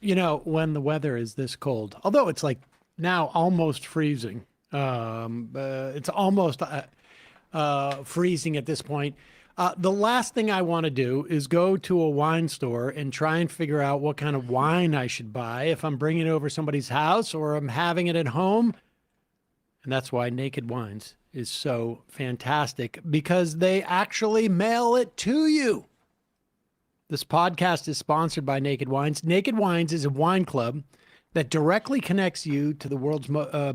when the weather is this cold, although it's like now almost freezing, it's almost freezing at this point. The last thing I want to do is go to a wine store and try and figure out what kind of wine I should buy if I'm bringing it over somebody's house or I'm having it at home. And that's why Naked Wines is so fantastic, because they actually mail it to you. This podcast is sponsored by Naked Wines. Naked Wines is a wine club that directly connects you to the world's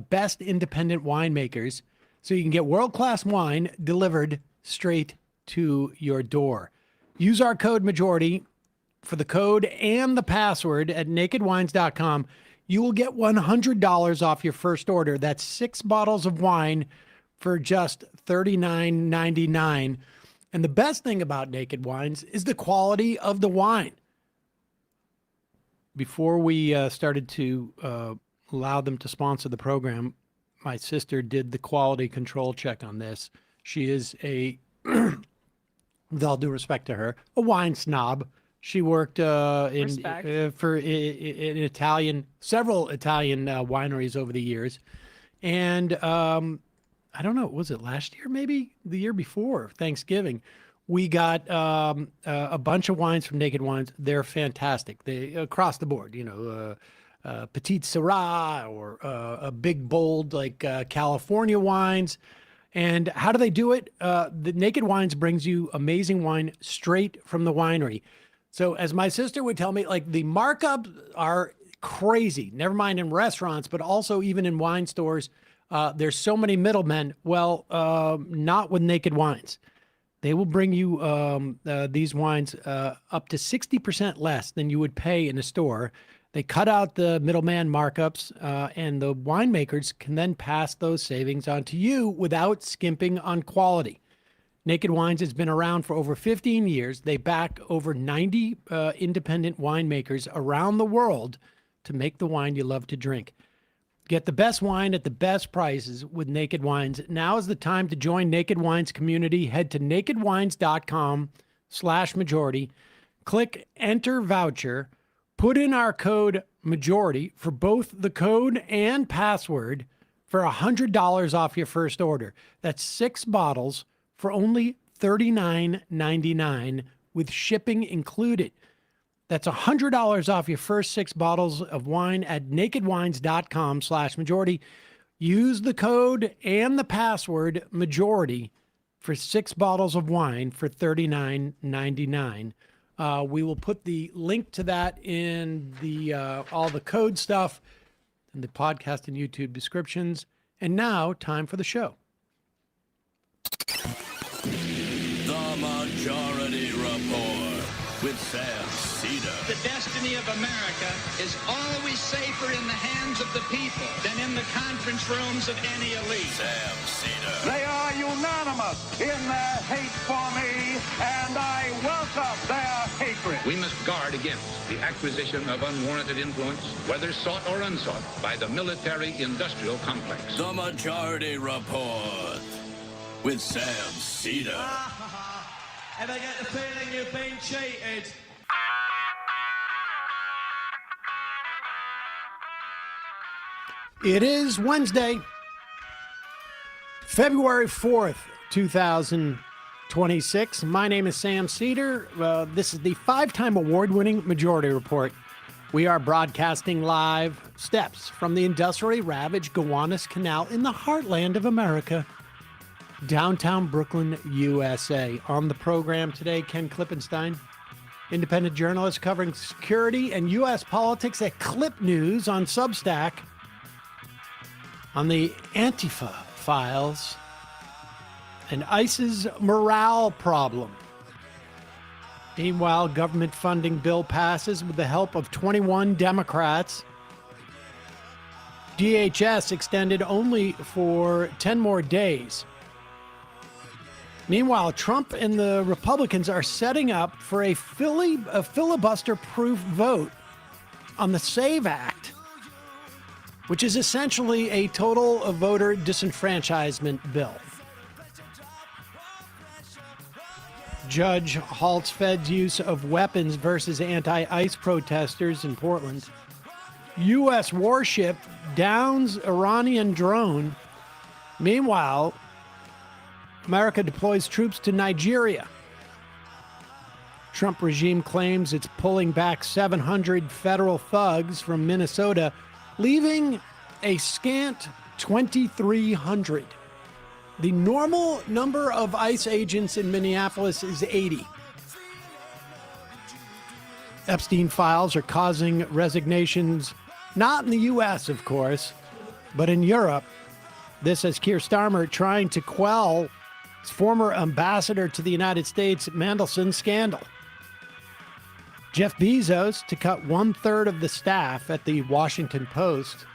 best independent winemakers so you can get world-class wine delivered straight to your door. Use our code MAJORITY for the code and the password at nakedwines.com. You will get $100 off your first order. That's 6 bottles of wine for just $39.99. And the best thing about Naked Wines is the quality of the wine. Before we started to allow them to sponsor the program, my sister did the quality control check on this. She is with all due respect to her, a wine snob. She worked for several Italian wineries over the years. And I don't know, was it last year, maybe the year before Thanksgiving? We got a bunch of wines from Naked Wines. They're fantastic. They across the board, Petite Syrah or a big bold like California wines. And how do they do it? The Naked Wines brings you amazing wine straight from the winery. So as my sister would tell me, like the markups are crazy, never mind in restaurants, but also even in wine stores. There's so many middlemen. Well, not with Naked Wines. They will bring you these wines up to 60% less than you would pay in a store. They cut out the middleman markups, and the winemakers can then pass those savings on to you without skimping on quality. Naked Wines has been around for over 15 years. They back over 90 independent winemakers around the world to make the wine you love to drink. Get the best wine at the best prices with Naked Wines. Now is the time to join Naked Wines community. Head to nakedwines.com/majority. Click enter voucher. Put in our code majority for both the code and password for $100 off your first order. That's 6 bottles for only $39.99 with shipping included. That's $100 off your first 6 bottles of wine at nakedwines.com/majority. Use the code and the password majority for 6 bottles of wine for $39.99. We will put the link to that in the all the code stuff in the podcast and YouTube descriptions. And now, time for the show. The Majority Report with Sam Seder. The destiny of America is always safer in the hands of the people than in the conference rooms of any elite. Sam Seder. They are unanimous in their hate for me, and I welcome their hatred. We must guard against the acquisition of unwarranted influence, whether sought or unsought, by the military-industrial complex. The Majority Report with Sam Seder. Ever get the feeling you've been cheated? It is Wednesday, February 4th, 2026. My name is Sam Seder. This is the 5-time award-winning Majority Report. We are broadcasting live steps from the industrially ravaged Gowanus Canal in the heartland of America, downtown Brooklyn, USA. On the program today, Ken Klippenstein, independent journalist covering security and U.S. politics at Clip News on Substack. On the Antifa files, and ICE's morale problem. Meanwhile, government funding bill passes with the help of 21 Democrats. DHS extended only for 10 more days. Meanwhile, Trump and the Republicans are setting up for a filibuster-proof vote on the SAVE Act, which is essentially a total voter disenfranchisement bill. Judge halts Fed's use of weapons versus anti-ICE protesters in Portland. U.S. warship downs Iranian drone. Meanwhile, America deploys troops to Nigeria. Trump regime claims it's pulling back 700 federal thugs from Minnesota, leaving a scant 2,300. The normal number of ICE agents in Minneapolis is 80. Epstein files are causing resignations, not in the U.S., of course, but in Europe. This as Keir Starmer trying to quell his former ambassador to the United States, Mandelson scandal. Jeff Bezos to cut 1/3 of the staff at the Washington Post.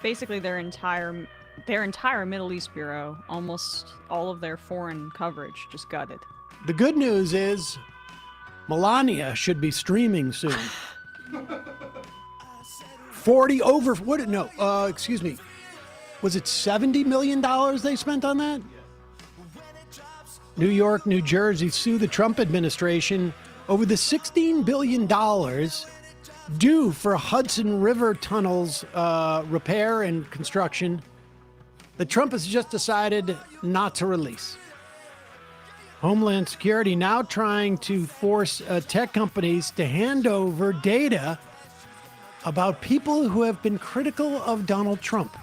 Basically, their entire Middle East bureau, almost all of their foreign coverage, just gutted. The good news is Melania should be streaming soon. 40 over, what, no, excuse me. Was it $70 million they spent on that? New York, New Jersey sue the Trump administration over the $16 billion due for Hudson River tunnels repair and construction that Trump has just decided not to release. Homeland Security now trying to force tech companies to hand over data about people who have been critical of Donald Trump.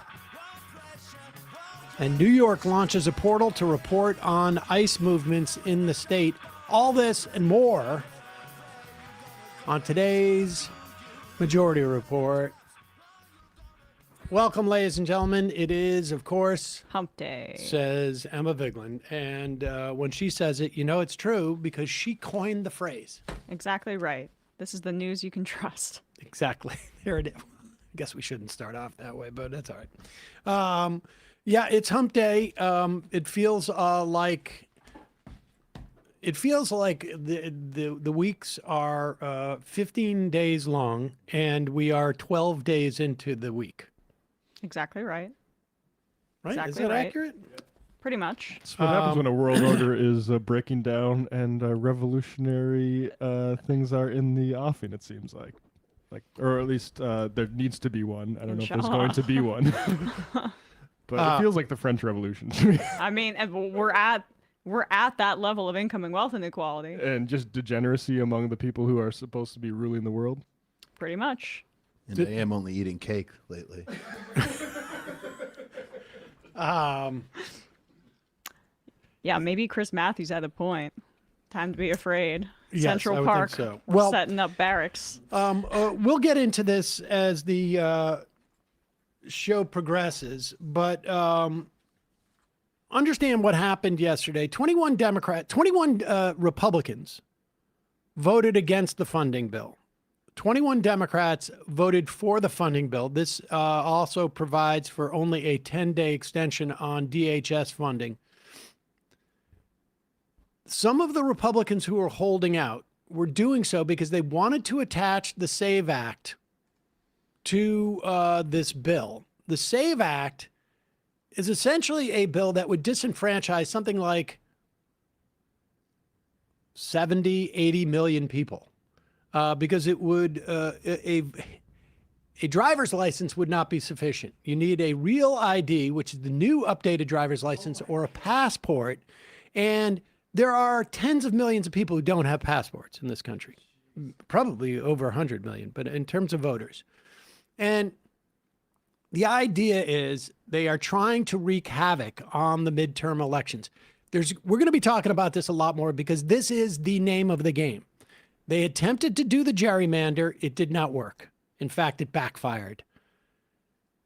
And New York launches a portal to report on ICE movements in the state. All this and more on today's Majority Report. Welcome, ladies and gentlemen. It is, of course, Hump Day, says Emma Vigeland. And when she says it, you know it's true because she coined the phrase. Exactly right. This is the news you can trust. Exactly. There it is. I guess we shouldn't start off that way, but that's all right. Yeah, it's Hump Day. It feels like the weeks are 15 days long, and we are 12 days into the week. Exactly right. Right? Exactly Is that right. accurate? Pretty much. That's what happens when a world order is breaking down and revolutionary things are in the offing, it seems like. Or at least there needs to be one. I don't know if there's going to be one. But it feels like the French Revolution to me. I mean, we're at that level of income and wealth inequality. And just degeneracy among the people who are supposed to be ruling the world. Pretty much. And I am only eating cake lately. Yeah, maybe Chris Matthews had a point. Time to be afraid. Yes, Central I would Park. think so. We're Well, setting up barracks. we'll get into this as the show progresses, but understand what happened yesterday. 21 Republicans voted against the funding bill. 21 Democrats voted for the funding bill. This also provides for only a 10-day extension on DHS funding. Some of the Republicans who were holding out were doing so because they wanted to attach the SAVE Act to this bill. The SAVE Act is essentially a bill that would disenfranchise something like 70, 80 million people. Because it would, a driver's license would not be sufficient. You need a real ID, which is the new updated driver's license, or a passport. And there are tens of millions of people who don't have passports in this country, probably over 100 million, but in terms of voters. And the idea is they are trying to wreak havoc on the midterm elections. We're going to be talking about this a lot more because this is the name of the game. They attempted to do the gerrymander. It did not work. In fact, it backfired.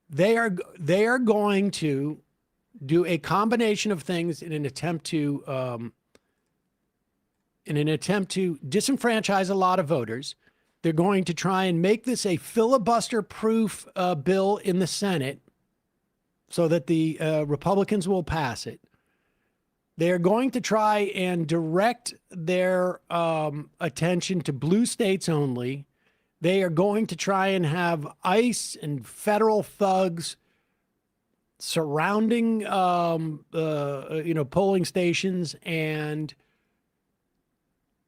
They are going to do a combination of things in an attempt to disenfranchise a lot of voters. They're going to try and make this a filibuster-proof bill in the Senate so that the Republicans will pass it. They are going to try and direct their attention to blue states only. They are going to try and have ICE and federal thugs surrounding, polling stations and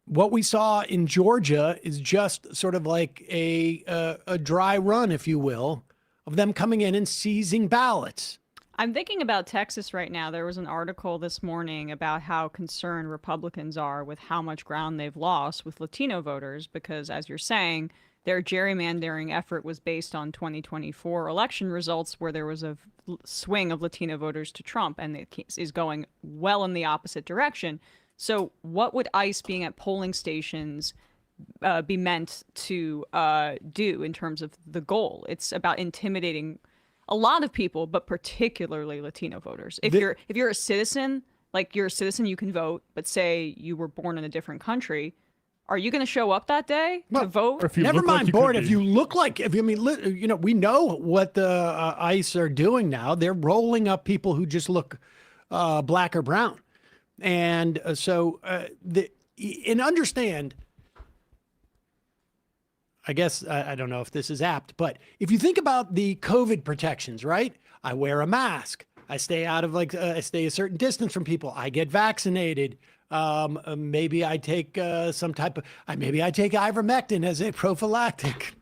what we saw in Georgia is just sort of like a dry run, if you will, of them coming in and seizing ballots. I'm thinking about Texas right now. There was an article this morning about how concerned Republicans are with how much ground they've lost with Latino voters because, as you're saying, their gerrymandering effort was based on 2024 election results where there was a swing of Latino voters to Trump, and it is going well in the opposite direction. So what would ICE being at polling stations be meant to do in terms of the goal? It's about intimidating a lot of people, but particularly Latino voters. If you're a citizen, like you're a citizen, you can vote, but say you were born in a different country, are you going to show up that day to vote? Never mind bored. If you look like, we know what the ICE are doing now. They're rolling up people who just look black or brown. And and understand, I guess, I don't know if this is apt, but if you think about the COVID protections, right? I wear a mask. I stay out of I stay a certain distance from people. I get vaccinated. Maybe I take maybe I take ivermectin as a prophylactic.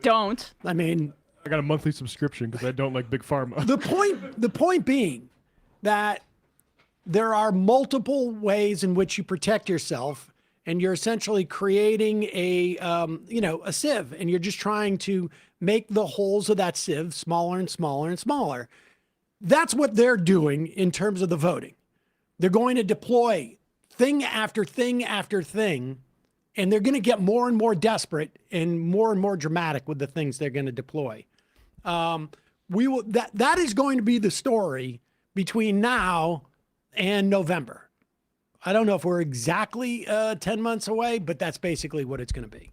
Don't. I mean, I got a monthly subscription because I don't like big pharma. The point being that there are multiple ways in which you protect yourself, and you're essentially creating a sieve, and you're just trying to make the holes of that sieve smaller and smaller and smaller. That's what they're doing in terms of the voting. They're going to deploy thing after thing after thing, and they're going to get more and more desperate and more dramatic with the things they're going to deploy. That is going to be the story between now and November. I don't know if we're exactly 10 months away, but that's basically what it's going to be.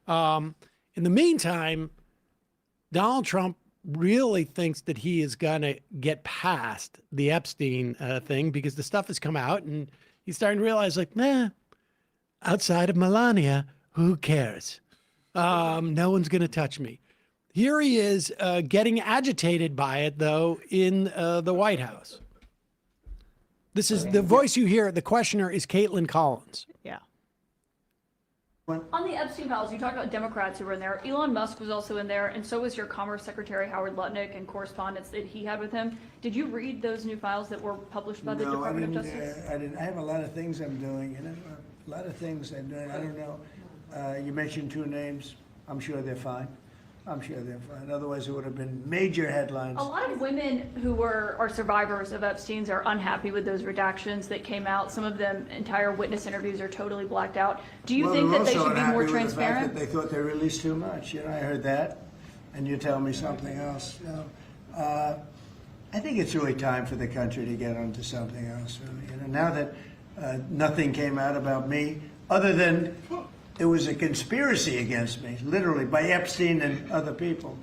In the meantime, Donald Trump really thinks that he is going to get past the Epstein thing because the stuff has come out and he's starting to realize, outside of Melania, who cares? No one's going to touch me. Here he is getting agitated by it, though, in the White House. This is the voice you hear. The questioner is Caitlin Collins. Yeah. On the Epstein files, you talked about Democrats who were in there. Elon Musk was also in there, and so was your Commerce Secretary Howard Lutnick and correspondence that he had with him. Did you read those new files that were published by the Department of Justice? I didn't. I have a lot of things I'm doing, a lot of things I'm doing. I don't know. You mentioned two names. I'm sure they're fine. Otherwise, it would have been major headlines. A lot of women who are survivors of Epstein's are unhappy with those redactions that came out. Some of them, entire witness interviews are totally blacked out. Do you think that they should be more transparent? They thought they released too much. I heard that, and you tell me something else. I think it's really time for the country to get onto something else. Really. Now that nothing came out about me, other than there was a conspiracy against me, literally, by Epstein and other people.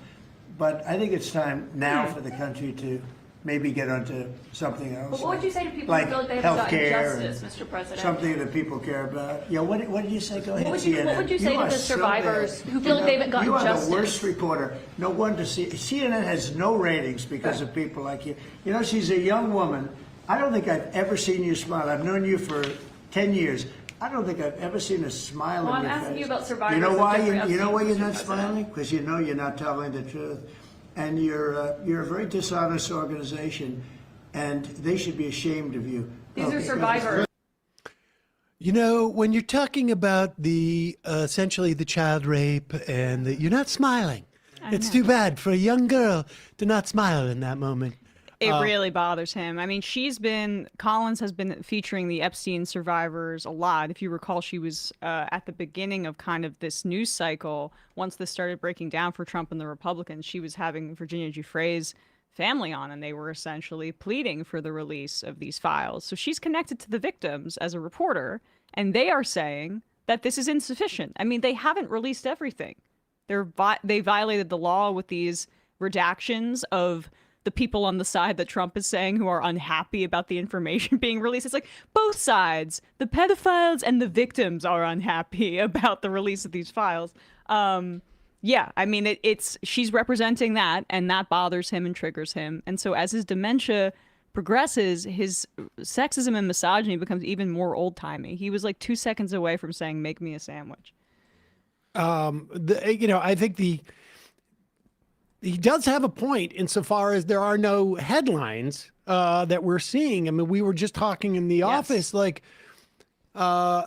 But I think it's time now for the country to maybe get onto something else. But what would you say to people like who feel like they haven't gotten healthcare justice, Mr. President? Something that people care about. Yeah, what did you say? Go ahead, CNN. What would you say to the survivors who feel like they haven't gotten justice? You are the worst reporter. No wonder CNN has no ratings because of people like you. She's a young woman. I don't think I've ever seen you smile. I've known you for 10 years. I don't think I've ever seen a smile on your face. I'm asking you about survivors. You know why? You know why you're not smiling? Because you know you're not telling the truth, and you're a very dishonest organization, and they should be ashamed of you. These are survivors. When you're talking about the essentially the child rape and you're not smiling. It's too bad for a young girl to not smile in that moment. It really bothers him. I mean, Collins has been featuring the Epstein survivors a lot. If you recall, she was at the beginning of kind of this news cycle. Once this started breaking down for Trump and the Republicans, she was having Virginia Giuffre's family on, and they were essentially pleading for the release of these files. So she's connected to the victims as a reporter, and they are saying that this is insufficient. I mean, they haven't released everything. They violated the law with these redactions of the people on the side that Trump is saying who are unhappy about the information being released. It's like both sides, the pedophiles and the victims, are unhappy about the release of these files. Yeah, I mean, she's representing that, and that bothers him and triggers him. And so as his dementia progresses, his sexism and misogyny becomes even more old-timey. He was like 2 seconds away from saying, "Make me a sandwich." I think he does have a point insofar as there are no headlines that we're seeing. I mean, we were just talking in the office, like, and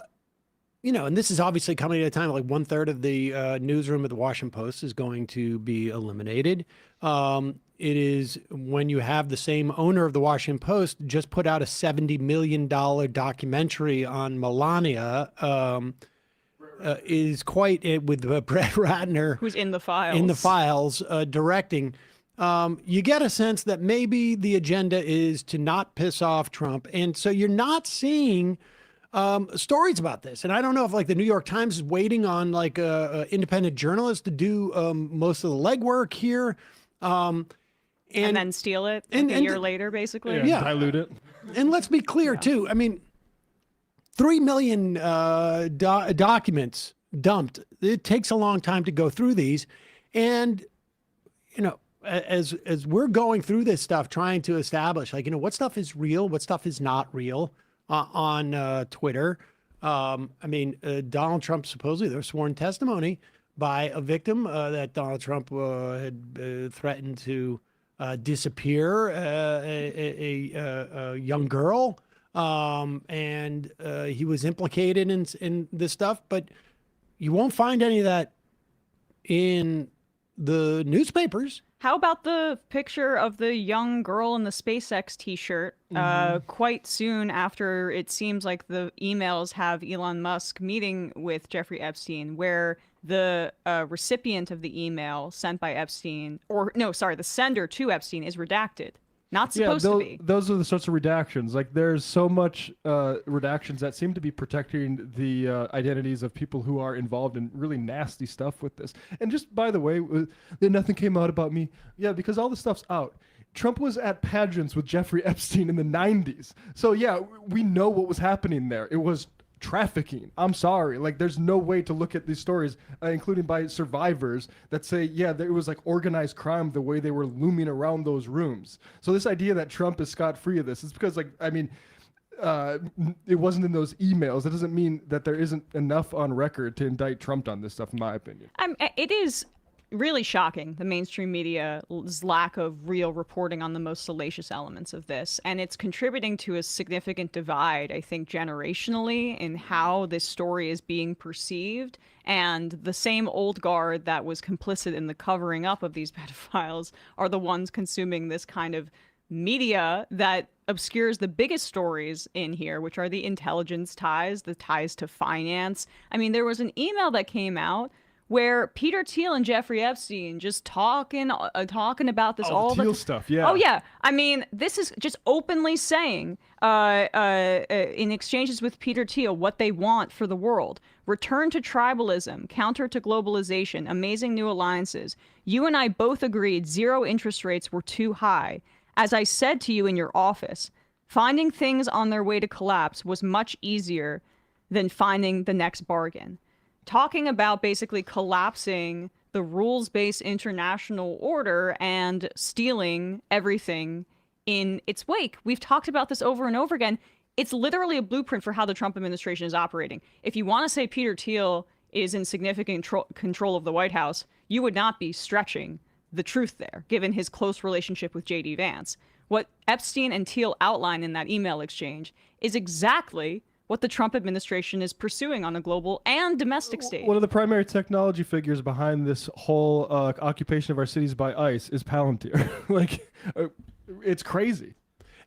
this is obviously coming at a time like 1/3 of the newsroom at the Washington Post is going to be eliminated. It is when you have the same owner of the Washington Post just put out a $70 million documentary on Melania, is quite with Brett Ratner, who's in the files, directing. You get a sense that maybe the agenda is to not piss off Trump. And so you're not seeing stories about this. And I don't know if like the New York Times is waiting on like independent journalists to do most of the legwork here. And then steal it like a year later, basically. Yeah, dilute it. And let's be clear, too. I mean, 3 million documents dumped. It takes a long time to go through these. And, as we're going through this stuff, trying to establish, like, what stuff is real, what stuff is not real on Twitter. Donald Trump, supposedly, there was sworn testimony by a victim that Donald Trump had threatened to disappear a young girl, and he was implicated in this stuff, but you won't find any of that in the newspapers. How about the picture of the young girl in the SpaceX t-shirt? Quite soon after, it seems like the emails have Elon Musk meeting with Jeffrey Epstein, where the recipient of the email sent by Epstein, the sender to Epstein is redacted. Not supposed to be. Those are the sorts of redactions. Like, there's so much redactions that seem to be protecting the identities of people who are involved in really nasty stuff with this. And just, by the way, then nothing came out about me. Yeah, because all the stuff's out. Trump was at pageants with Jeffrey Epstein in the 90s. So, yeah, we know what was happening there. It was trafficking. I'm sorry. Like, there's no way to look at these stories, including by survivors, that say, yeah, there was like organized crime the way they were looming around those rooms. So this idea that Trump is scot-free of this is because, like, I mean, it wasn't in those emails. That doesn't mean that there isn't enough on record to indict Trump on this stuff, in my opinion. It is really shocking, the mainstream media's lack of real reporting on the most salacious elements of this. And it's contributing to a significant divide, I think, generationally in how this story is being perceived. And the same old guard that was complicit in the covering up of these pedophiles are the ones consuming this kind of media that obscures the biggest stories in here, which are the intelligence ties, the ties to finance. I mean, there was an email that came out where Peter Thiel and Jeffrey Epstein just talking about this all the Thiel stuff, yeah. Oh yeah, I mean, this is just openly saying in exchanges with Peter Thiel what they want for the world: return to tribalism, counter to globalization, amazing new alliances. You and I both agreed zero interest rates were too high. As I said to you in your office, finding things on their way to collapse was much easier than finding the next bargain. Talking about basically collapsing the rules-based international order and stealing everything in its wake. We've talked about this over and over again. It's literally a blueprint for how the Trump administration is operating. If you want to say Peter Thiel is in significant control of the White House, you would not be stretching the truth there, given his close relationship with J.D. Vance. What Epstein and Thiel outline in that email exchange is exactly what the Trump administration is pursuing on a global and domestic stage. One of the primary technology figures behind this whole occupation of our cities by ICE is Palantir. Like, it's crazy.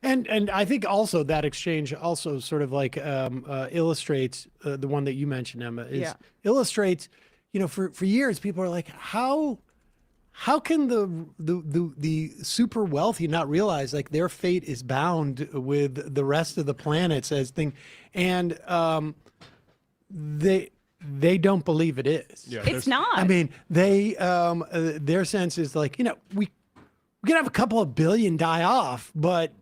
And I think also that exchange also sort of like illustrates the one that you mentioned, Emma, illustrates, for years people are like, how can the super wealthy not realize like their fate is bound with the rest of the planets as thing, and they don't believe it is. Yeah, it's not. I mean, they their sense is like, we can have a couple of billion die off, but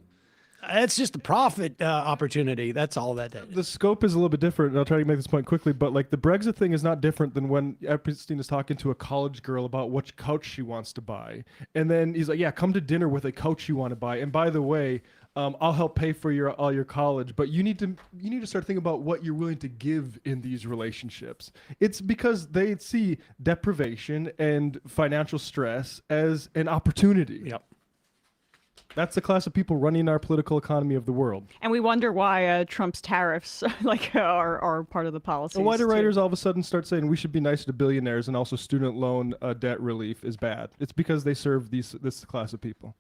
it's just a profit opportunity. That's all that is. The scope is a little bit different, and I'll try to make this point quickly, but like the Brexit thing is not different than when Epstein is talking to a college girl about which couch she wants to buy. And then he's like, yeah, come to dinner with a couch you want to buy. And by the way, I'll help pay for all your college, but you need to start thinking about what you're willing to give in these relationships. It's because they see deprivation and financial stress as an opportunity. Yep. That's the class of people running our political economy of the world. And we wonder why Trump's tariffs are part of the policy. And why do writers all of a sudden start saying we should be nice to billionaires and also student loan debt relief is bad? It's because they serve this class of people.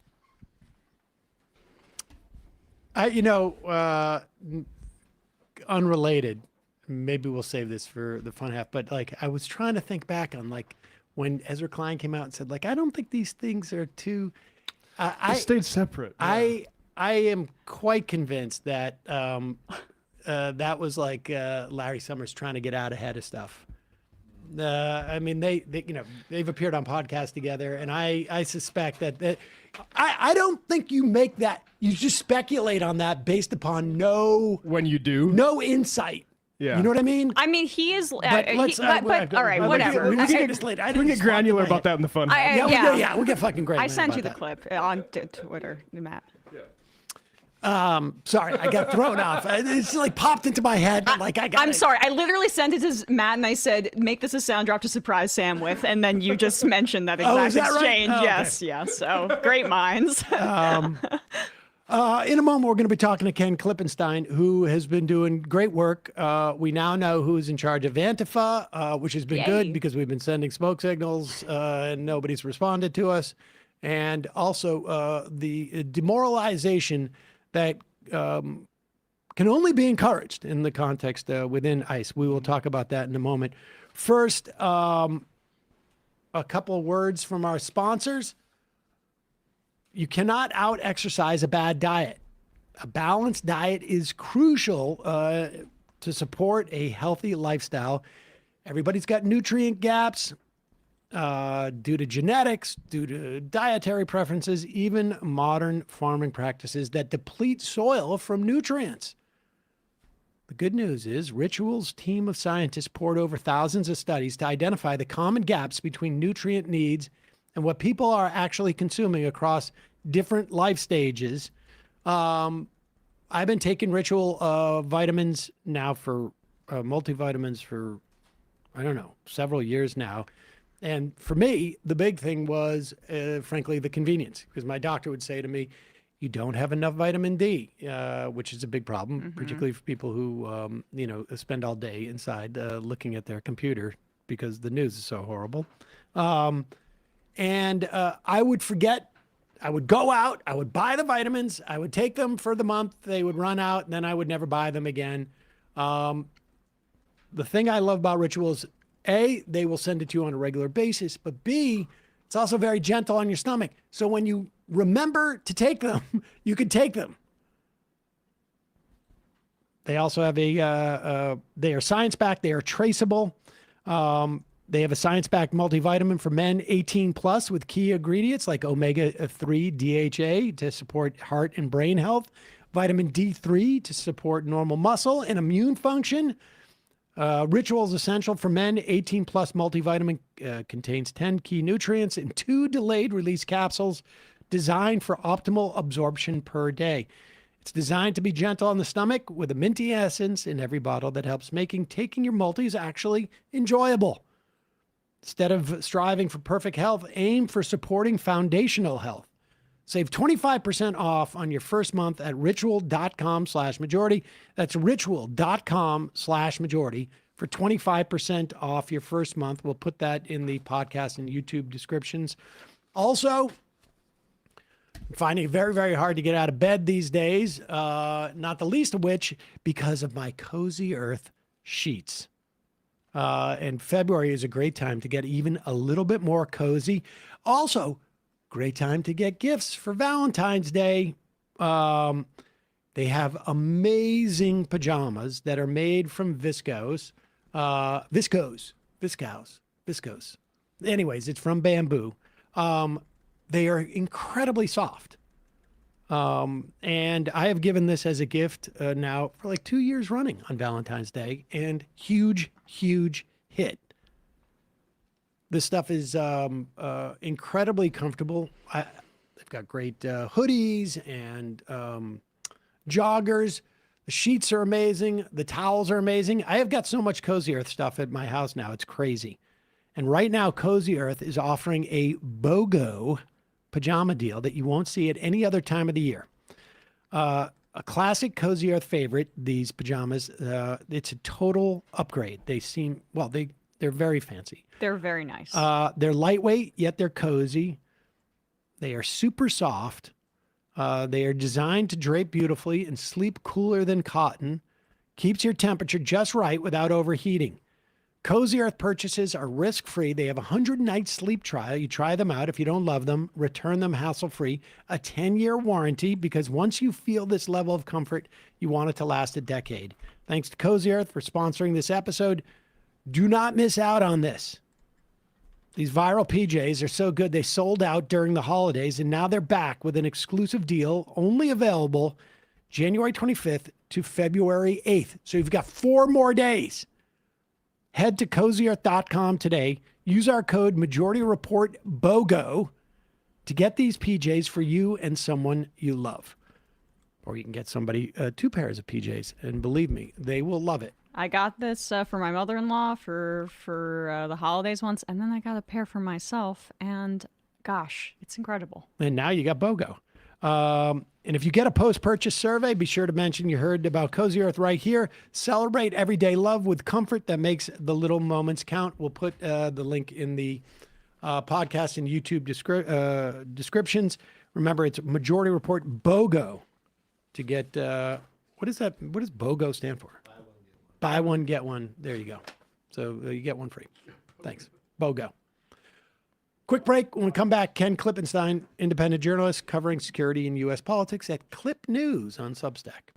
Unrelated, maybe we'll save this for the fun half, but like I was trying to think back on like when Ezra Klein came out and said like I don't think these things are too They stayed separate. Yeah. I am quite convinced that that was like Larry Summers trying to get out ahead of stuff. I mean, they've appeared on podcasts together, and I suspect that I don't think you make that. You just speculate on that based upon no insight. Yeah. You know what I mean? I mean, he is. All right, whatever. whatever. We get this later. We can get granular about that in the fun. We'll get fucking granular. I sent you about the that. clip on Twitter, Matt. Sorry, I got thrown off. It's like popped into my head. I'm sorry. I literally sent it to Matt and I said, make this a sound drop to surprise Sam with. And then you just mentioned that exact is that right? exchange. Oh, yes. okay. So great minds. In a moment, we're going to be talking to Ken Klippenstein, who has been doing great work. We now know who's in charge of Antifa, which has been good because we've been sending smoke signals and nobody's responded to us. And also the demoralization that can only be encouraged in the context within ICE. We will talk about that in a moment. First, a couple of words from our sponsors. You cannot out-exercise a bad diet. A balanced diet is crucial to support a healthy lifestyle. Everybody's got nutrient gaps due to genetics, due to dietary preferences, even modern farming practices that deplete soil from nutrients. The good news is Ritual's team of scientists poured over thousands of studies to identify the common gaps between nutrient needs and what people are actually consuming across different life stages. I've been taking Ritual vitamins now for multivitamins for, I don't know, several years now. And for me, the big thing was, frankly, the convenience, because my doctor would say to me, you don't have enough vitamin D, which is a big problem, particularly for people who, spend all day inside looking at their computer because the news is so horrible. And I would forget, I would go out, I would buy the vitamins, I would take them for the month, they would run out, and then I would never buy them again. The thing I love about Ritual is, A, they will send it to you on a regular basis, but B, it's also very gentle on your stomach. So when you remember to take them, you can take them. They also have they are science-backed, they are traceable. They have a science-backed multivitamin for men 18 plus with key ingredients like omega-3 DHA to support heart and brain health, vitamin D3 to support normal muscle and immune function. Ritual is essential for men 18 plus multivitamin contains 10 key nutrients and 2 delayed release capsules designed for optimal absorption per day. It's designed to be gentle on the stomach with a minty essence in every bottle that helps taking your multis actually enjoyable. Instead of striving for perfect health, aim for supporting foundational health. Save 25% off on your first month at ritual.com/majority. That's ritual.com/majority for 25% off your first month. We'll put that in the podcast and YouTube descriptions. Also, I'm finding it very, very hard to get out of bed these days, not the least of which because of my Cozy Earth sheets. And February is a great time to get even a little bit more cozy. Also, great time to get gifts for Valentine's Day. They have amazing pajamas that are made from viscose. Anyways, it's from bamboo. They are incredibly soft. And I have given this as a gift now for like 2 years running on Valentine's Day, and huge hit. This stuff is incredibly comfortable. They've got great hoodies and joggers. The sheets are amazing. The towels are amazing. I have got so much Cozy Earth stuff at my house now. It's crazy. And right now, Cozy Earth is offering a BOGO pajama deal that you won't see at any other time of the year. A classic Cozy Earth favorite, these pajamas. It's a total upgrade. They seem, well, they're very fancy. They're very nice. They're lightweight, yet they're cozy. They are super soft. They are designed to drape beautifully and sleep cooler than cotton. Keeps your temperature just right without overheating. Cozy Earth purchases are risk-free. They have a 100-night sleep trial. You try them out. If you don't love them, return them hassle-free. A 10-year warranty, because once you feel this level of comfort, you want it to last a decade. Thanks to Cozy Earth for sponsoring this episode. Do not miss out on this. These viral PJs are so good they sold out during the holidays, and now they're back with an exclusive deal only available January 25th to February 8th. So you've got 4 more days. Head to CozyEarth.com today. Use our code MajorityReportBOGO to get these PJs for you and someone you love. Or you can get somebody 2 pairs of PJs, and believe me, they will love it. I got this for my mother-in-law for the holidays once, and then I got a pair for myself, and gosh, it's incredible. And now you got BOGO. And if you get a post-purchase survey, be sure to mention you heard about Cozy Earth right here. Celebrate everyday love with comfort that makes the little moments count. We'll put the link in the podcast and YouTube descriptions. Remember, it's Majority Report BOGO to get, what is that? What does BOGO stand for? Buy one, get one. There you go. So you get one free. Thanks. BOGO. Quick break. When we come back, Ken Klippenstein, independent journalist covering security and U.S. politics at Clip News on Substack.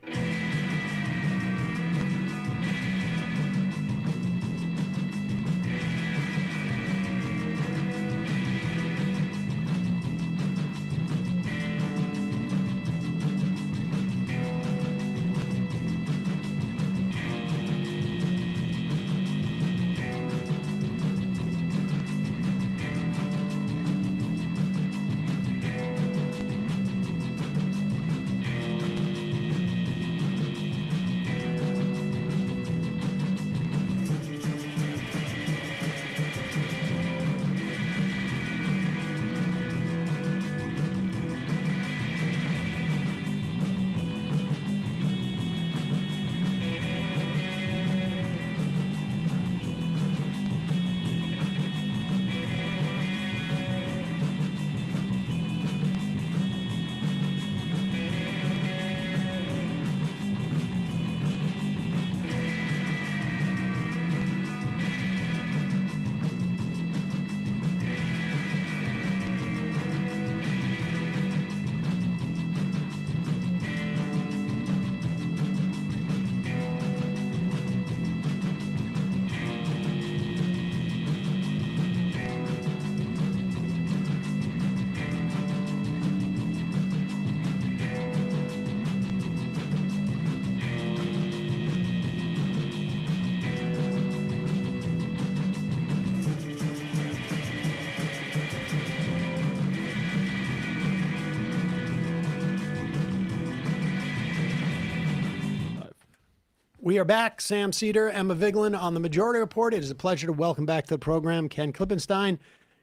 We are back. Sam Seder, Emma Vigeland on the Majority Report. It is a pleasure to welcome back to the program Ken Klippenstein,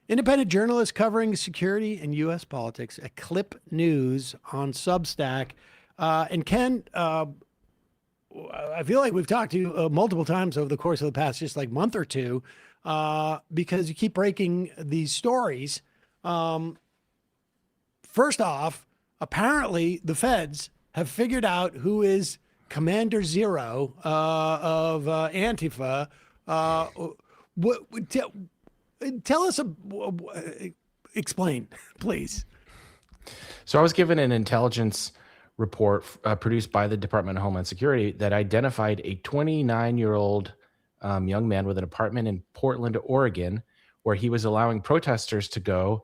independent journalist covering security and U.S. politics at Clip News on Substack. And Ken, I feel like we've talked to you multiple times over the course of the past just like month or two because you keep breaking these stories. First off, apparently the feds have figured out who is Commander Zero of Antifa. Tell us, explain, please. So I was given an intelligence report produced by the Department of Homeland Security that identified a 29-year-old young man with an apartment in Portland, Oregon, where he was allowing protesters to go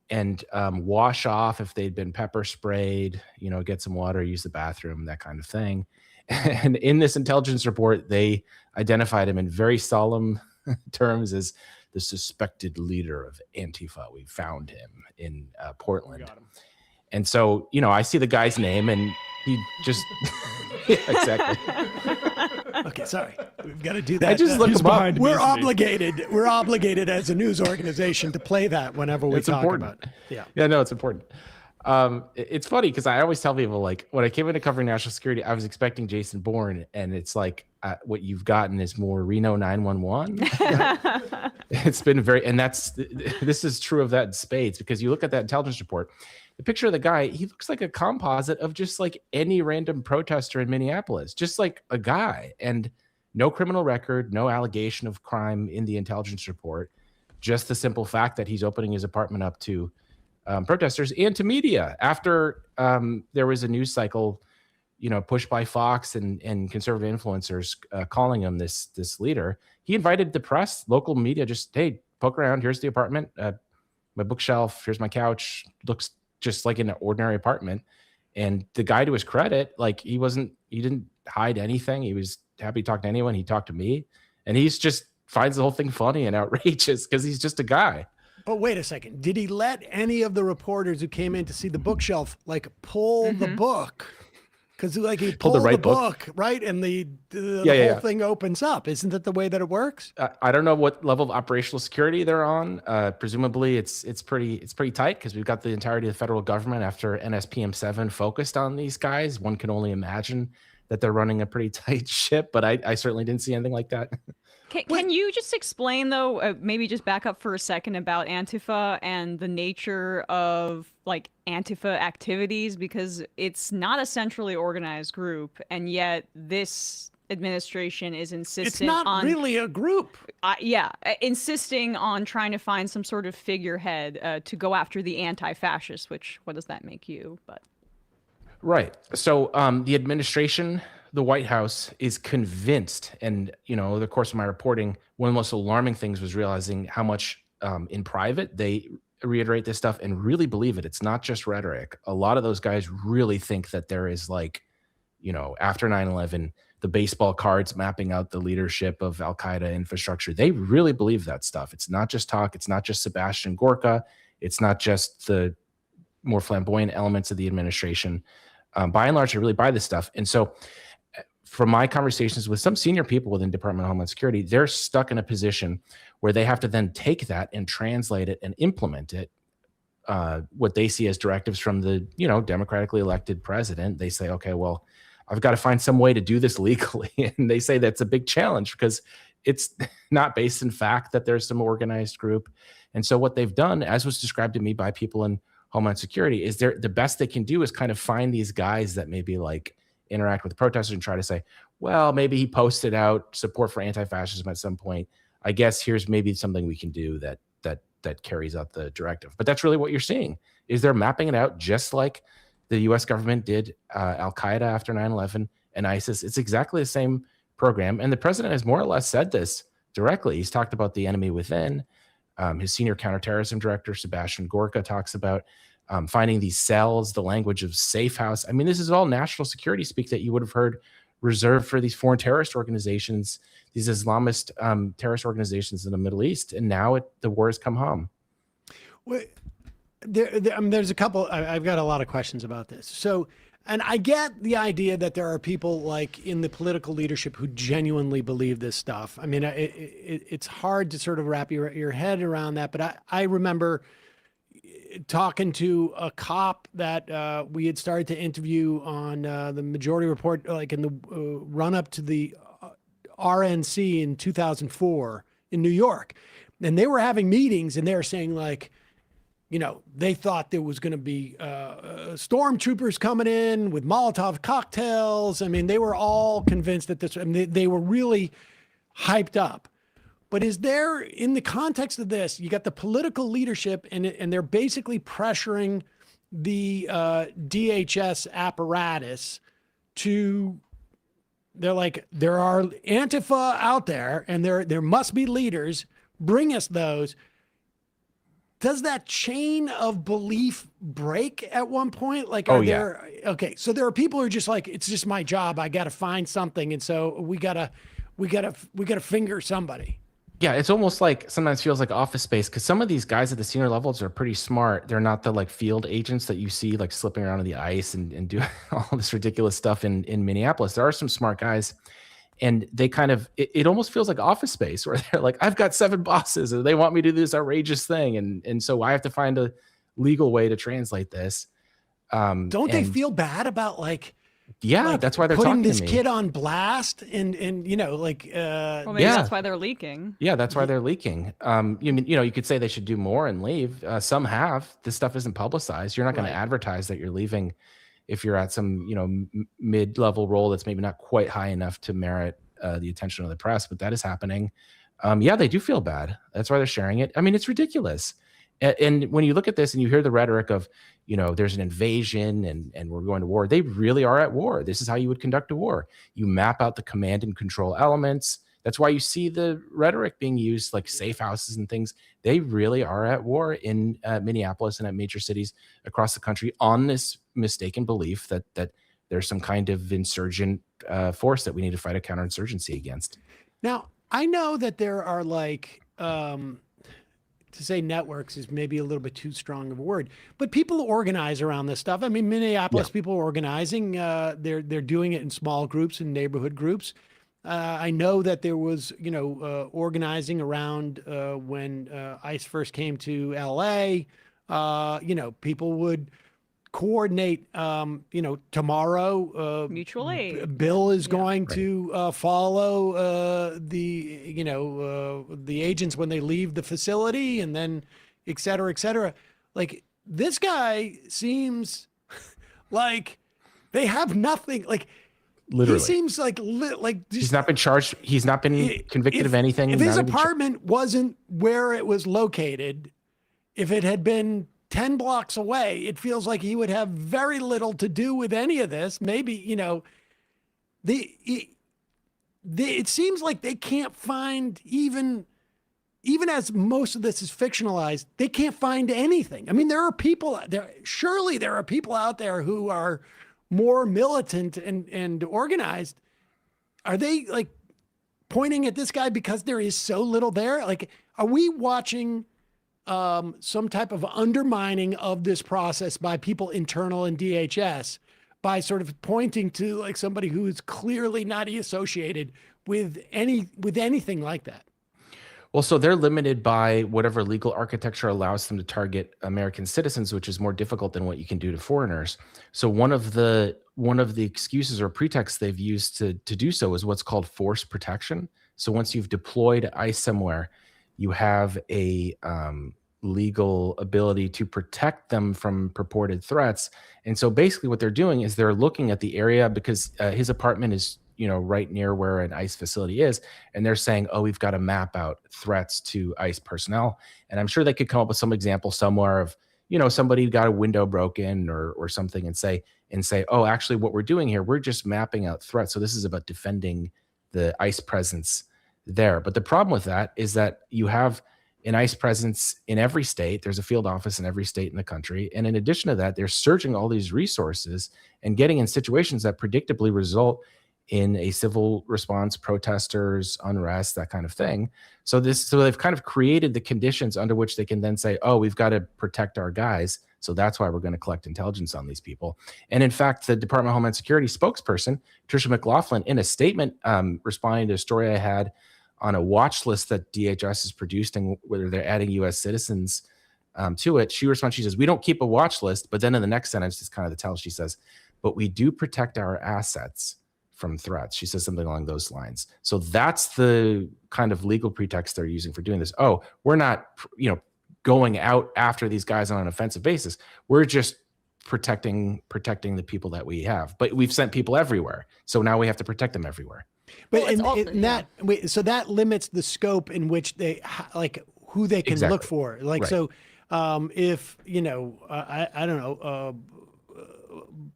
and wash off if they'd been pepper sprayed, get some water, use the bathroom, that kind of thing. And in this intelligence report, they identified him in very solemn terms as the suspected leader of Antifa. We found him in Portland. And so, I see the guy's name and he just, yeah, exactly. Okay, sorry. We've got to do that. I just look him up. We're obligated as a news organization to play that whenever we talk about it. Yeah. Yeah, no, it's important. It's funny because I always tell people, like, when I came into covering national security, I was expecting Jason Bourne, and it's like what you've gotten is more Reno 911. It's been and this is true of that in spades, because you look at that intelligence report, the picture of the guy, he looks like a composite of just like any random protester in Minneapolis, just like a guy, and no criminal record, no allegation of crime in the intelligence report, just the simple fact that he's opening his apartment up to protesters and to media after there was a news cycle, pushed by Fox and conservative influencers calling him this leader. He invited the press, local media, just, hey, poke around. Here's the apartment, my bookshelf. Here's my couch. Looks just like an ordinary apartment. And the guy, to his credit, like he didn't hide anything. He was happy to talk to anyone. He talked to me, and he's just finds the whole thing funny and outrageous because he's just a guy. But wait a second. Did he let any of the reporters who came in to see the bookshelf pull the book? Because he pulled the right book, right? And the whole thing opens up. Isn't that the way that it works? I don't know what level of operational security they're on. Presumably it's pretty tight, because we've got the entirety of the federal government after NSPM 7 focused on these guys. One can only imagine that they're running a pretty tight ship, but I certainly didn't see anything like that. Can you just explain, though, maybe just back up for a second about Antifa and the nature of Antifa activities, because it's not a centrally organized group, and yet this administration is insistent on... It's not really a group. Insisting on trying to find some sort of figurehead to go after the anti-fascists, which, what does that make you? But right. So the administration... The White House is convinced, and the course of my reporting, one of the most alarming things was realizing how much in private they reiterate this stuff and really believe it. It's not just rhetoric. A lot of those guys really think that there is after 9/11, the baseball cards mapping out the leadership of Al-Qaeda infrastructure. They really believe that stuff. It's not just talk. It's not just Sebastian Gorka. It's not just the more flamboyant elements of the administration. By and large, I really buy this stuff. And so from my conversations with some senior people within Department of Homeland Security, they're stuck in a position where they have to then take that and translate it and implement it, what they see as directives from the, democratically elected president. They say, okay, well, I've got to find some way to do this legally. And they say that's a big challenge because it's not based in fact that there's some organized group. And so what they've done, as was described to me by people in Homeland Security, is the best they can do is kind of find these guys that maybe interact with protesters and try to say, well, maybe he posted out support for anti-fascism at some point. I guess here's maybe something we can do that carries out the directive. But that's really what you're seeing, is they're mapping it out just like the U.S. government did Al-Qaeda after 9/11 and ISIS. It's exactly the same program. And the president has more or less said this directly. He's talked about the enemy within. His senior counterterrorism director, Sebastian Gorka, talks about finding these cells, the language of safe house. I mean, this is all national security speak that you would have heard reserved for these foreign terrorist organizations, these Islamist terrorist organizations in the Middle East. And now the war has come home. Well, there's a couple, I've got a lot of questions about this. So, and I get the idea that there are people in the political leadership who genuinely believe this stuff. I mean, it's hard to sort of wrap your head around that. But I remember talking to a cop that we had started to interview on the Majority Report, in the run up to the RNC in 2004 in New York. And they were having meetings and they were saying they thought there was going to be stormtroopers coming in with Molotov cocktails. I mean, they were all convinced that they were really hyped up. But is there, in the context of this, you got the political leadership and they're basically pressuring the DHS apparatus they're like, there are Antifa out there and there must be leaders, bring us those. Does that chain of belief break at one point? Okay, so there are people who are just it's just my job. I got to find something. And so we gotta finger somebody. Yeah, it's almost like sometimes feels like Office Space because some of these guys at the senior levels are pretty smart. They're not the like field agents that you see like slipping around on the ice and do all this ridiculous stuff in Minneapolis. There are some smart guys, and they kind of it almost feels like Office Space where they're like, I've got 7 bosses and they want me to do this outrageous thing, and so I have to find a legal way to translate this. Don't they feel bad about like? Yeah, like that's why they're putting talking this to me. kid on blast, and you know, like Well, maybe that's why they're leaking. Yeah, that's why they're leaking. You could say they should do more and leave. Some have. This stuff isn't publicized. You're not going to advertise that you're leaving if you're at some, mid-level role that's maybe not quite high enough to merit the attention of the press, but that is happening. Yeah, they do feel bad. That's why they're sharing it. I mean, it's ridiculous. And when you look at this and you hear the rhetoric of, there's an invasion and we're going to war, they really are at war. This is how you would conduct a war. You map out the command and control elements. That's why you see the rhetoric being used, like safe houses and things. They really are at war in Minneapolis and at major cities across the country on this mistaken belief that there's some kind of insurgent force that we need to fight a counterinsurgency against. Now, I know that there are like, to say networks is maybe a little bit too strong of a word, but people organize around this stuff. I mean, Minneapolis people are organizing. They're doing it in small groups and neighborhood groups. I know that there was, organizing around when ICE first came to LA. People would coordinate. Tomorrow, mutual aid. Bill is going to follow the agents when they leave the facility, and then et cetera, et cetera. Like, this guy seems like they have nothing. Like, literally, he seems like he's not been charged. He's not been convicted of anything. If his apartment wasn't where it was located, if it had been 10 blocks away, it feels like he would have very little to do with any of this. Maybe, it seems like they can't find, even as most of this is fictionalized, they can't find anything. I mean, surely there are people out there who are more militant and organized. Are they like pointing at this guy because there is so little there? Like, are we watching some type of undermining of this process by people internal in DHS by sort of pointing to like somebody who is clearly not associated with anything like that? Well, so they're limited by whatever legal architecture allows them to target American citizens, which is more difficult than what you can do to foreigners. So one of the excuses or pretexts they've used to do so is what's called force protection. So once you've deployed ICE somewhere, you have a legal ability to protect them from purported threats. And so basically what they're doing is they're looking at the area because his apartment is, right near where an ICE facility is. And they're saying, oh, we've got to map out threats to ICE personnel. And I'm sure they could come up with some example somewhere of, somebody got a window broken or something and say, oh, actually what we're doing here, we're just mapping out threats. So this is about defending the ICE presence there. But the problem with that is that you have an ICE presence in every state. There's a field office in every state in the country. And in addition to that, they're surging all these resources and getting in situations that predictably result in a civil response, protesters, unrest, that kind of thing. So they've kind of created the conditions under which they can then say, oh, we've got to protect our guys. So that's why we're going to collect intelligence on these people. And in fact, the Department of Homeland Security spokesperson, Tricia McLaughlin, in a statement responding to a story I had on a watch list that DHS has produced and whether they're adding U.S. citizens to it, she responds, she says, we don't keep a watch list. But then in the next sentence, it's kind of the tell, she says, but we do protect our assets from threats. She says something along those lines. So that's the kind of legal pretext they're using for doing this. Oh, we're not, going out after these guys on an offensive basis. We're just protecting the people that we have. But we've sent people everywhere. So now we have to protect them everywhere. But so that limits the scope in which they like who they can look for. Like, so if, I don't know,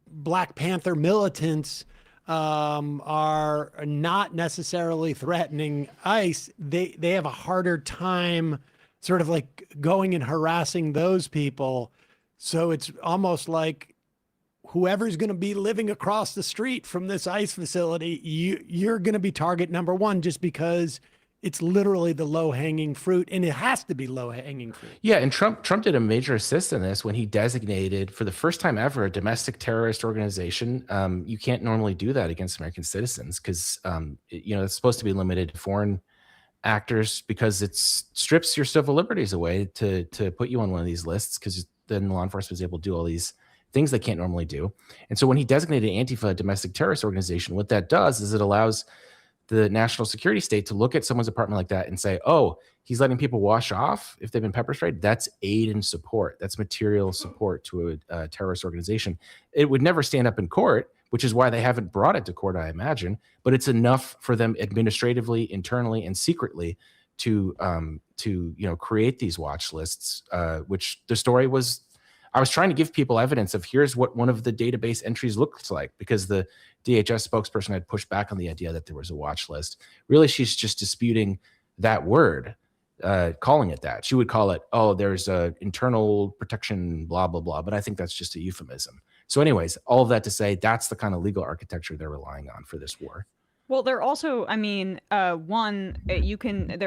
Black Panther militants are not necessarily threatening ICE, they have a harder time sort of like going and harassing those people. So it's almost like whoever's going to be living across the street from this ICE facility, you're going to be target number one just because It's literally the low hanging fruit, and it has to be low hanging fruit. Yeah, and Trump did a major assist in this when he designated, for the first time ever, a domestic terrorist organization. You can't normally do that against American citizens because it's supposed to be limited to foreign actors because it strips your civil liberties away to put you on one of these lists, because then law enforcement is able to do all these things they can't normally do. And so when he designated Antifa a domestic terrorist organization, what that does is it allows the national security state to look at someone's apartment like that and say, oh, he's letting people wash off if they've been pepper sprayed. That's aid and support. That's material support to a terrorist organization. It would never stand up in court, which is why they haven't brought it to court, I imagine. But it's enough for them administratively, internally, and secretly to create these watch lists, which the story was. I was trying to give people evidence of here's what one of the database entries looks like, because the DHS spokesperson had pushed back on the idea that there was a watch list. Really, she's just disputing that word, calling it that. She would call it, oh, there's a internal protection, blah, blah, blah. But I think that's just a euphemism. So anyways, all of that to say, that's the kind of legal architecture they're relying on for this war. Well, there also, there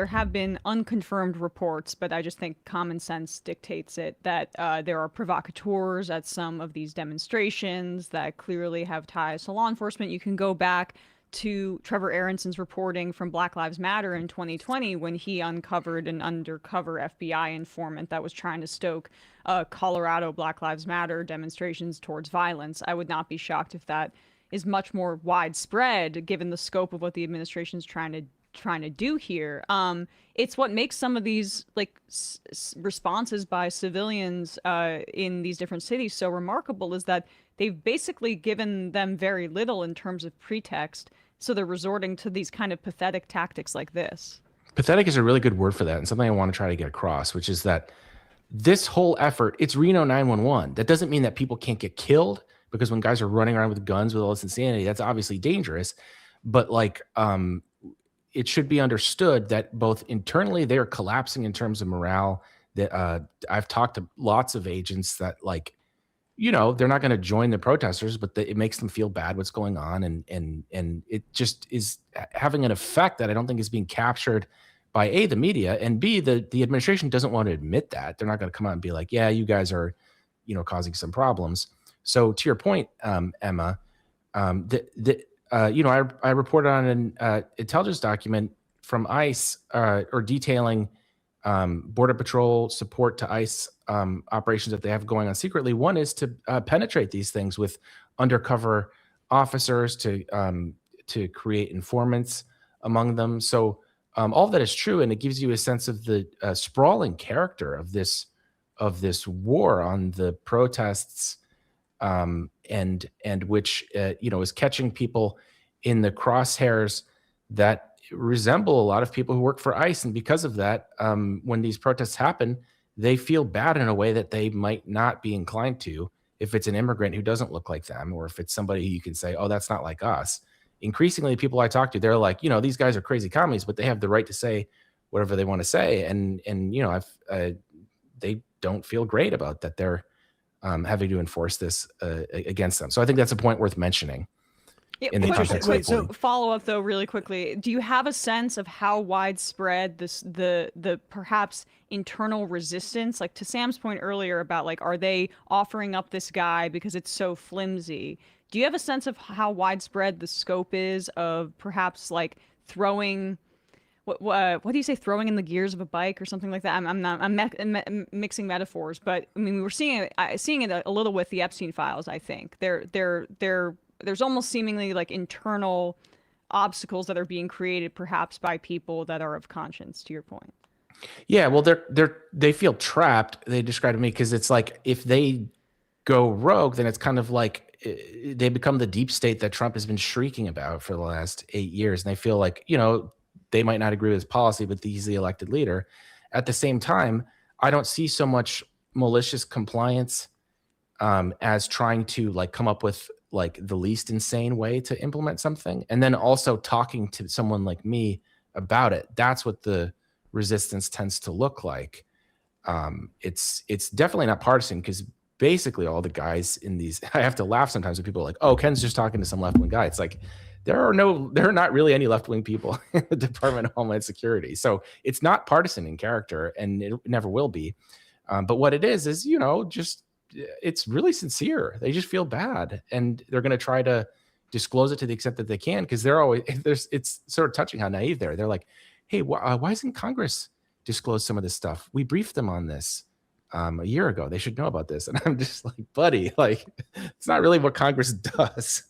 have been unconfirmed reports, but I just think common sense dictates it, that there are provocateurs at some of these demonstrations that clearly have ties to law enforcement. You can go back to Trevor Aronson's reporting from Black Lives Matter in 2020 when he uncovered an undercover FBI informant that was trying to stoke Colorado Black Lives Matter demonstrations towards violence. I would not be shocked if that is much more widespread given the scope of what the administration's trying to do here. It's what makes some of these responses by civilians in these different cities so remarkable, is that they've basically given them very little in terms of pretext, so they're resorting to these kind of pathetic tactics like this. Pathetic is a really good word for that, and something I want to try to get across, which is that this whole effort, it's Reno 911. That doesn't mean that people can't get killed, because when guys are running around with guns with all this insanity, that's obviously dangerous. But it should be understood that both internally they are collapsing in terms of morale. That I've talked to lots of agents that they're not going to join the protesters, but it makes them feel bad what's going on, and it just is having an effect that I don't think is being captured by A, the media, and B, the administration doesn't want to admit that. They're not going to come out and be like, yeah, you guys are causing some problems. So to your point, Emma, I reported on an intelligence document from ICE or detailing Border Patrol support to ICE operations that they have going on secretly. One is to penetrate these things with undercover officers to create informants among them. So all of that is true, and it gives you a sense of the sprawling character of this war on the protests. And which is catching people in the crosshairs that resemble a lot of people who work for ICE, and because of that, when these protests happen, they feel bad in a way that they might not be inclined to if it's an immigrant who doesn't look like them, or if it's somebody you can say, oh, that's not like us. Increasingly, people I talk to, they're like, these guys are crazy commies, but they have the right to say whatever they want to say, and they don't feel great about that. They're having to enforce this against them. So I think that's a point worth mentioning. Yeah, in the context of so follow up though, really quickly. Do you have a sense of how widespread the perhaps internal resistance, like to Sam's point earlier about are they offering up this guy because it's so flimsy? Do you have a sense of how widespread the scope is of perhaps throwing? What do you say? Throwing in the gears of a bike or something like that? I'm mixing metaphors, but I mean we were seeing it a little with the Epstein files. I think there's almost seemingly internal obstacles that are being created, perhaps by people that are of conscience. To your point. Yeah, well, they feel trapped. They describe to me because it's like if they go rogue, then it's kind of like they become the deep state that Trump has been shrieking about for the last 8 years, and they feel like they might not agree with his policy, but he's the elected leader. At the same time, I don't see so much malicious compliance as trying to come up with the least insane way to implement something, and then also talking to someone like me about it. That's what the resistance tends to look like. It's definitely not partisan, because basically all the guys in these, I have to laugh sometimes when people are like, oh, Ken's just talking to some left-wing guy. It's like there are not really any left-wing people in the Department of Homeland Security. So it's not partisan in character, and it never will be. But what it is, just it's really sincere. They just feel bad, and they're going to try to disclose it to the extent that they can, because it's sort of touching how naive they're like, hey, why isn't Congress disclose some of this stuff? We briefed them on this a year ago. They should know about this. And I'm just like, buddy, like, it's not really what Congress does.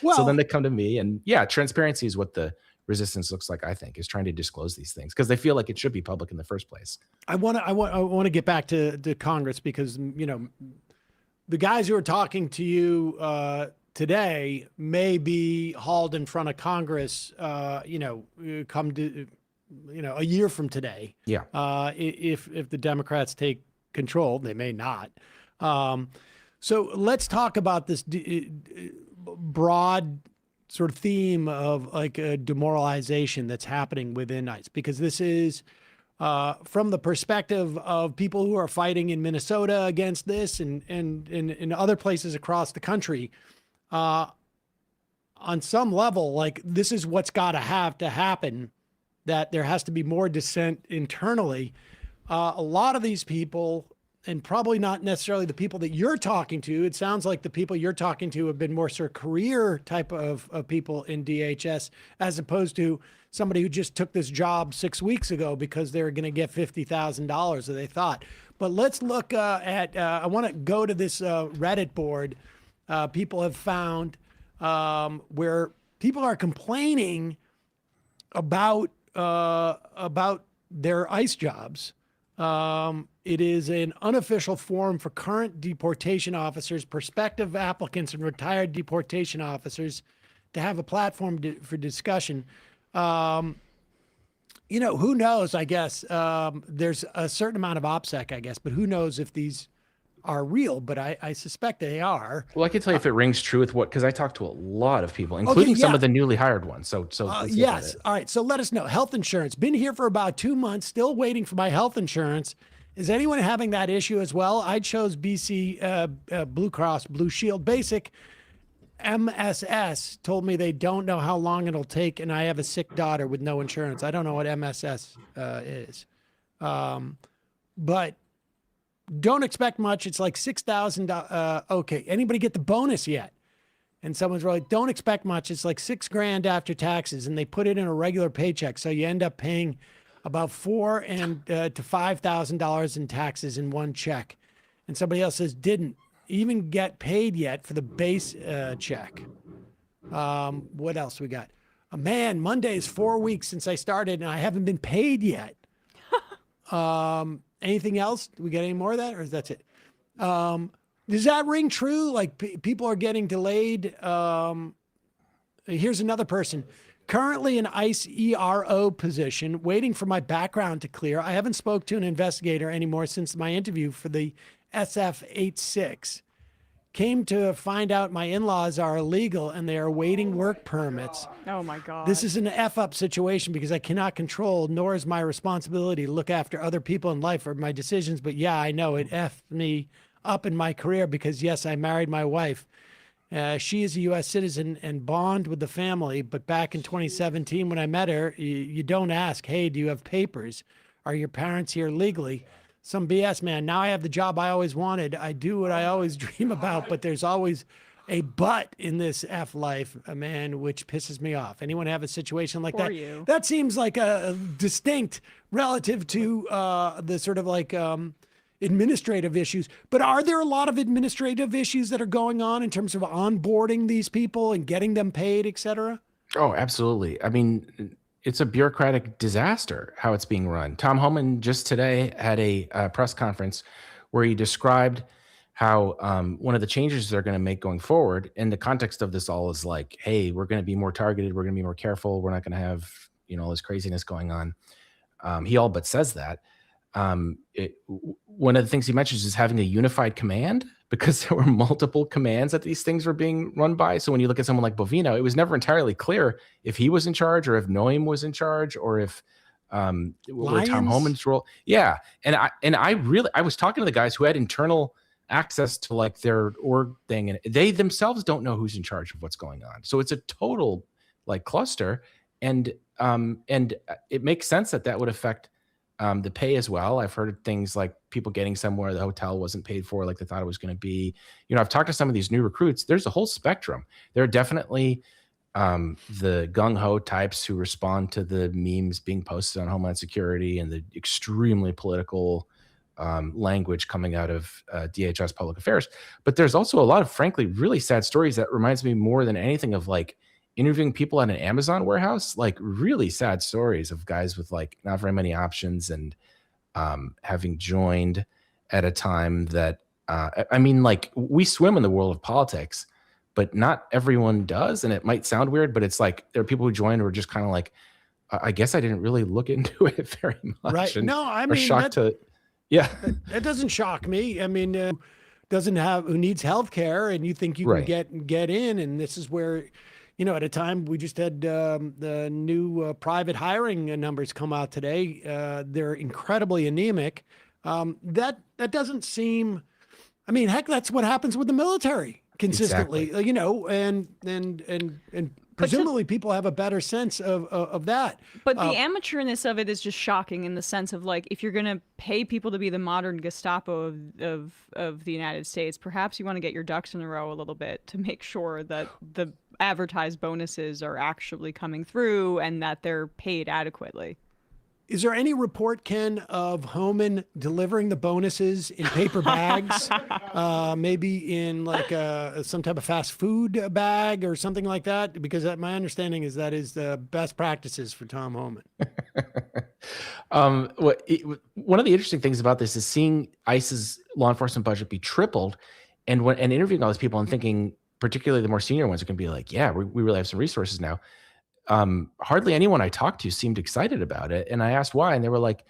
Well, so then they come to me, and transparency is what the resistance looks like, I think, is trying to disclose these things because they feel like it should be public in the first place. I want to get back to Congress, because the guys who are talking to you today may be hauled in front of Congress come to a year from today. Yeah. If the Democrats take control, they may not. So let's talk about this broad sort of theme of like a demoralization that's happening within ICE, because this is from the perspective of people who are fighting in Minnesota against this and in other places across the country. On some level, like, this is what's got to happen, that there has to be more dissent internally. A lot of these people, and probably not necessarily the people that you're talking to, it sounds like the people you're talking to have been more sort of career type of people in DHS, as opposed to somebody who just took this job 6 weeks ago because they're going to get $50,000 that they thought. But let's look at, I want to go to this Reddit board people have found where people are complaining about their ICE jobs. It is an unofficial forum for current deportation officers, prospective applicants, and retired deportation officers to have a platform for discussion. Who knows, I guess. There's a certain amount of OPSEC, I guess, but who knows if these are real, but I suspect they are. Well, I can tell you if it rings true with because I talked to a lot of people, including some of the newly hired ones. So yes. All right. So let us know. Health insurance. Been here for about 2 months, still waiting for my health insurance. Is anyone having that issue as well? I chose BC Blue Cross Blue Shield Basic. MSS told me they don't know how long it'll take, and I have a sick daughter with no insurance. I don't know what MSS is. But don't expect much. It's like $6,000. Okay. Anybody get the bonus yet? And someone's like, don't expect much. It's like $6,000 after taxes, and they put it in a regular paycheck. So you end up paying about $4,000 to $5,000 in taxes in one check. And somebody else says, didn't even get paid yet for the base check. What else we got? Man, Monday is 4 weeks since I started, and I haven't been paid yet. Anything else? Do we get any more of that, or is that it? Does that ring true? Like people are getting delayed. Here's another person. Currently an ICE ERO position, waiting for my background to clear. I haven't spoke to an investigator anymore since my interview for the SF-86. Came to find out my in-laws are illegal and they are awaiting work permits. Oh my God. This is an F-up situation because I cannot control, nor is my responsibility to look after other people in life or my decisions. But yeah, I know it F'd me up in my career because yes, I married my wife. She is a U.S. citizen and bond with the family. But back in 2017, when I met her, you don't ask, hey, do you have papers? Are your parents here legally? Some BS, man. Now I have the job I always wanted. I do what I always dream about, but there's always a but in this F life, man, which pisses me off. Anyone have a situation like that? You. That seems like a distinct relative to the sort of like administrative issues. But are there a lot of administrative issues that are going on in terms of onboarding these people and getting them paid, et cetera? Oh, absolutely. I mean, it's a bureaucratic disaster how it's being run. Tom Homan just today had a press conference where he described how one of the changes they're going to make going forward in the context of this all is like, hey, we're going to be more targeted. We're going to be more careful. We're not going to have, all this craziness going on. He all but says that. One of the things he mentions is having a unified command because there were multiple commands that these things were being run by. So when you look at someone like Bovino, it was never entirely clear if he was in charge or if Noem was in charge or if or Tom Homan's role. Yeah. And I was talking to the guys who had internal access to like their org thing, and they themselves don't know who's in charge of what's going on. So it's a total like cluster, and it makes sense that that would affect the pay as well. I've heard things like people getting somewhere the hotel wasn't paid for like they thought it was going to be. I've talked to some of these new recruits. There's a whole spectrum. There are definitely the gung-ho types who respond to the memes being posted on Homeland Security and the extremely political language coming out of DHS Public Affairs. But there's also a lot of, frankly, really sad stories that reminds me more than anything of like interviewing people at an Amazon warehouse, like really sad stories of guys with like not very many options and having joined at a time that, I mean, like we swim in the world of politics, but not everyone does. And it might sound weird, but it's like there are people who join who are just kind of like, I guess I didn't really look into it very much. Right. And No, I are mean, shocked to, yeah. That doesn't shock me. I mean, who needs health care and you think you can Right. get in. And this is where, at a time we just had the new private hiring numbers come out today. They're incredibly anemic. That doesn't seem, I mean, heck, that's what happens with the military consistently, Exactly. and presumably people have a better sense of that. But the amateurness of it is just shocking in the sense of like, if you're going to pay people to be the modern Gestapo of the United States, perhaps you want to get your ducks in a row a little bit to make sure that the advertised bonuses are actually coming through and that they're paid adequately. Is there any report, Ken, of Homan delivering the bonuses in paper bags, maybe in like some type of fast food bag or something like that? Because my understanding is that is the best practices for Tom Homan. One of the interesting things about this is seeing ICE's law enforcement budget be tripled, and interviewing all these people and thinking, particularly the more senior ones, are going to be like, yeah, we really have some resources now. Hardly anyone I talked to seemed excited about it. And I asked why, and they were like,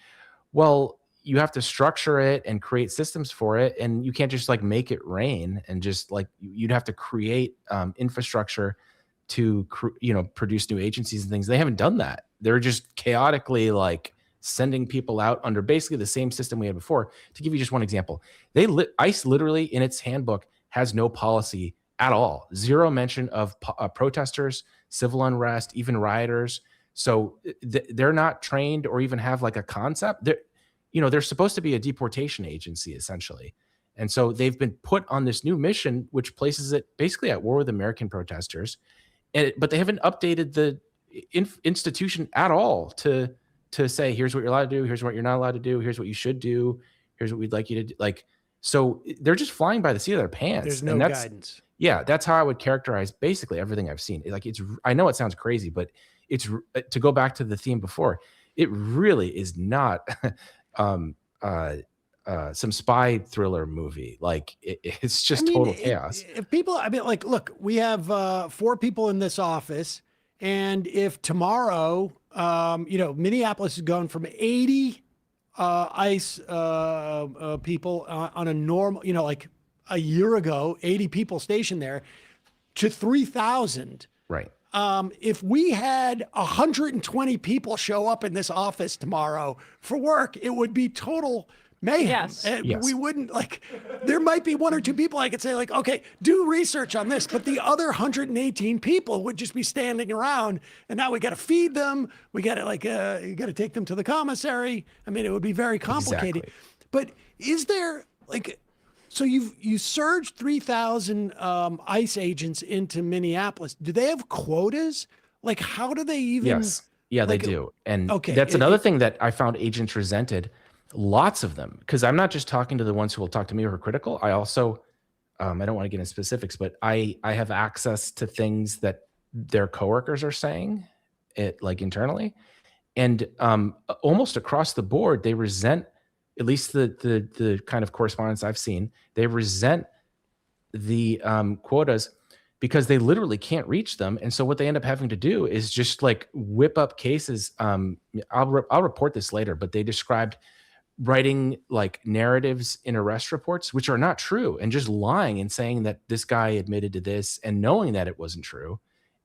well, you have to structure it and create systems for it. And you can't just like make it rain and just like, you'd have to create infrastructure to, produce new agencies and things. They haven't done that. They're just chaotically like sending people out under basically the same system we had before. To give you just one example, ICE literally in its handbook has no policy at all. Zero mention of protesters, civil unrest, even rioters. So they're not trained or even have like a concept. They're supposed to be a deportation agency essentially. And so they've been put on this new mission, which places it basically at war with American protesters. But they haven't updated the institution at all to say, here's what you're allowed to do. Here's what you're not allowed to do. Here's what you should do. Here's what we'd like you to do. Like, so they're just flying by the seat of their pants. There's no guidance. Yeah, that's how I would characterize basically everything I've seen. Like I know it sounds crazy, but it's to go back to the theme before. It really is not some spy thriller movie. Like it's just total chaos. If people, like, look, we have 4 people in this office, and if tomorrow, Minneapolis is going from 80 ICE people on a normal, like a year ago, 80 people stationed there, to 3,000. Right. If we had 120 people show up in this office tomorrow for work, it would be total mayhem. Yes. Yes. We wouldn't there might be 1 or 2 people I could say like, okay, do research on this, but the other 118 people would just be standing around, and now we got to feed them. We got to you got to take them to the commissary. I mean, it would be very complicated. Exactly. But is there so you surged 3,000 ICE agents into Minneapolis. Do they have quotas? Like, how do they even? Yes. Yeah, they do. And okay, that's another thing that I found agents resented. Lots of them, because I'm not just talking to the ones who will talk to me or are critical. I also, I don't want to get into specifics, but I have access to things that their coworkers are saying, like internally, and almost across the board, they resent. At least the kind of correspondence I've seen, they resent the quotas because they literally can't reach them. And so what they end up having to do is just like whip up cases. I'll report this later, but they described writing like narratives in arrest reports, which are not true, and just lying and saying that this guy admitted to this and knowing that it wasn't true,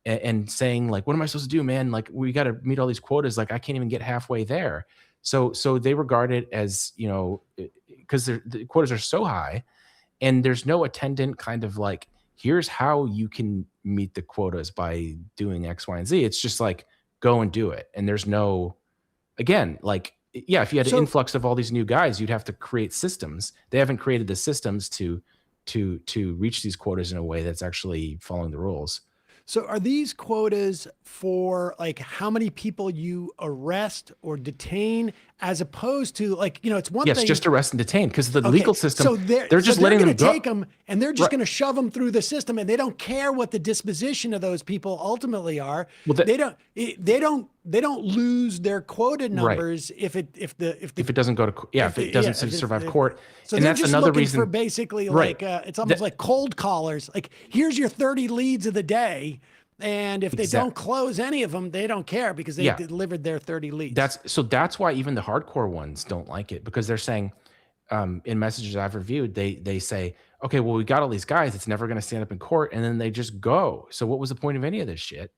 and saying like, what am I supposed to do, man? Like, we got to meet all these quotas. Like, I can't even get halfway there. So they regard it as, because the quotas are so high, and there's no attendant kind of like here's how you can meet the quotas by doing X, Y, and Z. It's just like, go and do it. And there's no, again, like, yeah, if you had an influx of all these new guys, you'd have to create systems. They haven't created the systems to reach these quotas in a way that's actually following the rules. So are these quotas for like how many people you arrest or detain, as opposed to like, you know, it's one yes, thing. Yes, just arrest and detain, because the legal system, so they're just letting them go. Take them and they're just going to shove them through the system, and they don't care what the disposition of those people ultimately are. Well, they don't lose their quota numbers if it doesn't go to if it doesn't survive court. So and they're that's just another looking reason for basically like it's almost like cold callers. Like, here's your 30 leads of the day. And if they don't close any of them, they don't care because they delivered their 30 leads. That's why even the hardcore ones don't like it, because they're saying, in messages I've reviewed, they say, okay, well, we got all these guys, it's never going to stand up in court, and then they just go. So what was the point of any of this shit?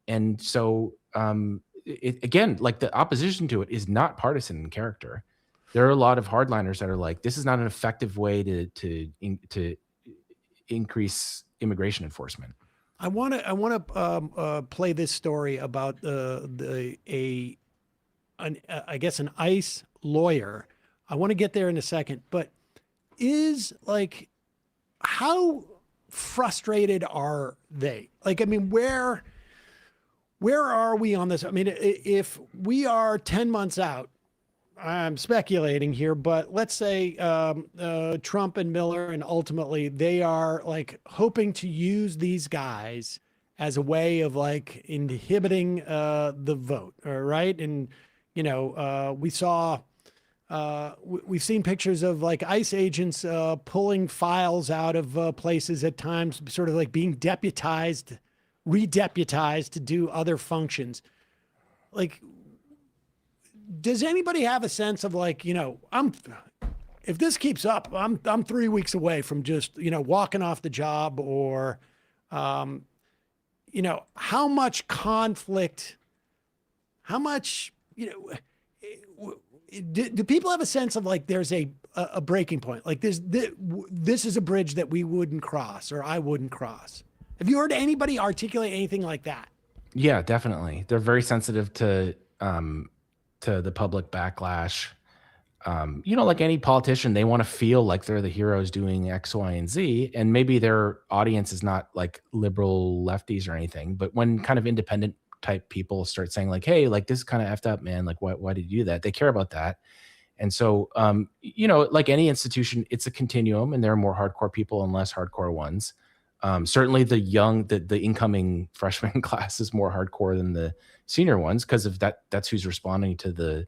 And so again, like, the opposition to it is not partisan in character. There are a lot of hardliners that are like, this is not an effective way to increase immigration enforcement. I want to play this story about I guess an ICE lawyer. I want to get there in a second, but how frustrated are they? Like, I mean, where are we on this? I mean, if we are 10 months out, I'm speculating here, but let's say Trump and Miller, and ultimately they are like hoping to use these guys as a way of like inhibiting the vote, right? And you know, we've seen pictures of like ICE agents pulling files out of places at times, sort of like being redeputized to do other functions. Like, does anybody have a sense of like, you know, if this keeps up, I'm 3 weeks away from just, you know, walking off the job, or, you know, how much conflict, how much, you know, do people have a sense of like, there's a breaking point? Like this is a bridge that we wouldn't cross, or I wouldn't cross. Have you heard anybody articulate anything like that? Yeah, definitely. They're very sensitive to the public backlash. You know, like any politician, they want to feel like they're the heroes doing X, Y, and Z. And maybe their audience is not like liberal lefties or anything, but when kind of independent type people start saying like, hey, like this is kind of effed up, man. Like, why did you do that? They care about that. And so, you know, like any institution, it's a continuum, and there are more hardcore people and less hardcore ones. Certainly the incoming freshman class is more hardcore than the senior ones, because of that's who's responding to the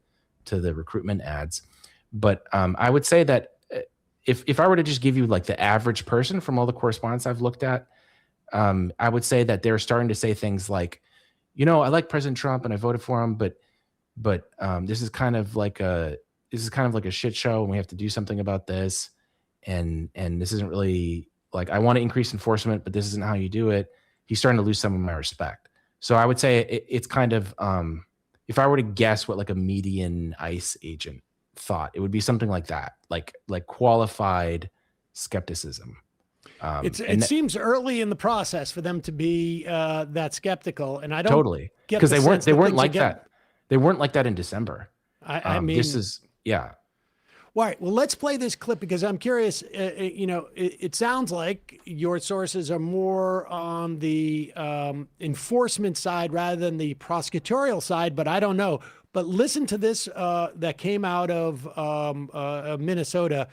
recruitment ads. But I would say that if I were to just give you like the average person from all the correspondence I've looked at, I would say that they're starting to say things like, you know, I like President Trump and I voted for him, but this is kind of like a shit show, and we have to do something about this, and this isn't really like, I want to increase enforcement, but this isn't how you do it. He's starting to lose some of my respect. So I would say it's kind of, if I were to guess what like a median ICE agent thought, it would be something like that, like qualified skepticism. It seems early in the process for them to be that skeptical, and I don't totally, because they weren't like that. They weren't like that in December. I mean, this is All right. Well, let's play this clip because I'm curious. You know, it sounds like your sources are more on the enforcement side rather than the prosecutorial side, but I don't know. But listen to this that came out of Minnesota.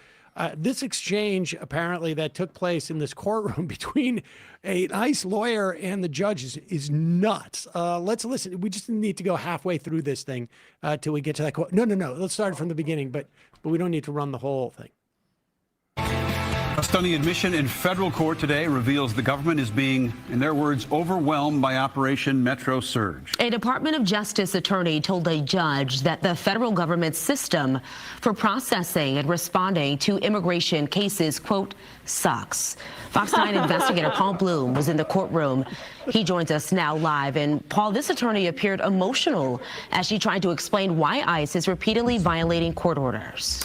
This exchange apparently that took place in this courtroom between a ICE lawyer and the judge is nuts. Let's listen. We just need to go halfway through this thing till we get to that quote. No. Let's start from the beginning, but we don't need to run the whole thing. A stunning admission in federal court today reveals the government is being, in their words, overwhelmed by Operation Metro Surge. A Department of Justice attorney told a judge that the federal government's system for processing and responding to immigration cases, quote, sucks. Fox 9 investigator Paul Bloom was in the courtroom. He joins us now live. And Paul, this attorney appeared emotional as she tried to explain why ICE is repeatedly violating court orders.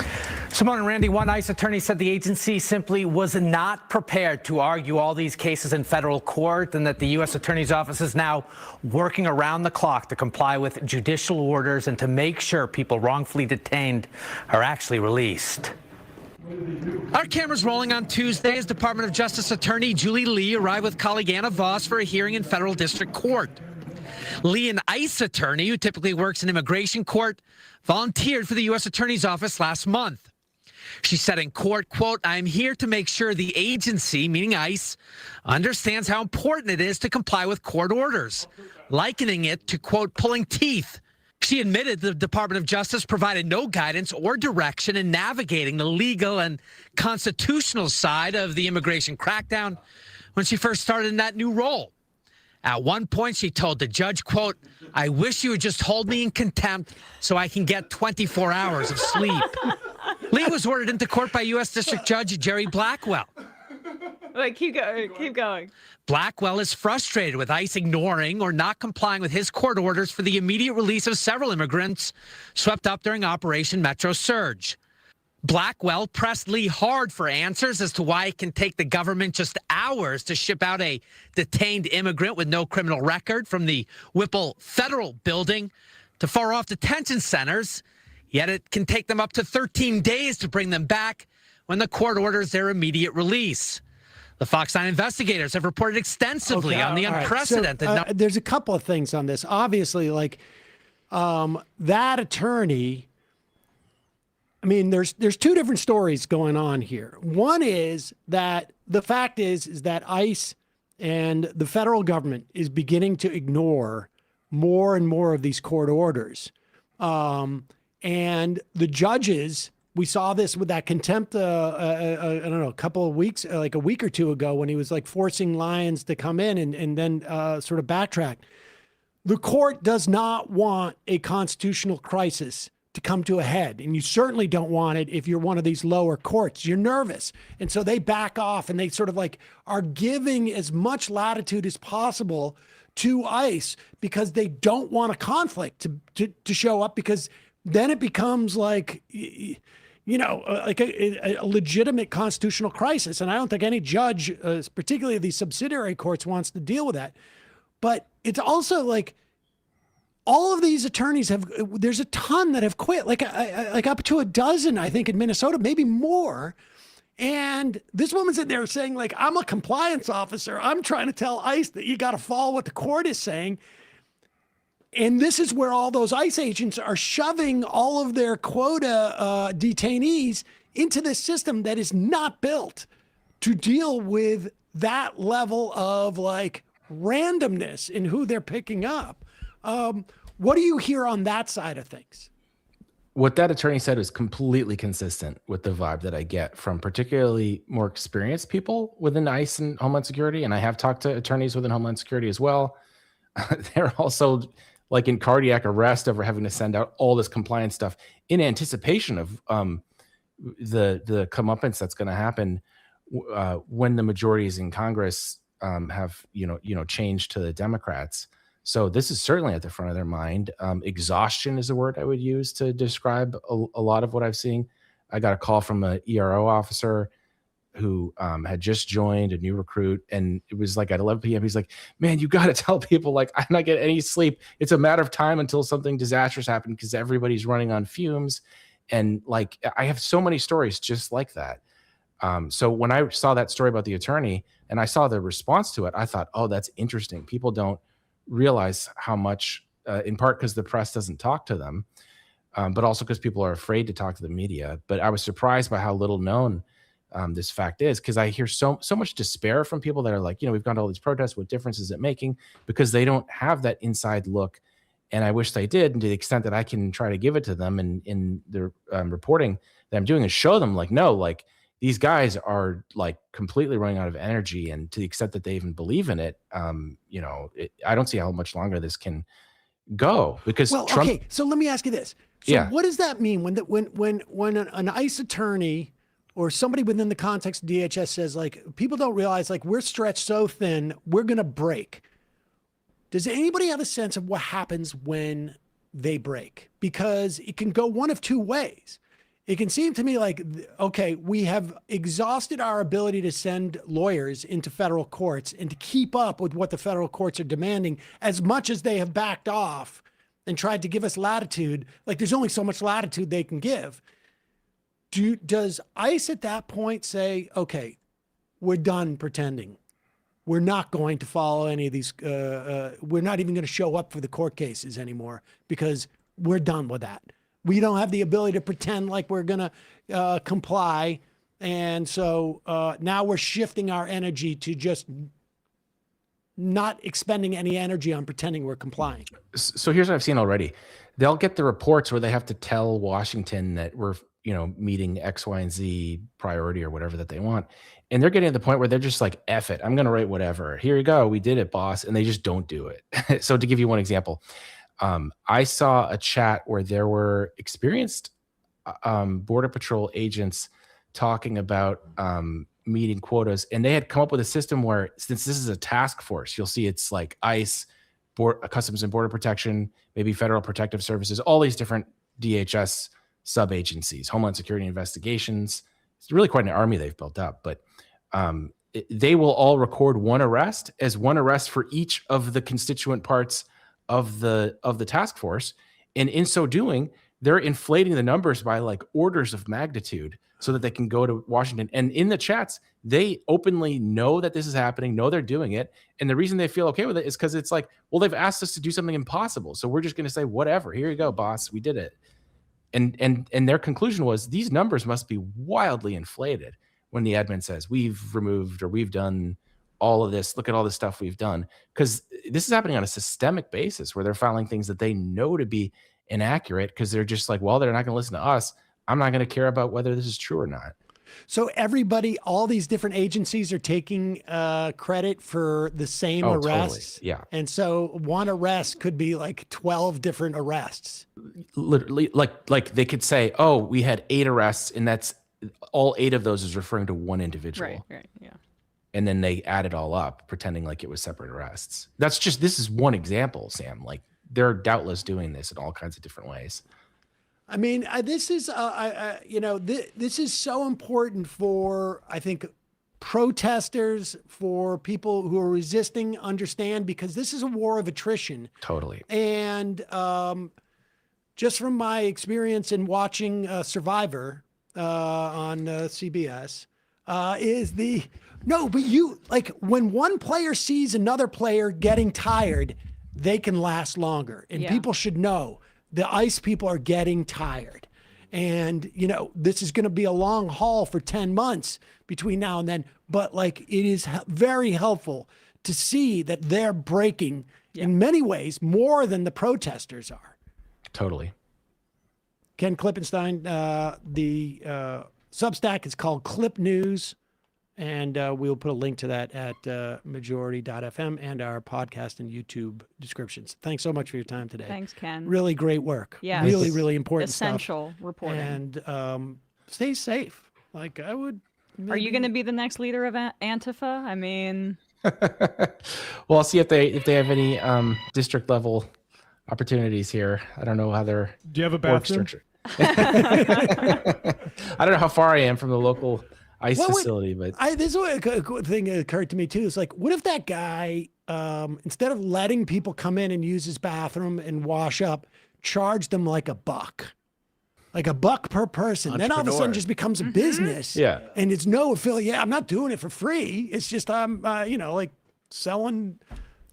Simone and Randy, one ICE attorney said the agency simply simply was not prepared to argue all these cases in federal court, and that the U.S. Attorney's Office is now working around the clock to comply with judicial orders and to make sure people wrongfully detained are actually released. Our cameras rolling on Tuesday as Department of Justice Attorney Julie Lee arrived with colleague Anna Voss for a hearing in federal district court. Lee, an ICE attorney who typically works in immigration court, volunteered for the U.S. Attorney's Office last month. She said in court, quote, "I'm here to make sure the agency," meaning ICE, "understands how important it is to comply with court orders," likening it to, quote, "pulling teeth." She admitted the Department of Justice provided no guidance or direction in navigating the legal and constitutional side of the immigration crackdown when she first started in that new role. At one point, she told the judge, quote, "I wish you would just hold me in contempt so I can get 24 hours of sleep." Lee was ordered into court by U.S. District Judge Jerry Blackwell. Wait, keep going. Keep going. Blackwell is frustrated with ICE ignoring or not complying with his court orders for the immediate release of several immigrants swept up during Operation Metro Surge. Blackwell pressed Lee hard for answers as to why it can take the government just hours to ship out a detained immigrant with no criminal record from the Whipple Federal Building to far-off detention centers, yet it can take them up to 13 days to bring them back when the court orders their immediate release. The Fox 9 investigators have reported extensively on the unprecedented. So, there's a couple of things on this. Obviously, like that attorney. I mean, there's two different stories going on here. One is that the fact is that ICE and the federal government is beginning to ignore more and more of these court orders. And the judges, we saw this with that contempt, I don't know, a couple of weeks, like a week or two ago, when he was like forcing Lyons to come in and then sort of backtrack. The court does not want a constitutional crisis to come to a head. And you certainly don't want it if you're one of these lower courts. You're nervous. And so they back off and they sort of like are giving as much latitude as possible to ICE because they don't want a conflict to show up, because then it becomes like, you know, like a legitimate constitutional crisis. And I don't think any judge, particularly these subsidiary courts, wants to deal with that. But it's also like, all of these attorneys there's a ton that have quit, like up to a dozen, I think, in Minnesota, maybe more. And this woman's in there saying, like, I'm a compliance officer. I'm trying to tell ICE that you got to follow what the court is saying. And this is where all those ICE agents are shoving all of their quota detainees into this system that is not built to deal with that level of like randomness in who they're picking up. What do you hear on that side of things? What that attorney said is completely consistent with the vibe that I get from particularly more experienced people within ICE and Homeland Security. And I have talked to attorneys within Homeland Security as well. They're also like in cardiac arrest over having to send out all this compliance stuff in anticipation of the comeuppance that's going to happen when the majorities in Congress have changed to the Democrats. So this is certainly at the front of their mind. Exhaustion is a word I would use to describe a lot of what I've seen. I got a call from an ERO officer who had just joined, a new recruit, and it was like at 11 p.m. He's like, "Man, you got to tell people, like, I'm not getting any sleep. It's a matter of time until something disastrous happens because everybody's running on fumes." And like, I have so many stories just like that. So when I saw that story about the attorney and I saw the response to it, I thought, oh, that's interesting. People don't realize how much, in part because the press doesn't talk to them, but also because people are afraid to talk to the media. But I was surprised by how little known this fact is, because I hear so much despair from people that are like, we've gone to all these protests. What difference is it making? Because they don't have that inside look. And I wish they did. And to the extent that I can try to give it to them in the reporting that I'm doing is show them like, no, like these guys are like completely running out of energy. And to the extent that they even believe in it, I don't see how much longer this can go, because Trump. Okay, so let me ask you this. So what does that mean when an ICE attorney or somebody within the context of DHS says, like, people don't realize, like, we're stretched so thin, we're going to break? Does anybody have a sense of what happens when they break? Because it can go one of two ways. it can seem to me like, okay, we have exhausted our ability to send lawyers into federal courts and to keep up with what the federal courts are demanding, as much as they have backed off and tried to give us latitude. Like, there's only so much latitude they can give. Does ICE at that point say, okay, we're done pretending? We're not going to follow any of these. We're not even going to show up for the court cases anymore because we're done with that. We don't have the ability to pretend like we're going to comply. And so now we're shifting our energy to just not expending any energy on pretending we're complying. So here's what I've seen already. They'll get the reports where they have to tell Washington that we're, meeting X, Y, and Z priority or whatever that they want. And they're getting to the point where they're just like, F it, I'm going to write whatever. Here you go. We did it, boss. And they just don't do it. So to give you one example, I saw a chat where there were experienced Border Patrol agents talking about meeting quotas. And they had come up with a system where, since this is a task force, you'll see it's like ICE, Customs and Border Protection, maybe Federal Protective Services, all these different DHS sub-agencies, Homeland Security Investigations. It's really quite an army they've built up, but they will all record one arrest for each of the constituent parts of the task force. And in so doing, they're inflating the numbers by like orders of magnitude so that they can go to Washington. And in the chats, they openly know that this is happening, know they're doing it. And the reason they feel okay with it is because it's like, well, they've asked us to do something impossible. So we're just going to say, whatever, here you go, boss, we did it. And their conclusion was these numbers must be wildly inflated when the admin says we've removed or we've done all of this. Look at all the stuff we've done, because this is happening on a systemic basis where they're filing things that they know to be inaccurate because they're just like, well, they're not going to listen to us. I'm not going to care about whether this is true or not. So everybody, all these different agencies are taking credit for the same arrests. Totally. Yeah. And so one arrest could be like 12 different arrests. Literally, like they could say, oh, we had 8 arrests, and that's all 8 of those is referring to one individual. Right, yeah. And then they add it all up, pretending like it was separate arrests. This is one example, Sam. Like, they're doubtless doing this in all kinds of different ways. I mean, this is, this is so important for, I think, protesters, for people who are resisting, understand, because this is a war of attrition. Totally. And just from my experience in watching Survivor on CBS, when one player sees another player getting tired, they can last longer. And people should know the ICE people are getting tired. And, this is going to be a long haul for 10 months between now and then. But it is very helpful to see that they're breaking in many ways more than the protesters are. Totally. Ken Klippenstein, the Substack is called Clip News. And we'll put a link to that at majority.fm and our podcast and YouTube descriptions. Thanks so much for your time today. Thanks, Ken. Really great work. Yeah. Really, really important Essential stuff. reporting. And stay safe. I would. Are you going to be the next leader of Antifa? I mean. Well, I'll see if they have any district level opportunities here. I don't know how they're. Do you have a bathroom? I don't know how far I am from the local ICE facility, but this is a thing that occurred to me too. It's like, what if that guy, instead of letting people come in and use his bathroom and wash up, charged them like $1 per person? Then all of a sudden just becomes a business. Yeah. And it's no affiliate. I'm not doing it for free. It's just, I'm, selling,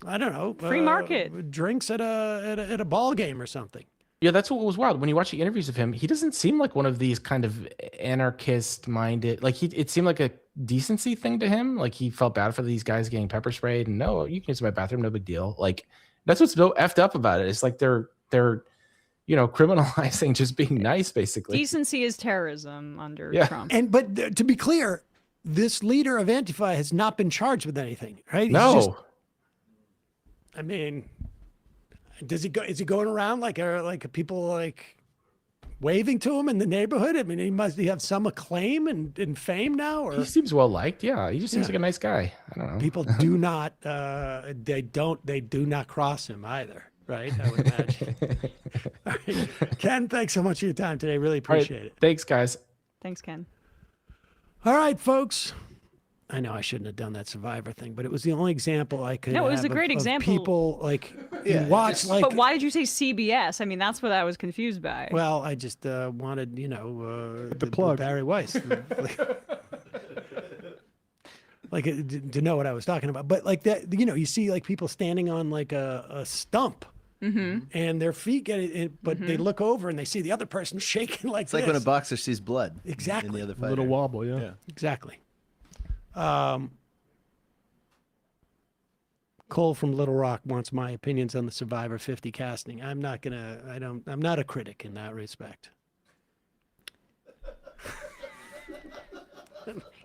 I don't know, free market drinks at a ball game or something. Yeah, that's what was wild. When you watch the interviews of him, he doesn't seem like one of these kind of anarchist-minded. It seemed like a decency thing to him. Like, he felt bad for these guys getting pepper sprayed, and no, you can use my bathroom, no big deal. Like, that's what's so effed up about it. It's like they're criminalizing just being nice, basically. Decency is terrorism under Trump. But to be clear, this leader of Antifa has not been charged with anything, right? No. Does he go? Is he going around like people waving to him in the neighborhood? I mean, he must have some acclaim and fame now. Or he seems well liked. Yeah, he just seems like a nice guy. I don't know. People do not. They do not cross him either. right? I would imagine. All right. Ken, thanks so much for your time today. Really All right, appreciate it. Thanks, guys. Thanks, Ken. All right, folks. I know I shouldn't have done that Survivor thing, but it was the only example I could. No, it was have a great of example. People like you watch like. But why did you say CBS? I mean, that's what I was confused by. Well, I just wanted the plug. Barry Weiss. To know what I was talking about. But like that, you see like people standing on like a stump. Mm-hmm. And their feet get it, but they look over and they see the other person shaking like It's like when a boxer sees blood. Exactly. In the other A fighter. little wobble, yeah. Exactly. Cole from Little Rock wants my opinions on the Survivor 50 casting. I'm not a critic in that respect.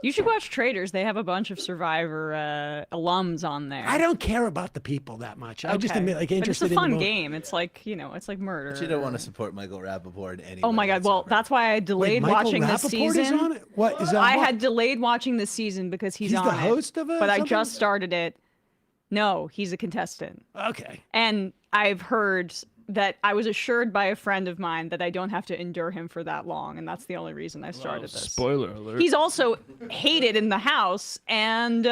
You should watch Traitors. They have a bunch of Survivor alums on there. I don't care about the people that much. I just admit, like, but interested it's a fun in the game. It's like, it's like murder. But you don't want to support Michael Rappaport anyway. Oh my God! Well, that's why I delayed Michael watching this Rappaport season. is on it? What is on I what? had delayed watching this season because he's on the it. host of it, But I something? just started it. No, he's a contestant. Okay. And I've heard that I was assured by a friend of mine that I don't have to endure him for that long, and that's the only reason I started this. Spoiler alert. He's also hated in the house and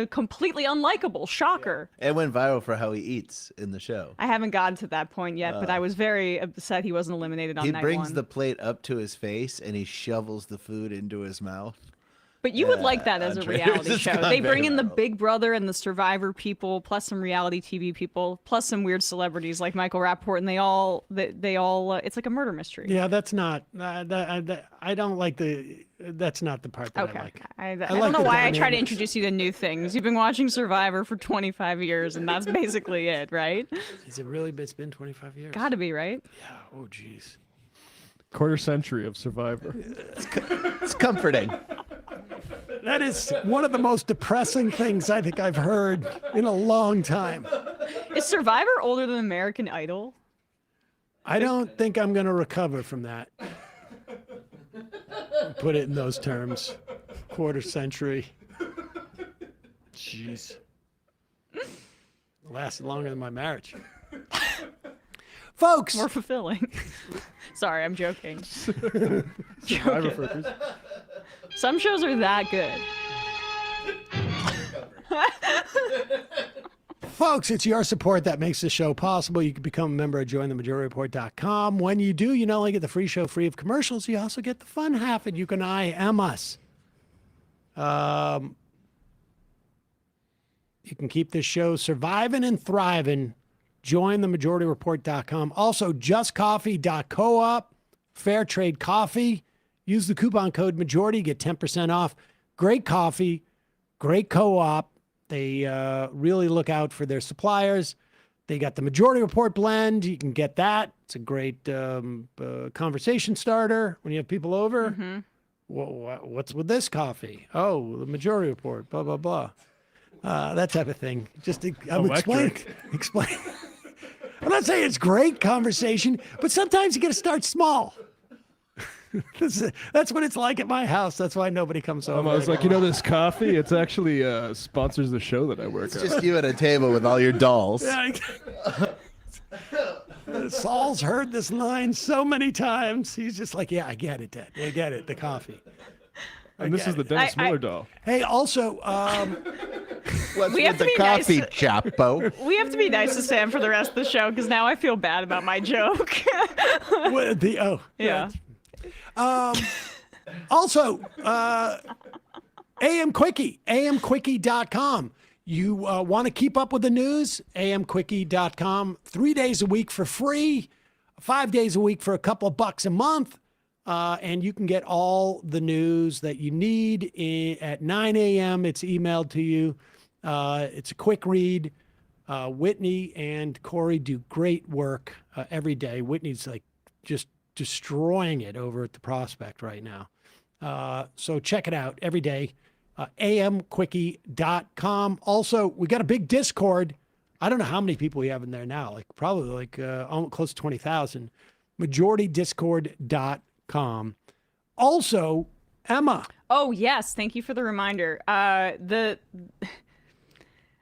completely unlikable. Shocker. It went viral for how he eats in the show. I haven't gotten to that point yet, but I was very upset he wasn't eliminated on He night brings one. the plate up to his face and he shovels the food into his mouth. But you would like that as a reality It's show. gone They bring very in the viral. Big Brother and the Survivor people, plus some reality TV people, plus some weird celebrities like Michael Rappaport, and they all it's like a murder mystery. Yeah, that's not. I don't like the. That's not the part that Okay. I like. I like don't know the why I try to dynamics. introduce you to new things. You've been watching Survivor for 25 years, and that's basically it, right? Is it really? It's been 25 years. Gotta be, right? Yeah. Oh, jeez. Quarter century of Survivor. It's comforting. That is one of the most depressing things I think I've heard in a long time. Is Survivor older than American Idol? I don't think I'm going to recover from that. Put it in those terms. Quarter century. Jeez. Lasted longer than my marriage. Folks. More fulfilling. Sorry, I'm joking. Survivor Joking. Some shows are that good. Folks, it's your support that makes the show possible. You can become a member at jointhemajorityreport.com. When you do, you not only get the free show free of commercials, you also get the fun half, and you can IM us. You can keep this show surviving and thriving. JoinTheMajorityReport.com. Also, JustCoffee.coop, Fair Trade Coffee. Use the coupon code Majority, get 10% off. Great coffee, great co-op. They really look out for their suppliers. They got the Majority Report blend. You can get that. It's a great conversation starter when you have people over. Mm-hmm. What's with this coffee? Oh, the Majority Report, blah, blah, blah. That type of thing. Just I'm explain. I'm not saying it's great conversation, but sometimes you got to start small. That's what it's like at my house. That's why nobody comes over. I was like, this coffee, it's actually sponsors the show that I work It's at. just you at a table with all your dolls. Yeah, Saul's heard this line so many times. He's just like, yeah, I get it, Dad. I get it. The coffee. And this is the Dennis Miller doll. Hey, also, what's We have with to the be nice coffee, to- Chapo? We have to be nice to Sam for the rest of the show because now I feel bad about my joke. Yeah. Also, AM Quickie, amquickie.com. You want to keep up with the news? amquickie.com. 3 days a week for free, 5 days a week for a couple of bucks a month. And you can get all the news that you need at 9 a.m. It's emailed to you. It's a quick read. Whitney and Corey do great work every day. Whitney's like just destroying it over at the Prospect right now. So check it out every day. amquickie.com. Also, we got a big Discord. I don't know how many people we have in there now, probably almost close to 20,000. majoritydiscord.com. Also, Emma. Oh, yes. Thank you for the reminder.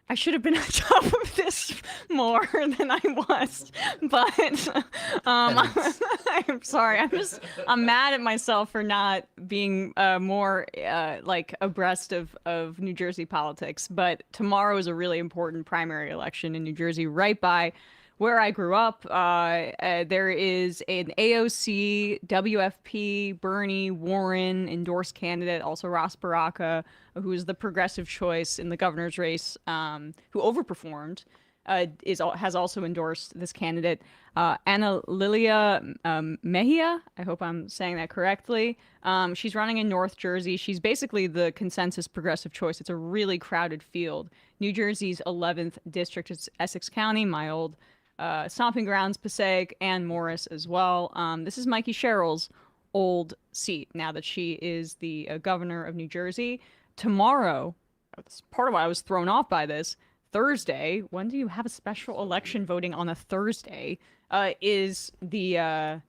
I should have been on top of this more than I was, but I'm sorry. I'm mad at myself for not being more like abreast of New Jersey politics. But tomorrow is a really important primary election in New Jersey, right by where I grew up. There is an AOC, WFP, Bernie, Warren endorsed candidate, also Ross Baraka, who is the progressive choice in the governor's race, who overperformed, has also endorsed this candidate. Ana Lilia Mejia, I hope I'm saying that correctly. She's running in North Jersey. She's basically the consensus progressive choice. It's a really crowded field. New Jersey's 11th district is Essex County, my old stomping grounds, Passaic, and Morris as well. This is Mikey Sherrill's old seat now that she is the governor of New Jersey. Tomorrow, that's part of why I was thrown off by this, Thursday, when do you have a special election voting on a Thursday, is the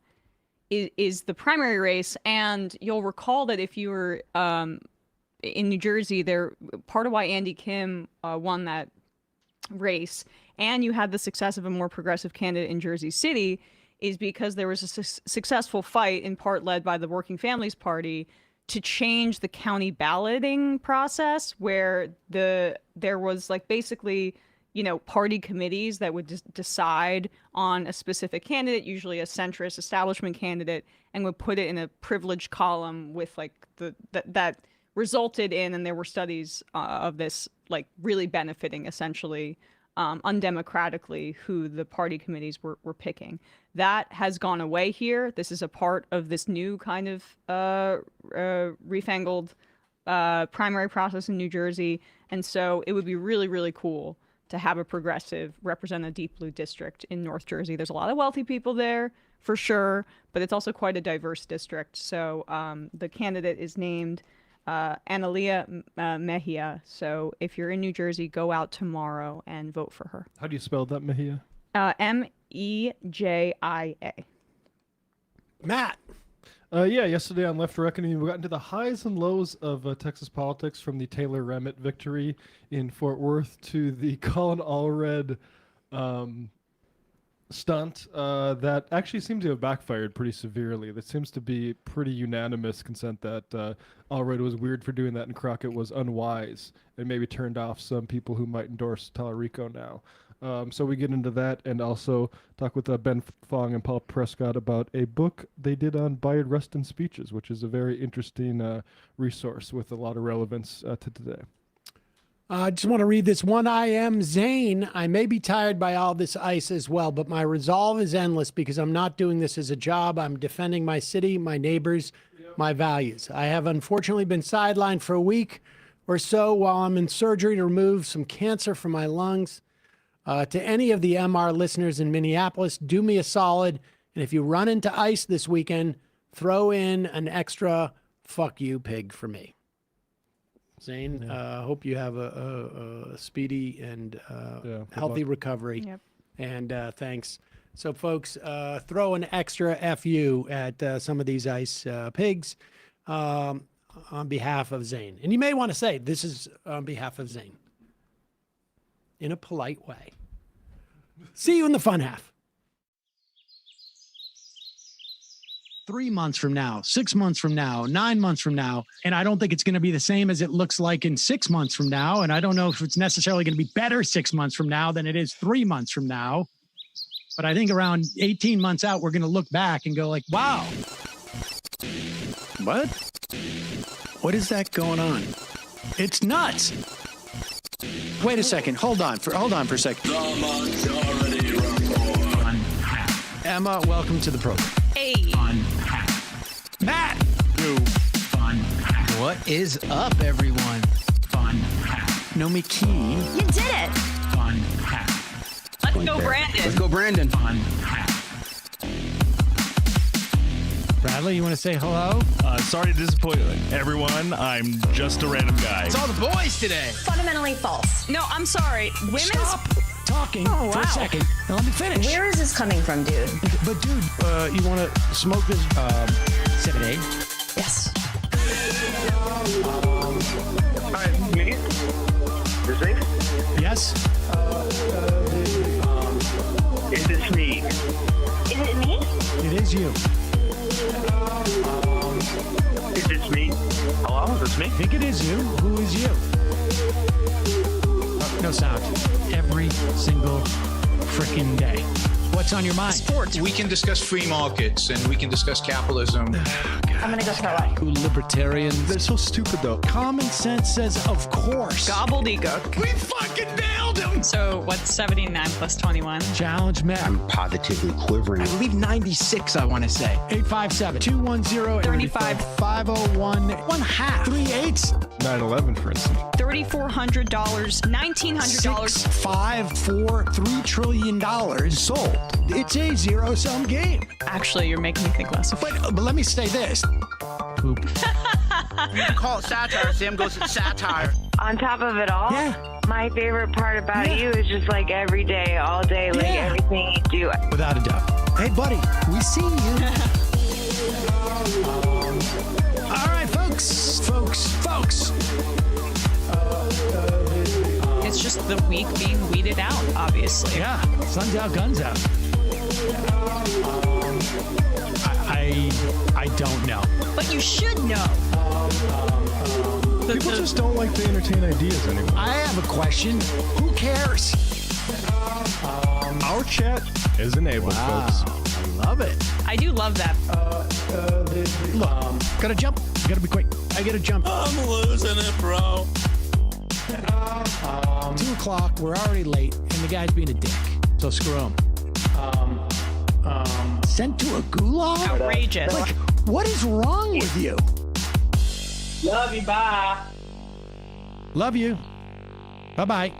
primary race. And you'll recall that if you were in New Jersey, part of why Andy Kim won that race, and you had the success of a more progressive candidate in Jersey City, is because there was a successful fight, in part led by the Working Families Party, to change the county balloting process, where there was like basically, party committees that would decide on a specific candidate, usually a centrist establishment candidate, and would put it in a privileged column with like that resulted in, and there were studies of this, like really benefiting essentially undemocratically who the party committees were picking. That has gone away here. This is a part of this new kind of refangled primary process in New Jersey. And so it would be really, really cool to have a progressive represent a deep blue district in North Jersey. There's a lot of wealthy people there, for sure, but it's also quite a diverse district. So the candidate is named Analia Mejia. So if you're in New Jersey, go out tomorrow and vote for her. How do you spell that, Mejia? Mejia. Matt. Yesterday on Left Reckoning, we got into the highs and lows of Texas politics, from the Taylor Ramett victory in Fort Worth to the Colin Allred stunt that actually seems to have backfired pretty severely. That seems to be pretty unanimous consent that Allred was weird for doing that and Crockett was unwise and maybe turned off some people who might endorse Tallarico now. So we get into that and also talk with Ben Fong and Paul Prescott about a book they did on Bayard Rustin speeches, which is a very interesting resource with a lot of relevance to today. I just want to read this one. I am Zane. I may be tired by all this ice as well, but my resolve is endless because I'm not doing this as a job. I'm defending my city, my neighbors, my values. I have unfortunately been sidelined for a week or so while I'm in surgery to remove some cancer from my lungs. To any of the MR listeners in Minneapolis, do me a solid. And if you run into ice this weekend, throw in an extra fuck you pig for me. Zane, hope you have a speedy and healthy recovery. Yep. And thanks. So, folks, throw an extra FU at some of these ice pigs on behalf of Zane. And you may want to say, this is on behalf of Zane, in a polite way. See you in the fun half. 3 months from now, 6 months from now, 9 months from now. And I don't think it's going to be the same as it looks like in 6 months from now. And I don't know if it's necessarily going to be better 6 months from now than it is 3 months from now. But I think around 18 months out, we're going to look back and go like, wow. What is that going on? It's nuts. Wait a second. Hold on for a second. The Majority Report. Emma, welcome to the program. Hey. Matt. What is up, everyone? No me key. You did it. Let's go, Brandon. Let's go, Brandon. Bradley, you want to say hello? Sorry to disappoint everyone. I'm just a random guy. It's all the boys today. Fundamentally false. No, I'm sorry. Women's... Stop talking for a second. Now let me finish. Where is this coming from, dude? But dude, you want to smoke this 7-8? Yes. Hi, me? This is? Yes. Yes. Is this me? Is it me? It is you. Is this me? Hello, is this me? I think it is you. Who is you? No sound. Every single freaking day. What's on your mind? Sports. We can discuss free markets and we can discuss capitalism. I'm gonna go throw up. Who libertarians? They're so stupid though. Common sense says, of course. Gobbledygook. We fucking nailed him. So what's 79 plus 21? Challenge met. I'm positively quivering. I believe 96, I want to say. 857-210-35. 35. 501. 1/2. 3/8. 9/11, for instance. $3,400. $1,900. 654 $3 trillion sold. It's a zero-sum game. Actually, you're making me think less of it. But let me say this. Poop. You can call it satire. Sam goes, it's satire. On top of it all, Yeah. my favorite part about you is just like every day, all day, like everything you do. Without a doubt. Hey, buddy, we see you. All right, folks. It's just the week being weeded out, obviously. Yeah, sun's out, guns out. I don't know. But you should know. People just don't like to entertain ideas anymore. I have a question. Who cares? Our chat is enabled, folks. I love it. I do love that. Look, gotta jump. Gotta be quick. I gotta jump. I'm losing it, bro. 2 o'clock. We're already late, and the guy's being a dick. So screw him. Sent to a gulag? Outrageous. Like, what is wrong with you? Love you, bye. Love you. Bye-bye.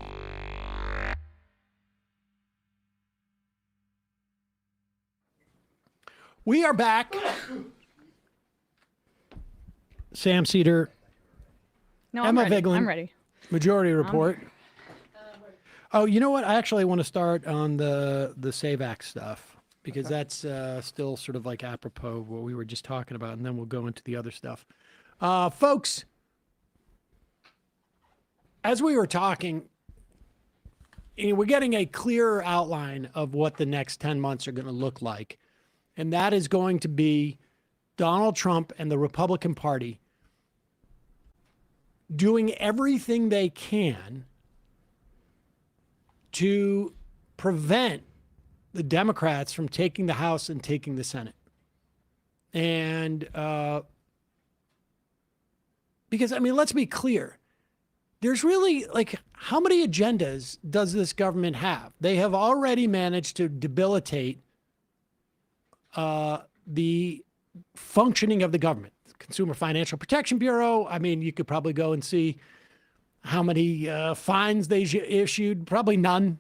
We are back. Sam Seder, No, Emma I'm ready. Vigeland. I'm ready. Majority Report. Oh, you know what? I actually want to start on the Save Act stuff because that's still sort of like apropos of what we were just talking about, and then we'll go into the other stuff. Folks, as we were talking, we're getting a clearer outline of what the next 10 months are going to look like, and that is going to be Donald Trump and the Republican Party doing everything they can to prevent the Democrats from taking the House and taking the Senate. And because, I mean, let's be clear. There's really, like, how many agendas does this government have? They have already managed to debilitate the functioning of the government. Consumer Financial Protection Bureau, I mean, you could probably go and see how many fines they issued. Probably none.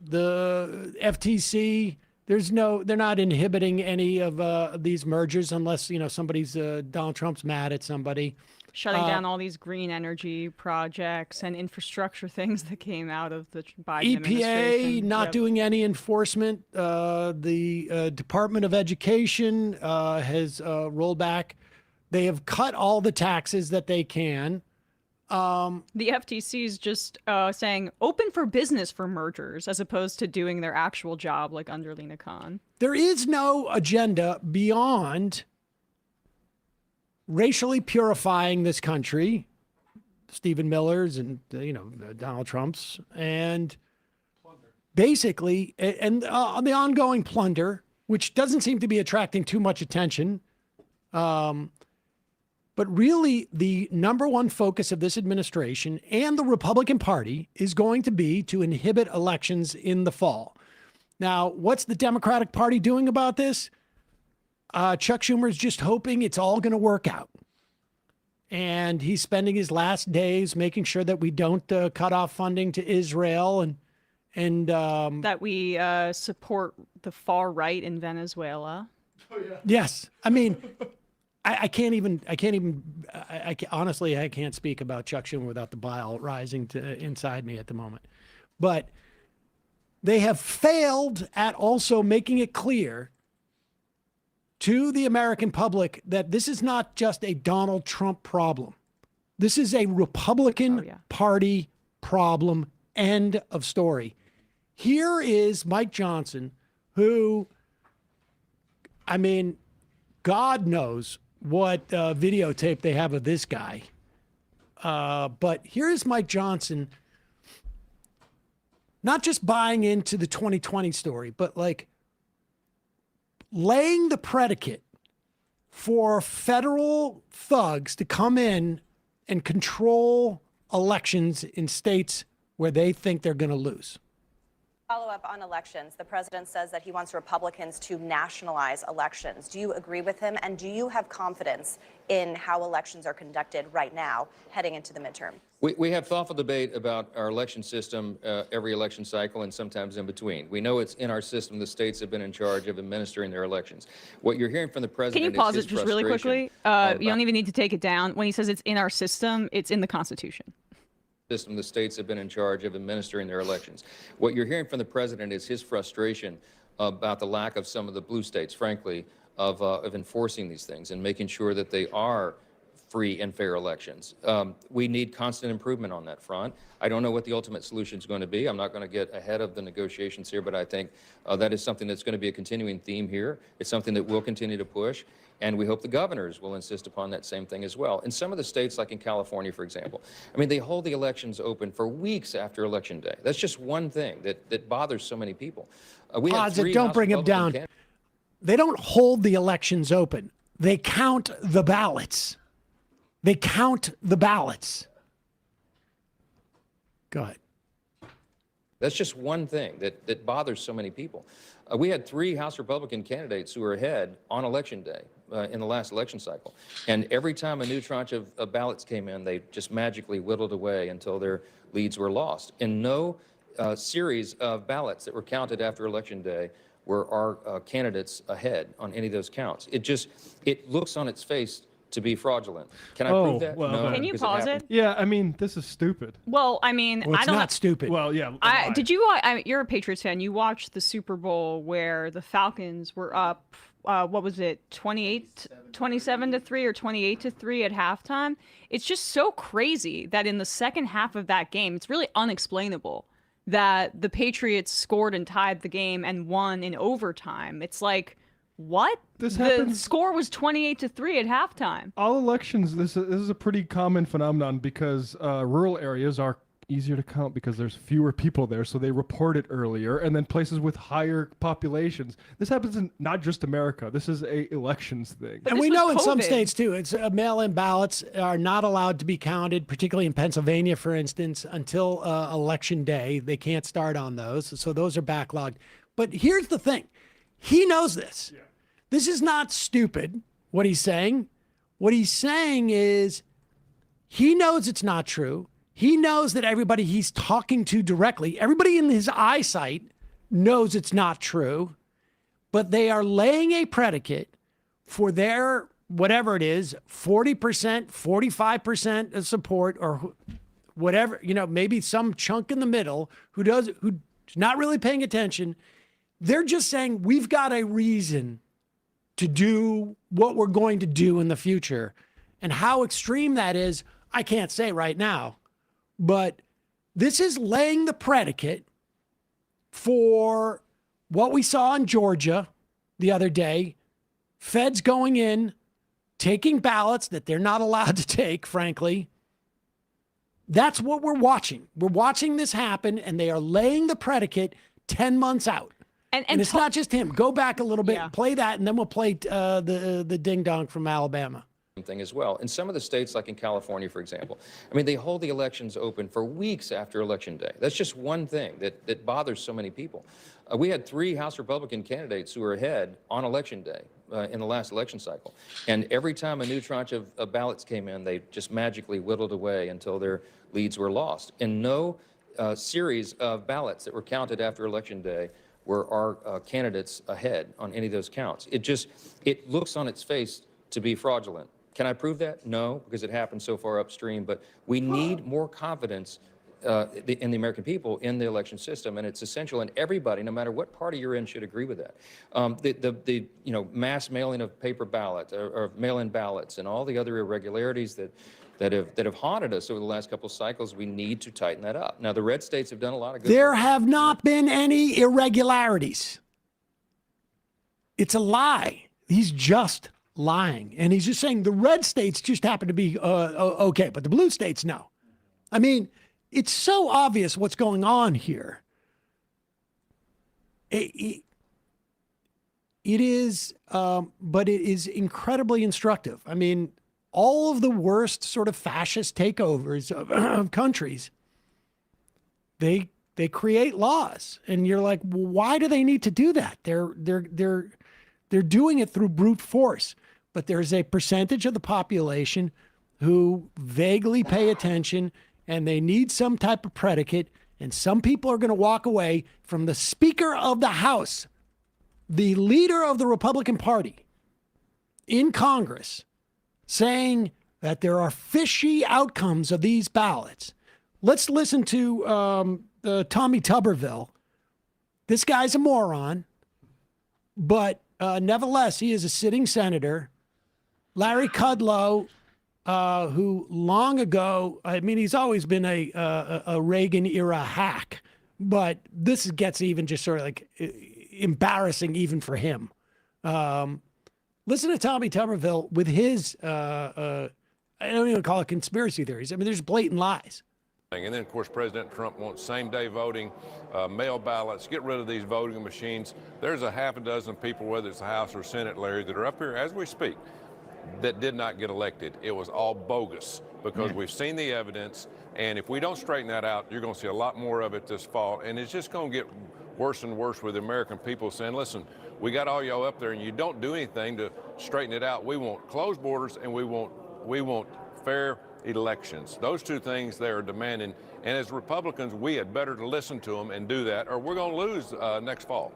The FTC, they're not inhibiting any of these mergers unless, somebody's, Donald Trump's mad at somebody. Shutting down all these green energy projects and infrastructure things that came out of the Biden administration. EPA not doing any enforcement. The Department of Education has rolled back. They have cut all the taxes that they can. The FTC is just saying open for business for mergers as opposed to doing their actual job like under Lena Khan. There is no agenda beyond racially purifying this country, Stephen Miller's and, Donald Trump's, and basically, and the ongoing plunder, which doesn't seem to be attracting too much attention. But really, the number one focus of this administration and the Republican Party is going to be to inhibit elections in the fall. Now, what's the Democratic Party doing about this? Chuck Schumer is just hoping it's all going to work out. And he's spending his last days making sure that we don't cut off funding to Israel and that we support the far right in Venezuela. Oh, yeah. Yes. I mean, I can't honestly, I can't speak about Chuck Schumer without the bile rising inside me at the moment. But they have failed at also making it clear to the American public that this is not just a Donald Trump problem. This is a Republican Party problem End of story. Here is Mike Johnson, who, I mean, God knows what videotape they have of this guy. But here's Mike Johnson, not just buying into the 2020 story, but like laying the predicate for federal thugs to come in and control elections in states where they think they're going to lose. Follow up on elections. The president says that he wants Republicans to nationalize elections. Do you agree with him? And do you have confidence in how elections are conducted right now heading into the midterm? We have thoughtful debate about our election system every election cycle and sometimes in between. We know it's in our system. The states have been in charge of administering their elections. What you're hearing from the president Can you pause is it his just really quickly? You don't even need to take it down. When he says it's in our system, it's in the Constitution. System. The states have been in charge of administering their elections. What you're hearing from the president is his frustration about the lack of some of the blue states, frankly, of enforcing these things and making sure that they are free and fair elections. We need constant improvement on that front. I don't know what the ultimate solution is going to be. I'm not going to get ahead of the negotiations here, but I think that is something that's going to be a continuing theme here. It's something that we'll continue to push, and we hope the governors will insist upon that same thing as well. In some of the states, like in California, for example, I mean, they hold the elections open for weeks after Election Day. That's just one thing that bothers so many people. We have three don't House bring him Republican down. candidates. They don't hold the elections open. They count the ballots. They count the ballots. Go ahead. That's just one thing that bothers so many people. We had three House Republican candidates who were ahead on Election Day in the last election cycle. And every time a new tranche of ballots came in, they just magically whittled away until their leads were lost. In no series of ballots that were counted after Election Day were our candidates ahead on any of those counts. It looks on its face to be fraudulent. Can I prove that? Well, no. Can you because pause it? happened. Yeah, I mean, this is stupid. Well, I mean, Well, it's I don't not stupid. Well, yeah. Did you? You're a Patriots fan. You watched the Super Bowl where the Falcons were up. What was it? 27-3 or 28-3 at halftime. It's just so crazy that in the second half of that game, it's really unexplainable that the Patriots scored and tied the game and won in overtime. It's like, what? The score was 28-3 at halftime. All elections, this is a pretty common phenomenon because rural areas are easier to count because there's fewer people there, so they report it earlier, and then places with higher populations. This happens in not just America. This is a elections thing. And we know in some states too, it's mail-in ballots are not allowed to be counted, particularly in Pennsylvania, for instance, until Election Day. They can't start on those, so those are backlogged. But here's the thing. He knows this. Yeah. This is not stupid, what he's saying. What he's saying is he knows it's not true. He knows that everybody he's talking to directly, everybody in his eyesight knows it's not true, but they are laying a predicate for their, whatever it is, 40%, 45% of support or whatever, maybe some chunk in the middle who's not really paying attention. They're just saying, we've got a reason to do what we're going to do in the future. And how extreme that is, I can't say right now. But this is laying the predicate for what we saw in Georgia the other day. Feds going in, taking ballots that they're not allowed to take, frankly. That's what we're watching. We're watching this happen, and they are laying the predicate 10 months out. And it's not just him. Go back a little bit, play that, and then we'll play the ding-dong from Alabama. Thing as well. In some of the states, like in California, for example, I mean, they hold the elections open for weeks after Election Day. That's just one thing that bothers so many people. We had three House Republican candidates who were ahead on Election Day in the last election cycle. And every time a new tranche of ballots came in, they just magically whittled away until their leads were lost. In no series of ballots that were counted after Election Day were our candidates ahead on any of those counts. It looks on its face to be fraudulent. Can I prove that? No, because it happened so far upstream. But we need more confidence in the American people in the election system, and it's essential. And everybody, no matter what party you're in, should agree with that. The mass mailing of paper ballots or mail-in ballots and all the other irregularities that that have haunted us over the last couple of cycles. We need to tighten that up. Now, the red states have done a lot of good There work. have not been any irregularities. It's a lie. He's just lying. And he's just saying the red states just happen to be okay, but the blue states, no. I mean, it's so obvious what's going on here. It is, but it is incredibly instructive. I mean, all of the worst sort of fascist takeovers of countries, they create laws, and you're like, well, why do they need to do that? They're doing it through brute force, but there's a percentage of the population who vaguely pay attention, and they need some type of predicate, and some people are going to walk away from the Speaker of the House, the leader of the Republican Party in Congress, saying that there are fishy outcomes of these ballots. Let's listen to Tommy Tuberville. This guy's a moron, but nevertheless, he is a sitting senator. Larry Kudlow, who long ago, I mean, he's always been a Reagan-era hack, but this gets even just sort of like embarrassing even for him. Listen to Tommy Tuberville with his, I don't even call it conspiracy theories. I mean, there's blatant lies. And then, of course, President Trump wants same-day voting, mail ballots, get rid of these voting machines. There's a half a dozen people, whether it's the House or Senate, Larry, that are up here as we speak, that did not get elected. It was all bogus because we've seen the evidence, and if we don't straighten that out, you're going to see a lot more of it this fall, and it's just going to get worse and worse with the American people saying, listen, we got all y'all up there, and you don't do anything to straighten it out. We want closed borders, and we want fair elections. Those two things they are demanding, and as Republicans, we had better to listen to them and do that, or we're going to lose next fall.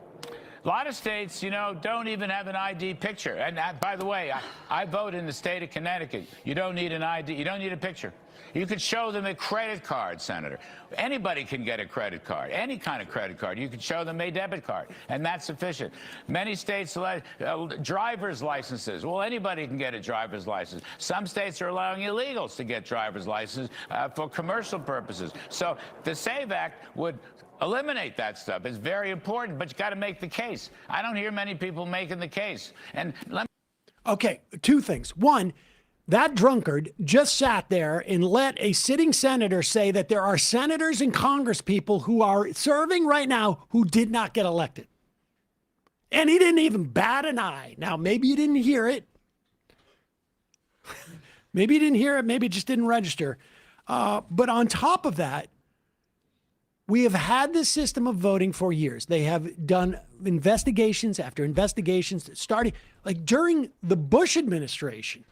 A lot of states, don't even have an ID picture. And by the way, I vote in the state of Connecticut. You don't need an ID. You don't need a picture. You could show them a credit card, Senator. Anybody can get a credit card, any kind of credit card. You could show them a debit card, and that's sufficient. Many states allow driver's licenses. Well, anybody can get a driver's license. Some states are allowing illegals to get driver's licenses for commercial purposes. So the SAVE Act would eliminate that stuff. It's very important, but you got to make the case. I don't hear many people making the case. And Okay, two things. One, that drunkard just sat there and let a sitting senator say that there are senators and Congress people who are serving right now who did not get elected. And he didn't even bat an eye. Now, maybe you didn't hear it. Maybe you didn't hear it. Maybe it just didn't register. But on top of that, we have had this system of voting for years. They have done investigations after investigations, starting like during the Bush administration.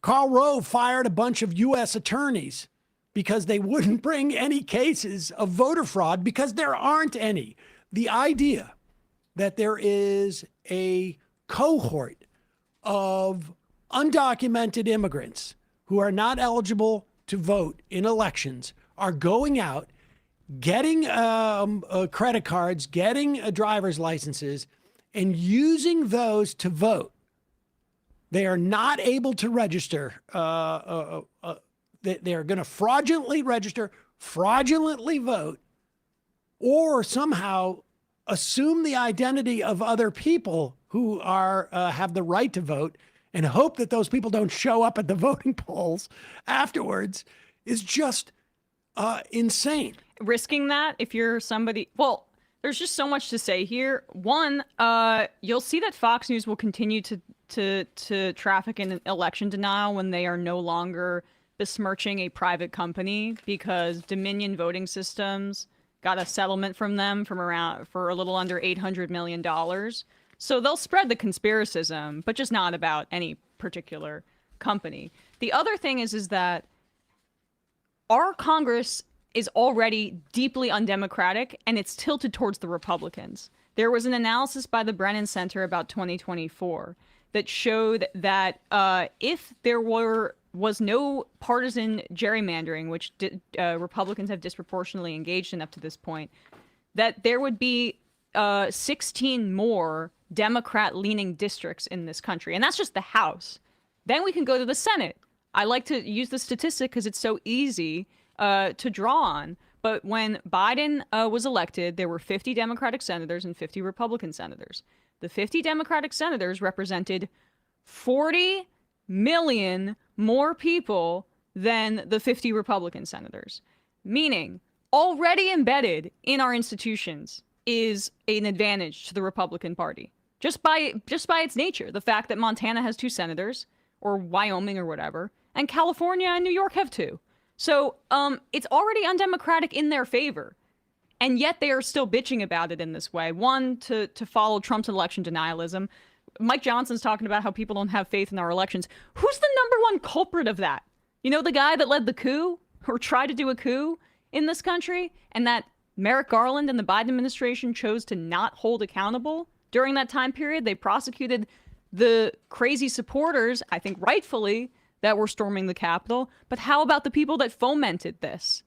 Karl Rove fired a bunch of U.S. attorneys because they wouldn't bring any cases of voter fraud because there aren't any. The idea that there is a cohort of undocumented immigrants who are not eligible to vote in elections are going out, getting credit cards, getting driver's licenses, and using those to vote. They are not able to register. They are going to fraudulently register, fraudulently vote, or somehow assume the identity of other people who are have the right to vote and hope that those people don't show up at the voting polls afterwards is just insane. Risking that if you're somebody, well, there's just so much to say here. One, you'll see that Fox News will continue to traffic in election denial when they are no longer besmirching a private company, because Dominion Voting Systems got a settlement from them for a little under $800 million. So they'll spread the conspiracism, but just not about any particular company. The other thing is that our Congress is already deeply undemocratic, and it's tilted towards the Republicans. There was an analysis by the Brennan Center about 2024 that showed that if there was no partisan gerrymandering, which Republicans have disproportionately engaged in up to this point, that there would be 16 more Democrat-leaning districts in this country. And that's just the House. Then we can go to the Senate. I like to use the statistic because it's so easy to draw on. But when Biden was elected, there were 50 Democratic senators and 50 Republican senators. The 50 Democratic senators represented 40 million more people than the 50 Republican senators, meaning already embedded in our institutions is an advantage to the Republican Party. Just by its nature, the fact that Montana has 2 senators, or Wyoming or whatever, and California and New York have 2. So it's already undemocratic in their favor. And yet they are still bitching about it in this way. One, to follow Trump's election denialism. Mike Johnson's talking about how people don't have faith in our elections. Who's the number one culprit of that? You know, the guy that led the coup or tried to do a coup in this country, and that Merrick Garland and the Biden administration chose to not hold accountable during that time period. They prosecuted the crazy supporters, I think rightfully, that were storming the Capitol. But how about the people that fomented this?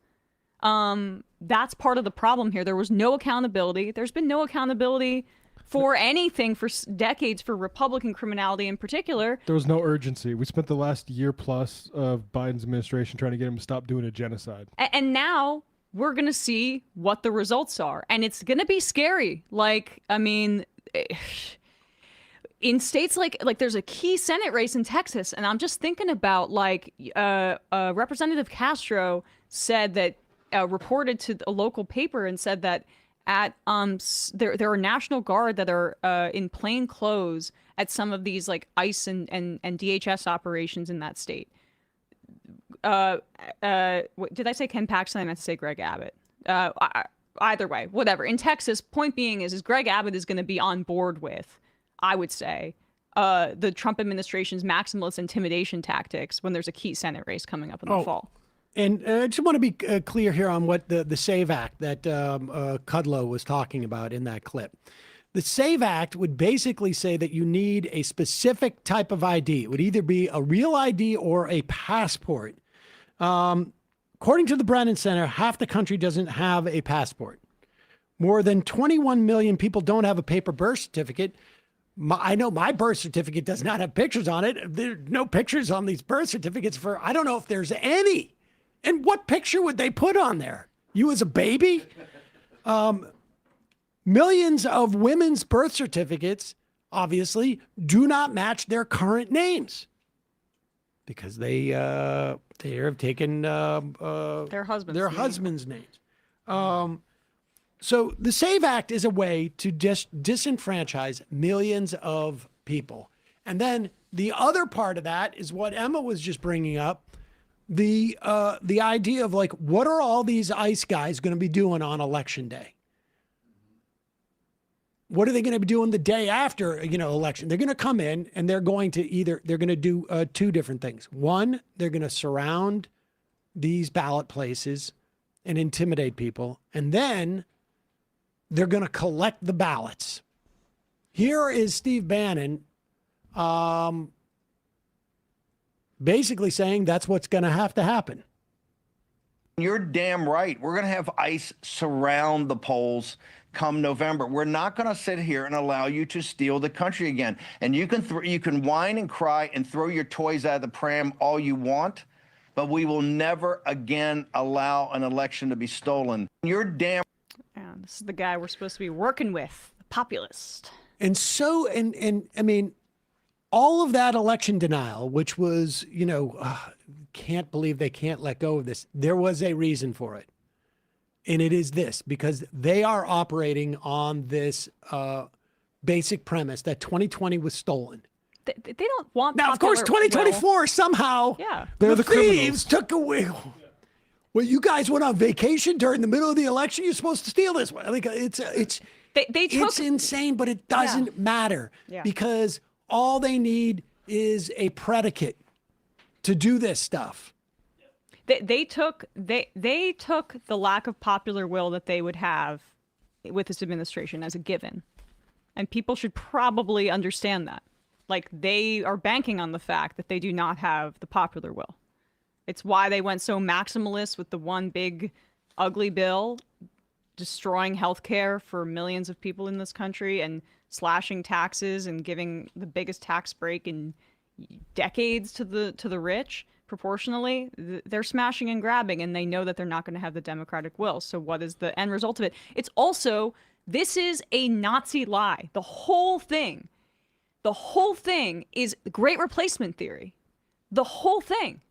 That's part of the problem here. There was no accountability. There's been no accountability for anything for decades for Republican criminality in particular. There was no urgency. We spent the last year plus of Biden's administration trying to get him to stop doing a genocide. And now we're going to see what the results are. And it's going to be scary. Like, I mean, in states like there's a key Senate race in Texas. And I'm just thinking about like Representative Castro said that reported to a local paper and said that at there are National Guard that are in plain clothes at some of these like ICE and DHS operations in that state. Did I say Ken Paxton? I meant to say Greg Abbott. Either way, whatever. In Texas, point being is Greg Abbott is going to be on board with, I would say, the Trump administration's maximalist intimidation tactics when there's a key Senate race coming up in the fall. And I just want to be clear here on what the SAVE Act that Kudlow was talking about in that clip. The SAVE Act would basically say that you need a specific type of ID. It would either be a real ID or a passport. According to the Brennan Center, half the country doesn't have a passport. More than 21 million people don't have a paper birth certificate. I know my birth certificate does not have pictures on it. There's no pictures on these birth certificates for, I don't know if there's any. And what picture would they put on there? You as a baby? Millions of women's birth certificates, obviously, do not match their current names because they have taken their husband's names. So the SAVE Act is a way to just disenfranchise millions of people. And then the other part of that is what Emma was just bringing up. The idea of like, what are all these ICE guys going to be doing on election day? What are they going to be doing the day after, election? They're going to come in and they're going to do 2 different things. One, they're going to surround these ballot places and intimidate people. And then they're going to collect the ballots. Here is Steve Bannon, basically saying that's what's going to have to happen. You're damn right. We're going to have ICE surround the polls come November. We're not going to sit here and allow you to steal the country again. And you can whine and cry and throw your toys out of the pram all you want, but we will never again allow an election to be stolen. You're damn. Yeah, this is the guy we're supposed to be working with, the populist. And so, and I mean, all of that election denial, which was, can't believe they can't let go of this. There was a reason for it. And it is this, because they are operating on this basic premise that 2020 was stolen. They don't want now, of course, 2024 somehow, They're the the thieves took away. Well, you guys went on vacation during the middle of the election. You're supposed to steal this one. Like it's insane, but it doesn't matter because all they need is a predicate to do this stuff. They took the lack of popular will that they would have with this administration as a given, and people should probably understand that. Like, they are banking on the fact that they do not have the popular will. It's why they went so maximalist with the one big ugly bill, destroying healthcare for millions of people in this country and slashing taxes and giving the biggest tax break in decades to the rich, proportionally, they're smashing and grabbing, and they know that they're not going to have the democratic will. So what is the end result of it? It's also, this is a Nazi lie. The whole thing is the great replacement theory. The whole thing.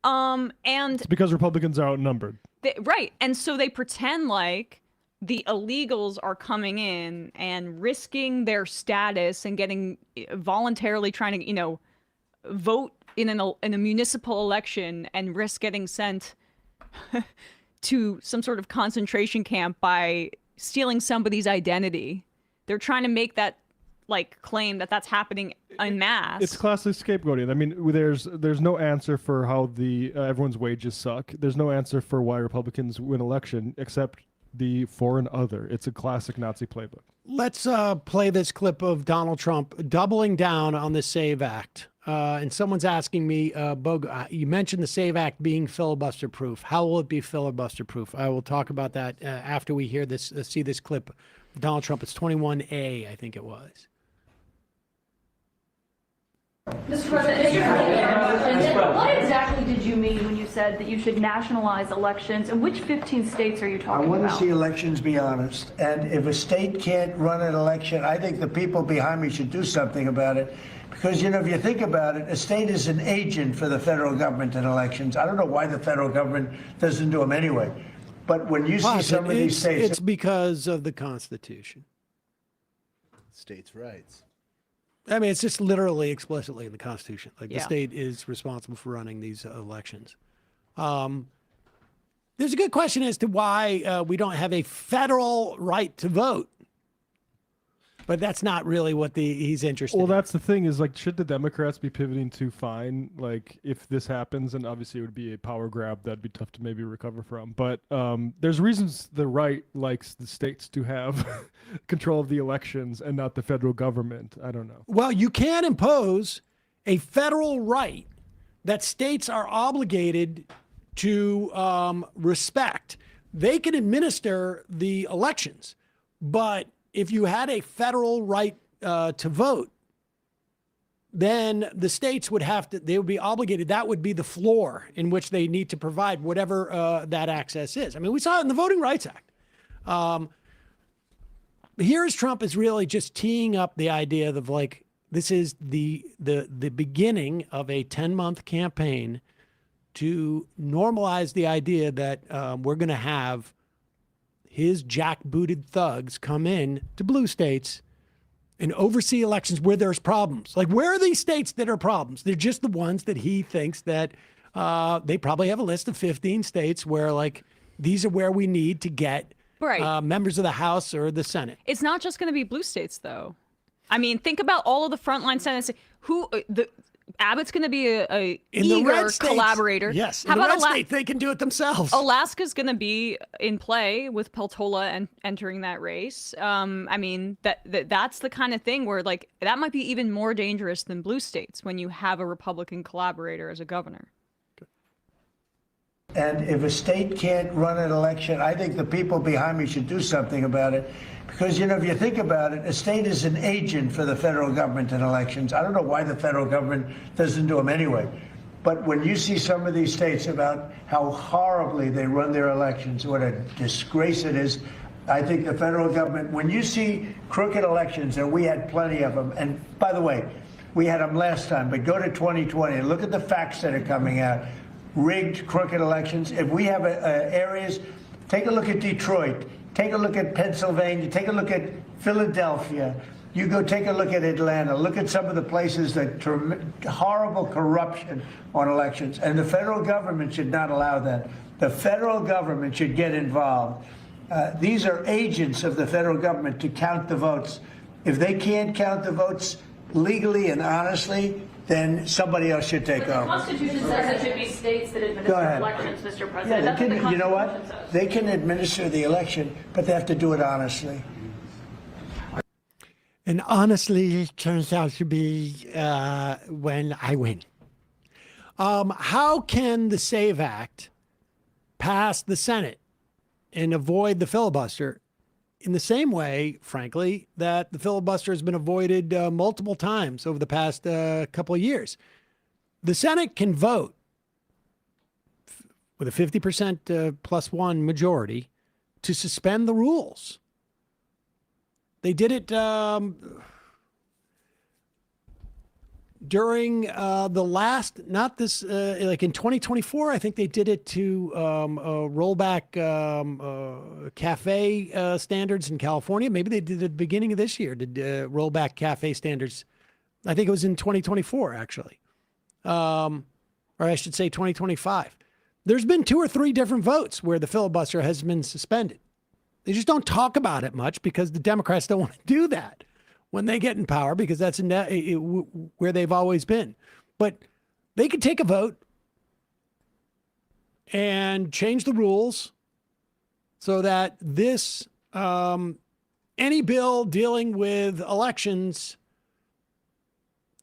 And It's because Republicans are outnumbered. right. And so they pretend like the illegals are coming in and risking their status and getting voluntarily trying to, vote in a municipal election and risk getting sent to some sort of concentration camp by stealing somebody's identity. They're trying to make that claim that that's happening en masse. It's classic scapegoating. I mean, there's no answer for how the everyone's wages suck. There's no answer for why Republicans win election except the for and other. It's a classic Nazi playbook. Let's play this clip of Donald Trump doubling down on the SAVE Act. And someone's asking me, Bog, you mentioned the SAVE Act being filibuster proof. How will it be filibuster proof? I will talk about that after we hear this, see this clip. Donald Trump, it's 21A, I think it was. Mr. President, what exactly did you mean when you said that you should nationalize elections, and which 15 states are you talking about? I want to see elections be honest, and if a state can't run an election, I think the people behind me should do something about it. Because, if you think about it, a state is an agent for the federal government in elections. I don't know why the federal government doesn't do them anyway. But when you see some of these states... It's because of the Constitution. States' rights. I mean, it's just literally explicitly in the Constitution. Like, Yeah. the state is responsible for running these elections. There's a good question as to why we don't have a federal right to vote. But that's not really what he's interested in. Well, that's the thing is, should the Democrats be pivoting to fine? If this happens, and obviously it would be a power grab that'd be tough to maybe recover from. But there's reasons the right likes the states to have control of the elections and not the federal government. I don't know. Well, you can impose a federal right that states are obligated to respect. They can administer the elections, but if you had a federal right to vote, then the states would they would be obligated. That would be the floor in which they need to provide whatever that access is. I mean, we saw it in the Voting Rights Act. Here's Trump is really just teeing up the idea of this is the beginning of a 10-month campaign to normalize the idea that we're going to have his jackbooted thugs come in to blue states and oversee elections where there's problems. Where are these states that are problems? They're just the ones that he thinks that they probably have a list of 15 states where these are where we need to get members of the House or the Senate. It's not just going to be blue states, though. I mean, think about all of the frontline senators. Abbott's going to be a eager collaborator. Yes, How in the about red state, they can do it themselves. Alaska's going to be in play with Peltola and entering that race. I mean, that's the kind of thing where that might be even more dangerous than blue states when you have a Republican collaborator as a governor. And if a state can't run an election, I think the people behind me should do something about it. Because, if you think about it, a state is an agent for the federal government in elections. I don't know why the federal government doesn't do them anyway. But when you see some of these states about how horribly they run their elections, what a disgrace it is, I think the federal government, when you see crooked elections, and we had plenty of them, and by the way, we had them last time, but go to 2020 and look at the facts that are coming out. Rigged, crooked elections. If we have areas, take a look at Detroit, take a look at Pennsylvania, take a look at Philadelphia. You go take a look at Atlanta. Look at some of the places that horrible corruption on elections. And the federal government should not allow that. The federal government should get involved. These are agents of the federal government to count the votes. If they can't count the votes legally and honestly, then somebody else should take over. The Constitution says it should be states that administer elections, Mr. President. Yeah, That's what the you know what? Constitution says. They can administer the election, but they have to do it honestly. And honestly, it turns out to be when I win. How can the SAVE Act pass the Senate and avoid the filibuster in the same way, frankly, that the filibuster has been avoided multiple times over the past couple of years? The Senate can vote with a 50% plus one majority to suspend the rules. They did it during the last, not this, like in 2024, I think they did it to roll back cafe standards in California. Maybe they did it at the beginning of this year to roll back cafe standards. I think it was in 2024, actually. Or I should say 2025. There's been 2 or 3 different votes where the filibuster has been suspended. They just don't talk about it much because the Democrats don't want to do that when they get in power, because that's where they've always been. But they could take a vote and change the rules so that this, any bill dealing with elections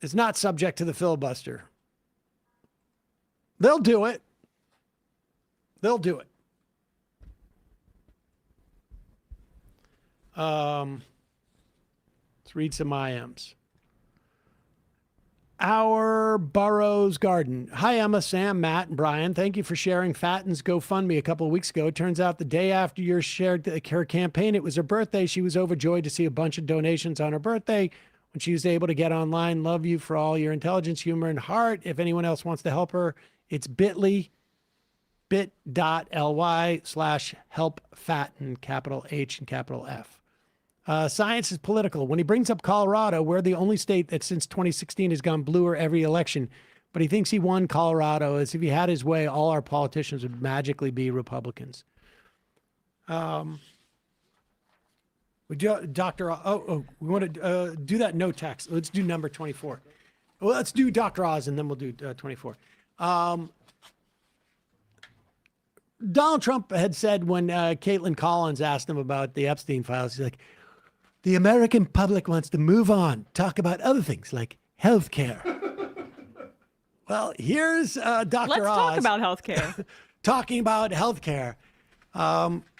is not subject to the filibuster. They'll do it. They'll do it. Let's read some IMs. Our Burroughs Garden. Hi, Emma, Sam, Matt, and Brian. Thank you for sharing Fatten's GoFundMe a couple of weeks ago. It turns out the day after you shared her campaign, it was her birthday. She was overjoyed to see a bunch of donations on her birthday when she was able to get online. Love you for all your intelligence, humor, and heart. If anyone else wants to help her, it's bit.ly/helpfatten, capital H and capital F. Science is political. When he brings up Colorado, we're the only state that since 2016 has gone bluer every election, but he thinks he won Colorado, as if he had his way, all our politicians would magically be Republicans. Dr. We want to do that no text. Let's do number 24. Well, let's do Dr. Oz, and then we'll do 24. Donald Trump had said when Caitlin Collins asked him about the Epstein files, he's like, the American public wants to move on, talk about other things like healthcare. Well, here's Dr. Oz. Let's talk about healthcare. Talking about healthcare.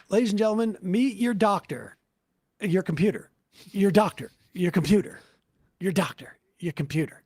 Ladies and gentlemen, meet your doctor, your computer, your doctor, your computer, your doctor, your computer.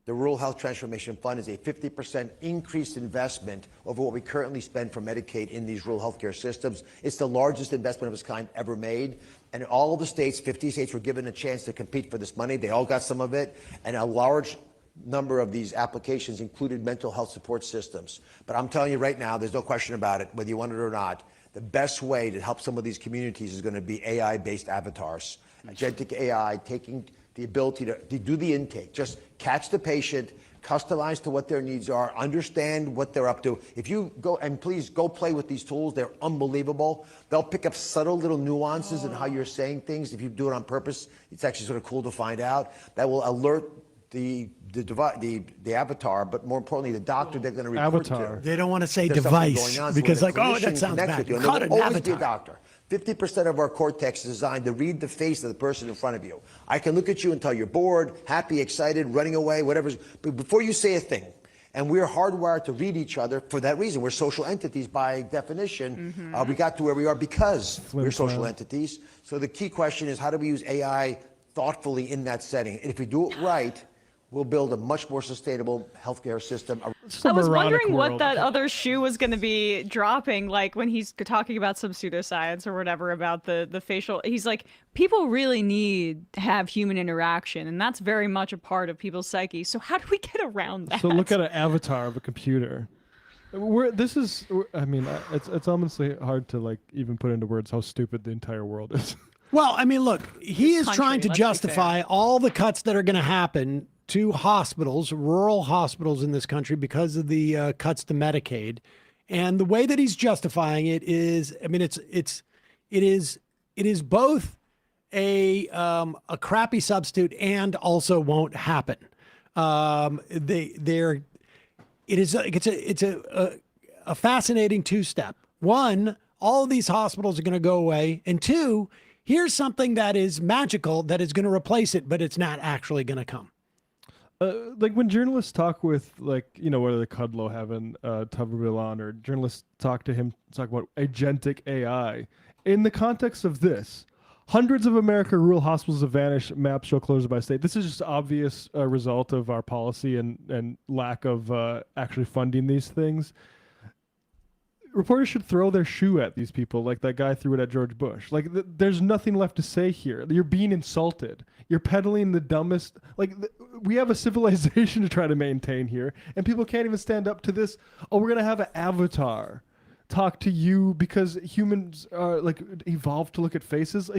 The Rural Health Transformation Fund is a 50% increased investment over what we currently spend for Medicaid in these rural healthcare systems. It's the largest investment of its kind ever made. And all of the states, 50 states, were given a chance to compete for this money. They all got some of it. And a large number of these applications included mental health support systems. But I'm telling you right now, there's no question about it, whether you want it or not, the best way to help some of these communities is going to be AI-based avatars. Agentic AI taking the ability to do the intake, just catch the patient, customize to what their needs are, understand what they're up to. If you go, and please go play with these tools, they're unbelievable. They'll pick up subtle little nuances in how you're saying things. If you do it on purpose, it's actually sort of cool to find out. That will alert the avatar, but more importantly, the doctor they're going to report to. They don't want to say There's something device going on. because So like, when a oh, that clinician sounds connects bad. with you, and Caught there'll an always be a avatar. doctor. 50% of our cortex is designed to read the face of the person in front of you. I can look at you and tell you're bored, happy, excited, running away, whatever. But before you say a thing, and we're hardwired to read each other for that reason. We're social entities by definition. We got to where we are because we're social entities. So the key question is, how do we use AI thoughtfully in that setting? And if we do it right, we'll build a much more sustainable healthcare system. I was wondering what that other shoe was going to be dropping, like when he's talking about some pseudoscience or whatever about the facial. He's like, people really need to have human interaction, and that's very much a part of people's psyche. So how do we get around that? So look at an avatar of a computer. It's honestly hard to like even put into words how stupid the entire world is. Well, I mean, look, he is Country, trying to let's be justify all the cuts that are going to happen to hospitals, rural hospitals in this country because of the cuts to Medicaid. And the way that he's justifying it is, I mean, it is both a crappy substitute and also won't happen. It's a fascinating two-step. One, all of these hospitals are going to go away, and two, here's something that is magical that is going to replace it, but it's not actually going to come. Like when journalists talk with, like, you know, whether Kudlow having Tuberville on, or journalists talk about agentic AI, in the context of this, hundreds of American rural hospitals have vanished, maps show closed by state. This is just obvious result of our policy and lack of actually funding these things. reporters should throw their shoe at these people like that guy threw it at George Bush. Like, there's nothing left to say here. You're being insulted. You're peddling the dumbest. We have a civilization to try to maintain here, and people can't even stand up to this. Oh, we're going to have an avatar talk to you because humans are evolved to look at faces.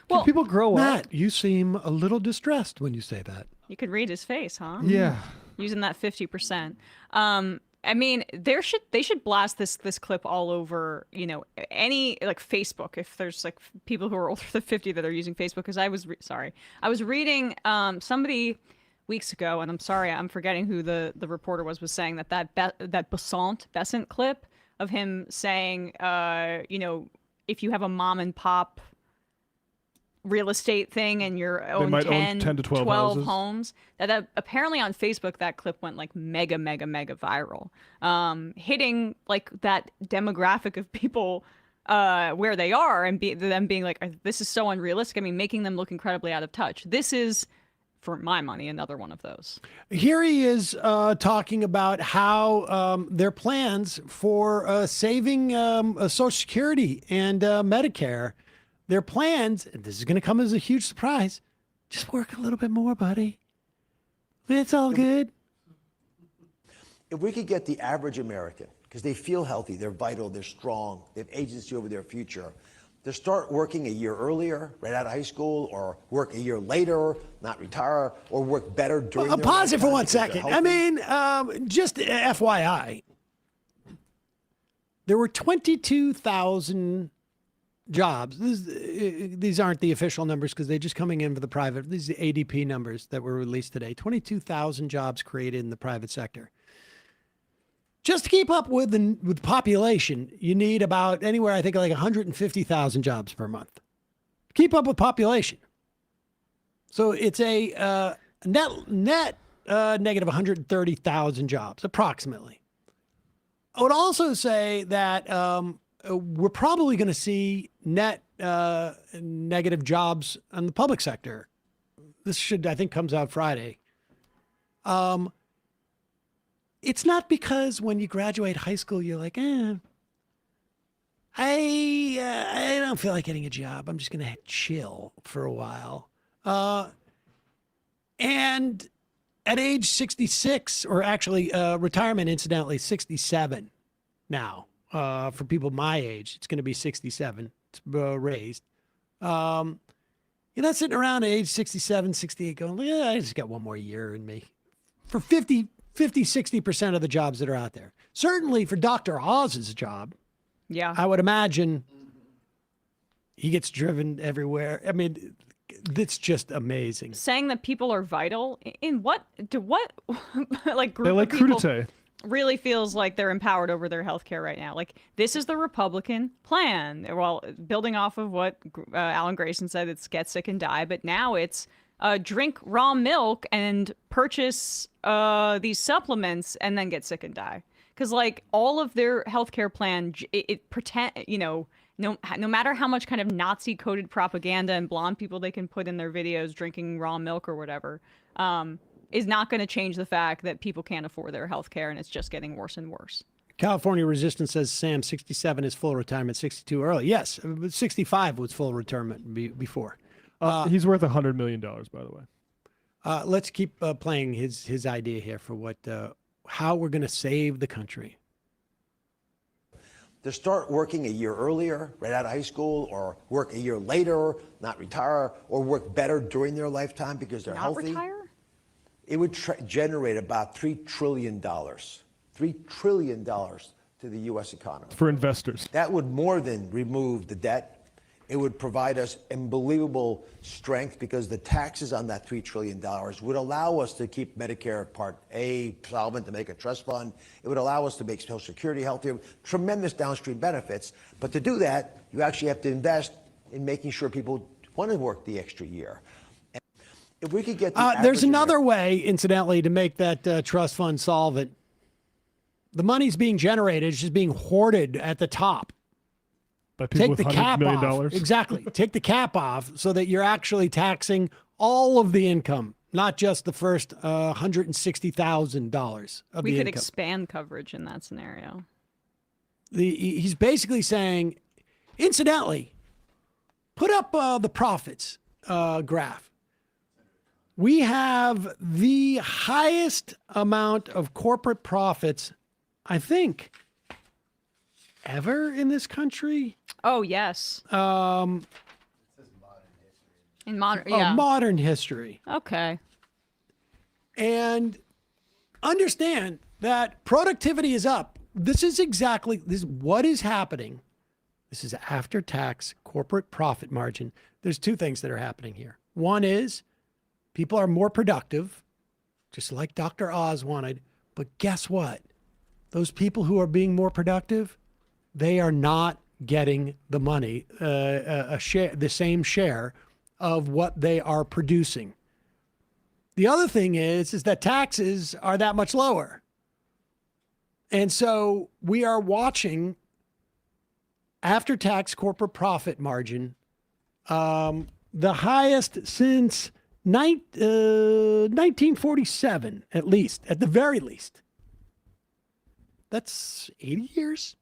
Can people grow up? Matt, you seem a little distressed when you say that. You could read his face, huh? Yeah. Using that 50%. I mean, they should blast this clip all over, any Facebook. If there's people who are older than 50 that are using Facebook, because I was reading somebody weeks ago, and I'm sorry, I'm forgetting who the reporter was saying that Besant clip of him saying, if you have a mom and pop real estate thing and you're own 10 to 12 houses. homes, that apparently on Facebook that clip went mega viral, hitting that demographic of people where they are, and them being this is so unrealistic. I mean, making them look incredibly out of touch. This is, for my money, another one of those. Here he is talking about how their plans for saving Social Security and Medicare, their plans, and this is going to come as a huge surprise, just work a little bit more, buddy. It's all good. If we could get the average American, because they feel healthy, they're vital, they're strong, they have agency over their future, to start working a year earlier, right out of high school, or work a year later, not retire, or work better during their pause it for lifetime 1 because they're second. healthy. I mean, just FYI, there were 22,000 jobs. These aren't the official numbers because they're just coming in for the private. These are the ADP numbers that were released today. 22,000 jobs created in the private sector. Just to keep up with population, you need about anywhere, I think, 150,000 jobs per month. Keep up with population. So it's a net negative 130,000 jobs, approximately. I would also say that we're probably going to see net negative jobs in the public sector. This I think, comes out Friday. It's not because when you graduate high school, you're like, I don't feel like getting a job. I'm just going to chill for a while. And at age 66, or actually retirement, incidentally, 67 now. For people my age, it's going to be 67. It's raised. You're not sitting around at age 67, 68 going, yeah, I just got one more year in me. For 60% of the jobs that are out there. Certainly for Dr. Oz's job. Yeah. I would imagine he gets driven everywhere. I mean, it's just amazing. Saying that people are vital in what group they like of people crudité. Really feels like they're empowered over their healthcare right now. This is the Republican plan. Well, building off of what Alan Grayson said, it's get sick and die, but now it's drink raw milk and purchase these supplements and then get sick and die. Because all of their healthcare plan, no matter how much kind of Nazi coded propaganda and blonde people they can put in their videos drinking raw milk or whatever, is not going to change the fact that people can't afford their healthcare, and it's just getting worse and worse. California Resistance says, Sam, 67 is full retirement, 62 early. Yes, 65 was full retirement before. He's worth $100 million, by the way. Let's keep playing his idea here for how we're going to save the country. To start working a year earlier, right out of high school, or work a year later, not retire, or work better during their lifetime because they're healthy. Retire? It would generate about $3 trillion. $3 trillion to the U.S. economy. For investors. That would more than remove the debt. It would provide us unbelievable strength because the taxes on that $3 trillion would allow us to keep Medicare Part A solvent, to make a trust fund. It would allow us to make Social Security healthier, tremendous downstream benefits. But to do that, you actually have to invest in making sure people want to work the extra year. And if we could get there's another way, incidentally, to make that trust fund solvent. The money's being generated, it's just being hoarded at the top. Take the cap off. Exactly. Take the cap off so that you're actually taxing all of the income, not just the first $160,000 of the income. We could expand coverage in that scenario. He's basically saying, incidentally, put up the profits graph. We have the highest amount of corporate profits, I think, ever in this country. Oh, yes. In modern, Modern history. Okay. And understand that productivity is up. This is what is happening. This is after-tax corporate profit margin. There's two things that are happening here. One is people are more productive, just like Dr. Oz wanted. But guess what? Those people who are being more productive, they are not getting the money, the same share of what they are producing. The other thing is that taxes are that much lower. And so we are watching after-tax corporate profit margin, the highest since 1947, at the very least. That's 80 years.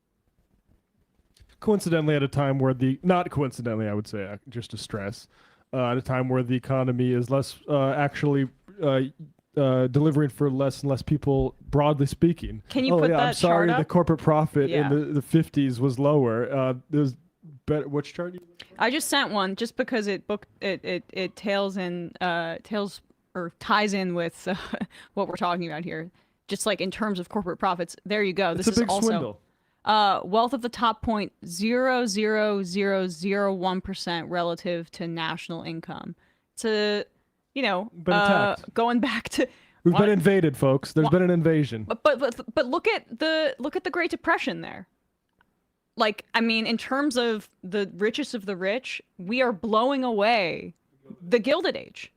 Coincidentally, at a time where not coincidentally, I would say, just to stress, at a time where the economy is less actually delivering for less and less people, broadly speaking. Can you put that I'm sorry, chart up? the corporate profit in the 50s was lower. There's better. Which chart? I just sent one just because it ties in with what we're talking about here. Just like in terms of corporate profits. There you go. It's This a is big also swindle. wealth of the top 0.00001% relative to national income. It's going back to We've been invaded, folks. There's been an invasion. But look at the Great Depression there. Like, I mean, in terms of the richest of the rich, we are blowing away the Gilded Age.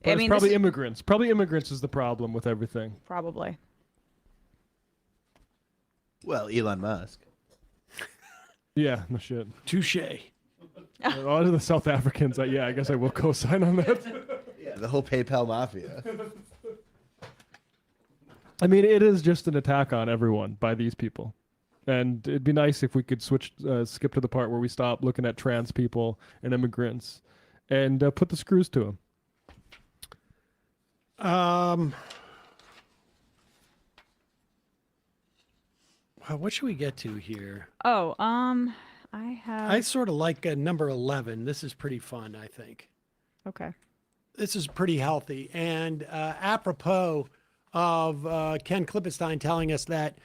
But it's probably immigrants. Probably immigrants is the problem with everything. Probably. Well, Elon Musk. Yeah, no shit. Touche. A lot of the South Africans, I guess I will co-sign on that. Yeah, the whole PayPal mafia. I mean, it is just an attack on everyone by these people. And it'd be nice if we could skip to the part where we stop looking at trans people and immigrants and put the screws to them. What should we get to here? Oh, I sort of like number 11. This is pretty fun, I think. Okay. This is pretty healthy. And apropos of Ken Klippenstein telling us that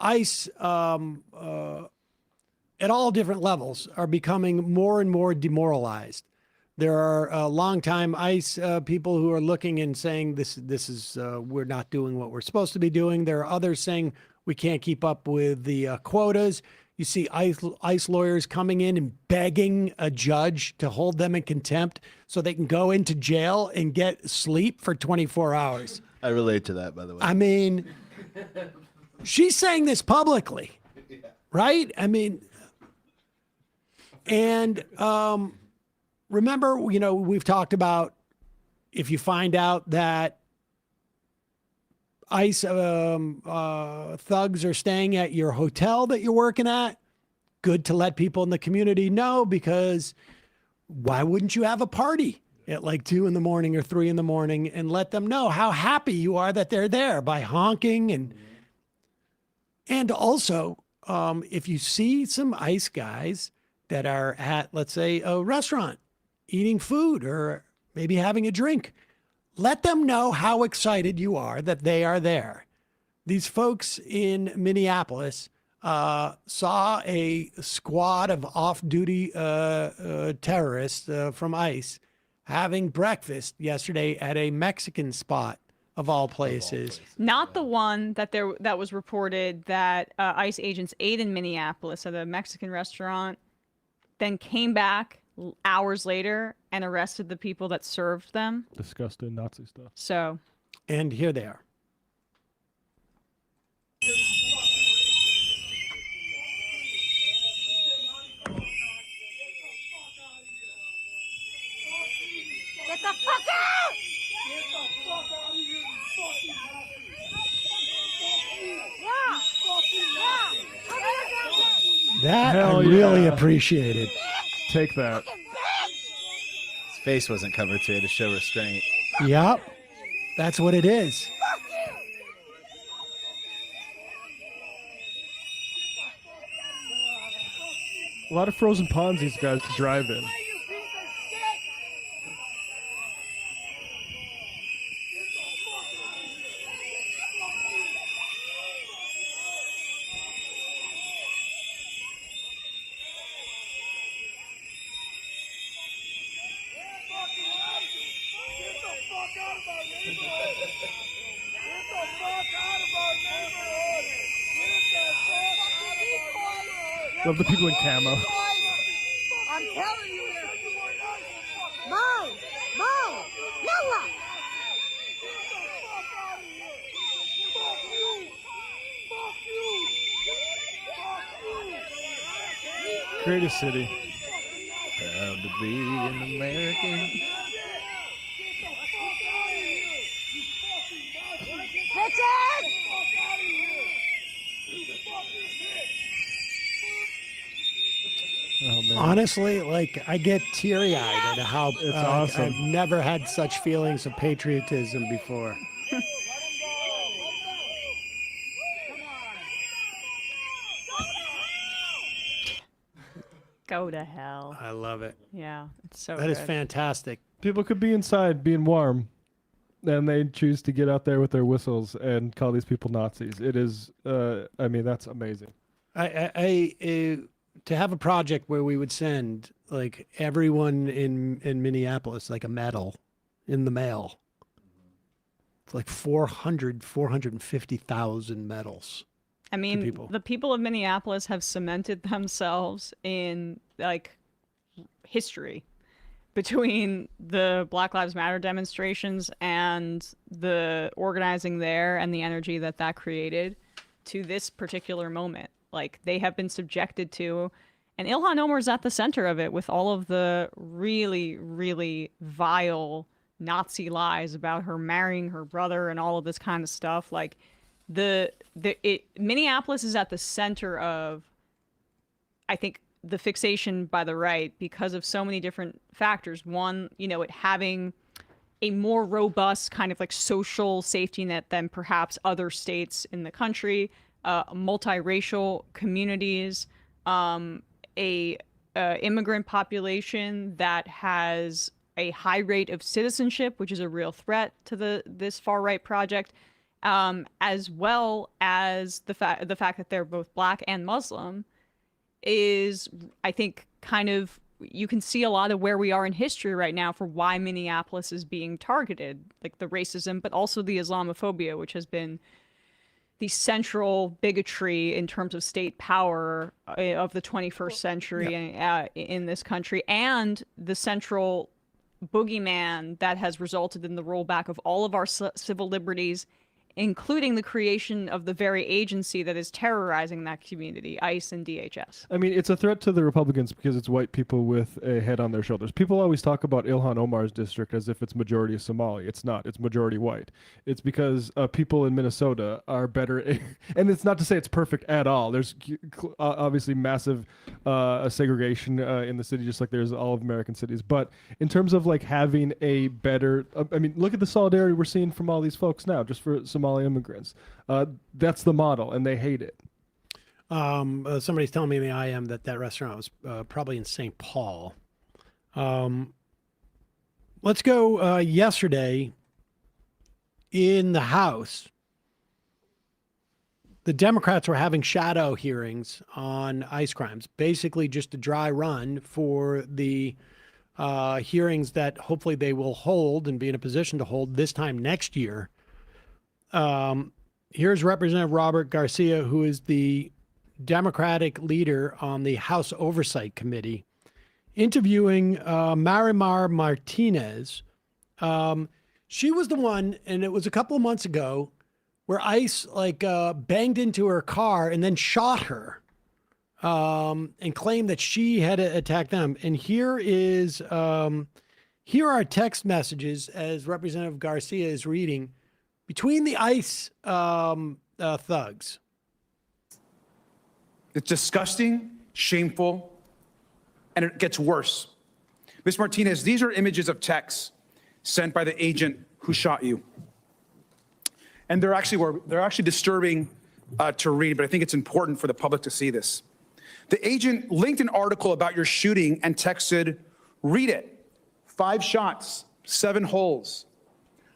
ICE at all different levels are becoming more and more demoralized. There are longtime ICE people who are looking and saying this is we're not doing what we're supposed to be doing. There are others saying we can't keep up with the quotas. You see ICE lawyers coming in and begging a judge to hold them in contempt so they can go into jail and get sleep for 24 hours. I relate to that, by the way. I mean, she's saying this publicly, right? I mean, and remember, we've talked about if you find out that ICE thugs are staying at your hotel that you're working at, good to let people in the community know, because why wouldn't you have a party at like 2 in the morning or 3 in the morning and let them know how happy you are that they're there by honking and also if you see some ICE guys that are at, let's say, a restaurant eating food or maybe having a drink, let them know how excited you are that they are there. These folks in Minneapolis saw a squad of off-duty terrorists from ICE having breakfast yesterday at a Mexican spot of all places. Not the one that was reported that ICE agents ate in Minneapolis at a Mexican restaurant, then came back hours later and arrested the people that served them. Disgusting Nazi stuff. So. And here they are. Get the fuck out! Get the fuck out of here, you fucking bastard! Yeah! That Hell I really yeah. appreciated. Take that. His face wasn't covered, so he had to show restraint. Yep. That's what it is. A lot of frozen ponds these guys drive in. Love the people in camo. I'm telling you. Mom! Mom! Yalla! Greatest city. Proud to be an American. Richard! Oh, man. Honestly, like I get teary-eyed at how It's awesome. I've never had such feelings of patriotism before. Go to hell. I love it. Yeah, it's so That is good. fantastic. People could be inside being warm, and they choose to get out there with their whistles and call these people Nazis. It is, I mean, that's amazing. To have a project where we would send like everyone in Minneapolis like a medal in the mail. It's like 450,000 medals. I mean, people. the people of Minneapolis have cemented themselves in like history between the Black Lives Matter demonstrations and the organizing there and the energy that that created to this particular moment. Like they have been subjected to, and Ilhan Omar is at the center of it with all of the really, really vile Nazi lies about her marrying her brother and all of this kind of stuff. Like Minneapolis is at the center of, I think, the fixation by the right because of so many different factors. One, you know, it having a more robust kind of like social safety net than perhaps other states in the country, multiracial communities, a immigrant population that has a high rate of citizenship, which is a real threat to this far right project, as well as the fact that they're both Black and Muslim, is, I think, kind of, you can see a lot of where we are in history right now for why Minneapolis is being targeted, like the racism, but also the Islamophobia, which has been the central bigotry in terms of state power of the 21st century in this country, and the central boogeyman that has resulted in the rollback of all of our civil liberties, including the creation of the very agency that is terrorizing that community, ICE and DHS. I mean, it's a threat to the Republicans because it's white people with a head on their shoulders. People always talk about Ilhan Omar's district as if it's majority Somali. It's not. It's majority white. It's because people in Minnesota are better. And it's not to say it's perfect at all. There's obviously massive segregation in the city, just like there's all of American cities. But in terms of like having a better, I mean, look at the solidarity we're seeing from all these folks now, just for Somali immigrants. That's the model, and they hate it. Somebody's telling me in the IM that restaurant was probably in St. Paul. Let's go yesterday in the House. The Democrats were having shadow hearings on ICE crimes, basically just a dry run for the hearings that hopefully they will hold and be in a position to hold this time next year. Here's Representative Robert Garcia, who is the Democratic leader on the House Oversight Committee, interviewing Marimar Martinez. She was the one, and it was a couple of months ago, where ICE banged into her car and then shot her, and claimed that she had attacked them. And here are text messages as Representative Garcia is reading between the ICE thugs. It's disgusting. shameful, and it gets worse. Ms. Martinez, these are images of texts sent by the agent who shot you. And they're actually disturbing to read, but I think it's important for the public to see this. The agent linked an article about your shooting and texted, read it, 5 shots, 7 holes.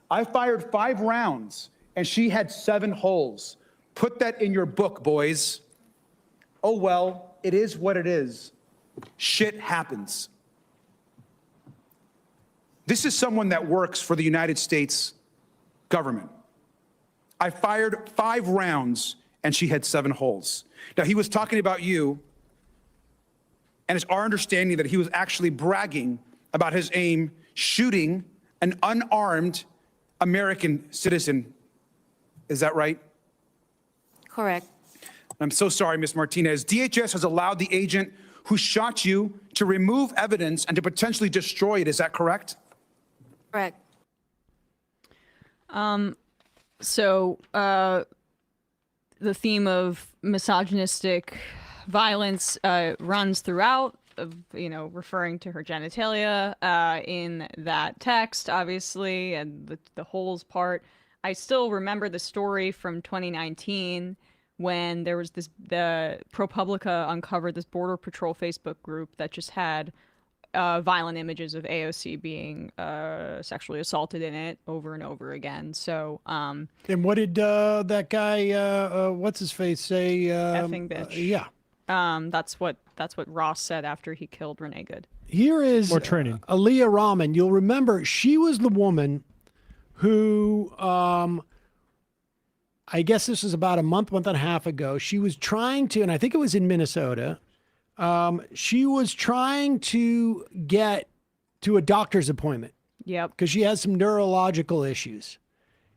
I fired 5 rounds and she had 7 holes. Put that in your book, boys. Oh, well, it is what it is. Shit happens. This is someone that works for the United States government. I fired 5 rounds and she had 7 holes. Now, he was talking about you, and it's our understanding that he was actually bragging about his aim shooting an unarmed American citizen. Is that right? Correct. I'm so sorry, Ms. Martinez. DHS has allowed the agent who shot you to remove evidence and to potentially destroy it. Is that correct? Correct. So the theme of misogynistic violence runs throughout, referring to her genitalia in that text, obviously, and the holes part. I still remember the story from 2019 when there was the ProPublica uncovered this Border Patrol Facebook group that just had violent images of AOC being sexually assaulted in it over and over again. So, and what did that guy, what's his face, say? Effing bitch. Yeah. That's what Ross said after he killed Renee Good. Here is more training. Aaliyah Rahman. You'll remember she was the woman who, I guess this was about a month and a half ago. She was trying to, and I think it was in Minnesota. She was trying to get to a doctor's appointment. Yep. Because she has some neurological issues.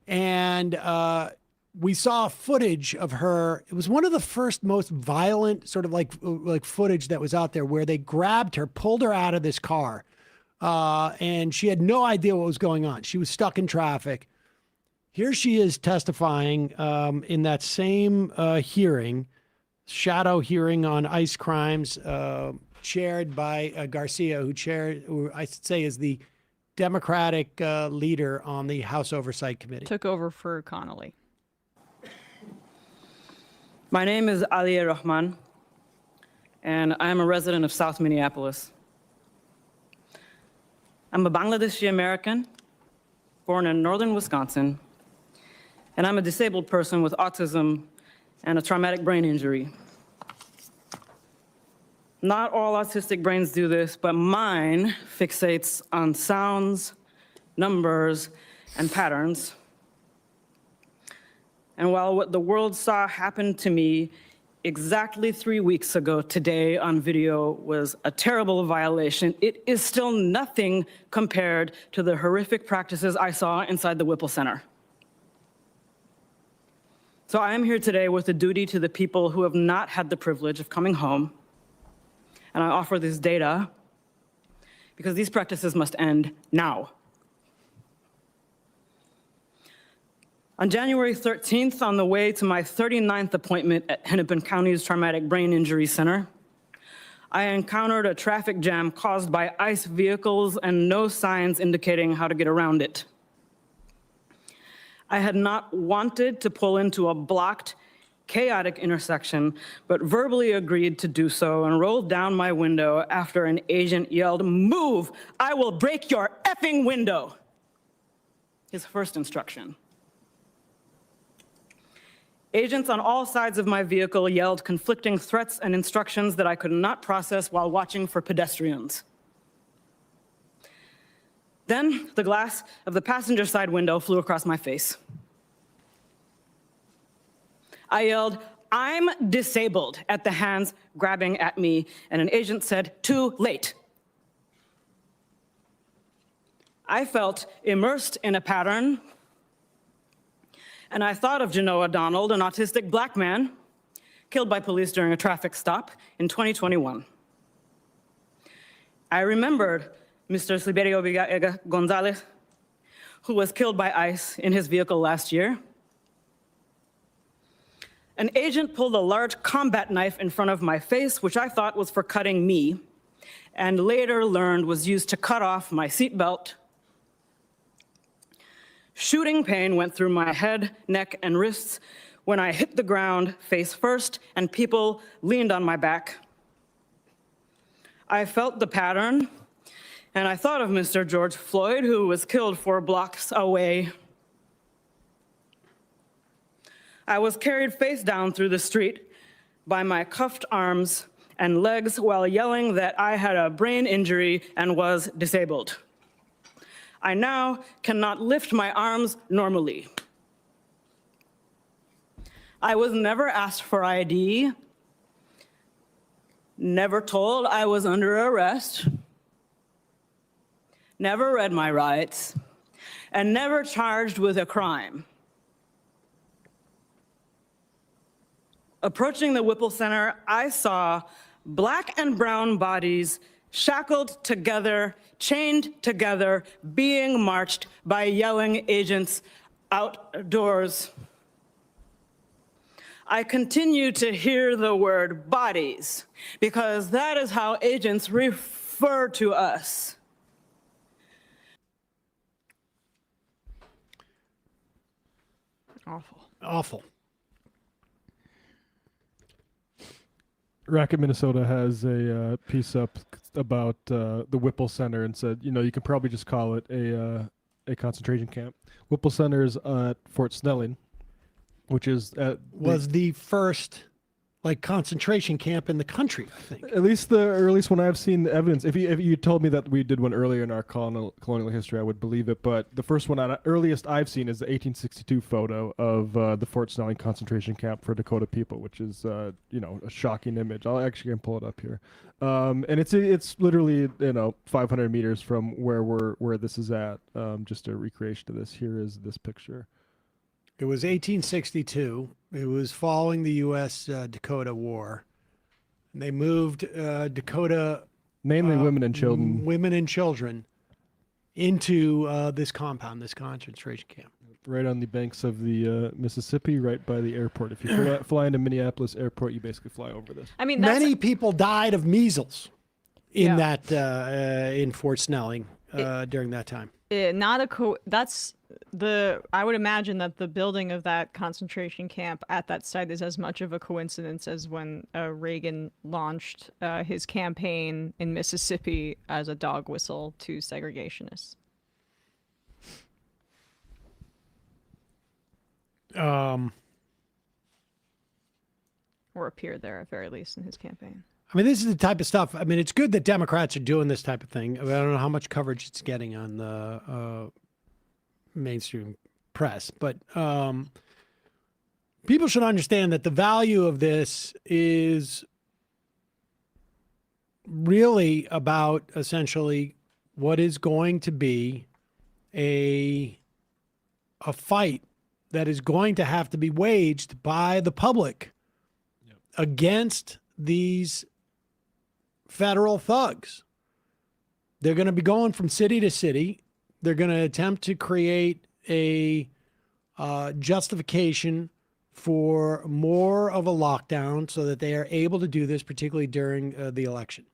And we saw footage of her. It was one of the first most violent sort of like footage that was out there where they grabbed her, pulled her out of this car. And she had no idea what was going on. She was stuck in traffic. Here she is testifying in that same hearing, shadow hearing on ICE crimes, chaired by Garcia, who I should say is the Democratic leader on the House Oversight Committee. Took over for Connolly. My name is Aliyah Rahman, and I am a resident of South Minneapolis. I'm a Bangladeshi American, born in northern Wisconsin, and I'm a disabled person with autism and a traumatic brain injury. Not all autistic brains do this, but mine fixates on sounds, numbers, and patterns. And while what the world saw happen to me exactly 3 weeks ago today on video was a terrible violation, it is still nothing compared to the horrific practices I saw inside the Whipple Center. So I am here today with a duty to the people who have not had the privilege of coming home, and I offer this data because these practices must end now. On January 13th, on the way to my 39th appointment at Hennepin County's Traumatic Brain Injury Center, I encountered a traffic jam caused by ICE vehicles and no signs indicating how to get around it. I had not wanted to pull into a blocked, chaotic intersection, but verbally agreed to do so and rolled down my window after an agent yelled, "Move, I will break your effing window." His first instruction. Agents on all sides of my vehicle yelled conflicting threats and instructions that I could not process while watching for pedestrians. Then the glass of the passenger side window flew across my face. I yelled, "I'm disabled," at the hands grabbing at me, and an agent said, "Too late." I felt immersed in a pattern, and I thought of Genoa Donald, an autistic black man killed by police during a traffic stop in 2021. I remembered Mr. Sliberio Gonzalez, who was killed by ICE in his vehicle last year. An agent pulled a large combat knife in front of my face, which I thought was for cutting me, and later learned was used to cut off my seatbelt. Shooting pain went through my head, neck, and wrists when I hit the ground face first and people leaned on my back. I felt the pattern, and I thought of Mr. George Floyd, who was killed 4 blocks away. I was carried face down through the street by my cuffed arms and legs while yelling that I had a brain injury and was disabled. I now cannot lift my arms normally. I was never asked for ID, never told I was under arrest, never read my rights, and never charged with a crime. Approaching the Whipple Center, I saw black and brown bodies shackled together, chained together, being marched by yelling agents outdoors. I continue to hear the word bodies because that is how agents refer to us. Awful. Awful. Racket, Minnesota has a piece up about the Whipple Center and said, you know, you could probably just call it a concentration camp. Whipple Center is at Fort Snelling, which is was the first like concentration camp in the country, I think. At least when I've seen the evidence. If you told me that we did one earlier in our colonial history, I would believe it. But the first one, earliest I've seen, is the 1862 photo of the Fort Snelling concentration camp for Dakota people, which is a shocking image. I'll actually pull it up here, and it's literally 500 meters from where this is at. Just a recreation of this. Here is this picture. It was 1862. It was following the U.S.-Dakota War. And they moved Dakota... Mainly women and children. Women and children into this compound, this concentration camp. Right on the banks of the Mississippi, right by the airport. If you fly into Minneapolis Airport, you basically fly over this. I mean, many people died of measles in in Fort Snelling during that time. I would imagine that the building of that concentration camp at that site is as much of a coincidence as when Reagan launched his campaign in Mississippi as a dog whistle to segregationists. Or appeared there at very least in his campaign. I mean, this is the type of stuff. I mean, it's good that Democrats are doing this type of thing. I don't know how much coverage it's getting on the mainstream press, but people should understand that the value of this is really about essentially what is going to be a fight that is going to have to be waged by the public against these federal thugs. They're going to be going from city to city. They're going to attempt to create a justification for more of a lockdown so that they are able to do this, particularly during the election.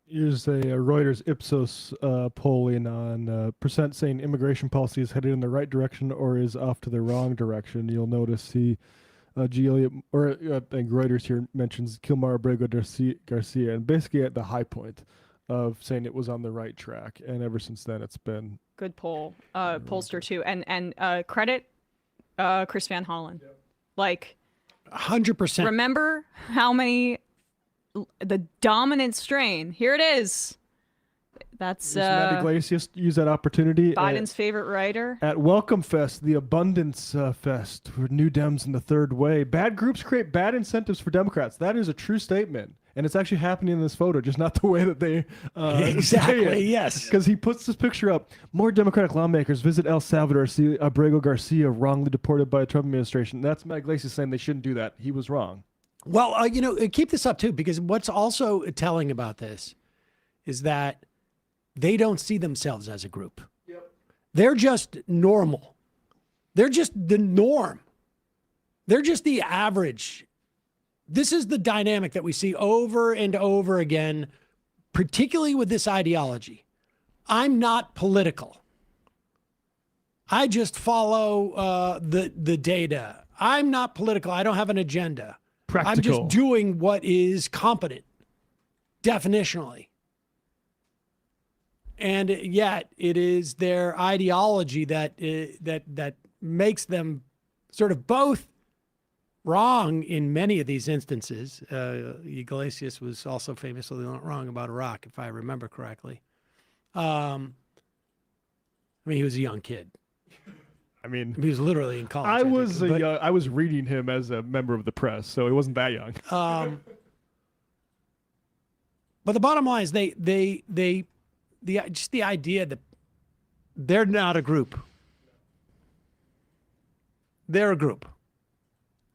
Here's a Reuters Ipsos polling on percent saying immigration policy is headed in the right direction or is off to the wrong direction. You'll notice G. Elliott, or I think Reuters here mentions Kilmar Abrego Garcia, and basically at the high point of saying it was on the right track. And ever since then, it's been good pollster too, and credit Chris Van Hollen, like 100%. Remember how many the dominant strain? Here it is. That's Matt Iglesias used that opportunity. Biden's favorite writer. At Welcome Fest, the Abundance Fest for New Dems in the third way. Bad groups create bad incentives for Democrats. That is a true statement. And it's actually happening in this photo, just not the way that they exactly, yes. Because he puts this picture up. More Democratic lawmakers visit El Salvador, see Abrego Garcia wrongly deported by the Trump administration. That's Matt Iglesias saying they shouldn't do that. He was wrong. Well, keep this up too, because what's also telling about this is that they don't see themselves as a group. Yep. They're just normal. They're just the norm. They're just the average. This is the dynamic that we see over and over again, particularly with this ideology. I'm not political. I just follow the data. I'm not political. I don't have an agenda. Practical. I'm just doing what is competent, definitionally. And yet it is their ideology that that makes them sort of both wrong in many of these instances. Iglesias was also famously wrong about Iraq, if I remember correctly. I mean, he was a young kid. I mean, he was literally in college. I was reading him as a member of the press, so he wasn't that young. But the bottom line is just the idea that they're not a group. They're a group.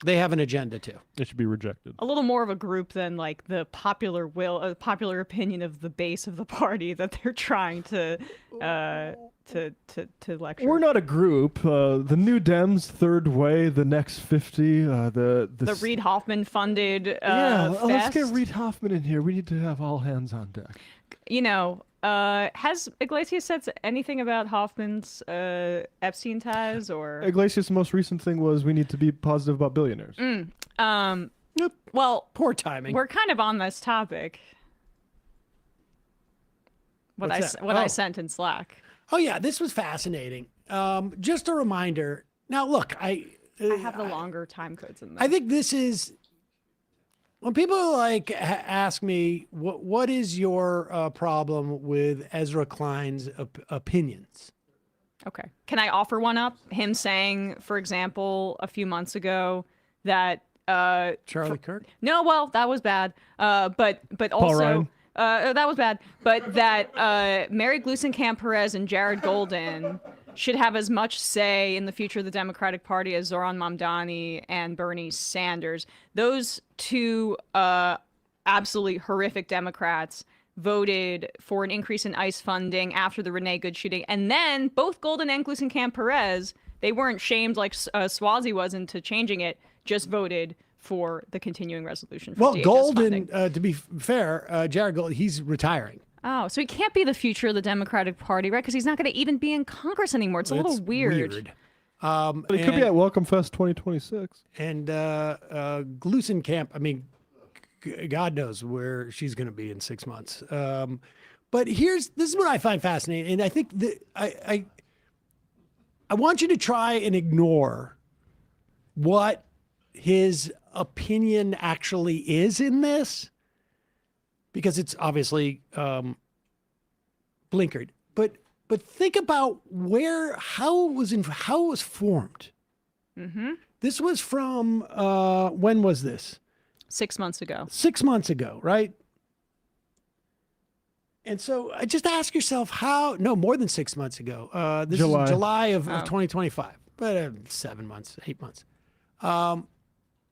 They have an agenda too. It should be rejected. A little more of a group than like the popular popular opinion of the base of the party that they're trying to lecture. We're not a group. The New Dems, Third Way, the Next 50, the Reid Hoffman funded. Let's get fest. Reid Hoffman in here. We need to have all hands on deck. You know, has Iglesias said anything about Hoffman's Epstein ties or? Iglesias' most recent thing was we need to be positive about billionaires. Well, poor timing. We're kind of on this topic. What I sent in Slack. Oh yeah, this was fascinating. Just a reminder. Now look, I have the longer time codes in there. I think this is when people like ask me what is your problem with Ezra Klein's opinions. Okay, can I offer one up? Him saying, for example, a few months ago that Charlie Kirk. No, well, that was bad. But also. That was bad, but that Mary Gluesenkamp-Perez and Jared Golden should have as much say in the future of the Democratic Party as Zoran Mamdani and Bernie Sanders. Those two absolutely horrific Democrats voted for an increase in ICE funding after the Renee Good shooting. And then both Golden and Gluesenkamp-Perez, they weren't shamed like Swazi was into changing it, just voted for the continuing resolution for DHS Golden, funding. to be fair, Jared Golden, he's retiring. Oh, so he can't be the future of the Democratic Party, right? Because he's not going to even be in Congress anymore. It's a little weird. But he could be at Welcome Fest 2026. And Gluesenkamp, I mean, God knows where she's going to be in 6 months. But this is what I find fascinating, and I think that I want you to try and ignore what his opinion actually is in this, because it's obviously blinkered. But think about how it was formed. Mm-hmm. This was from when was this? 6 months ago. 6 months ago, right? And so just ask yourself more than 6 months ago. This is July of 2025, but 7 months, 8 months.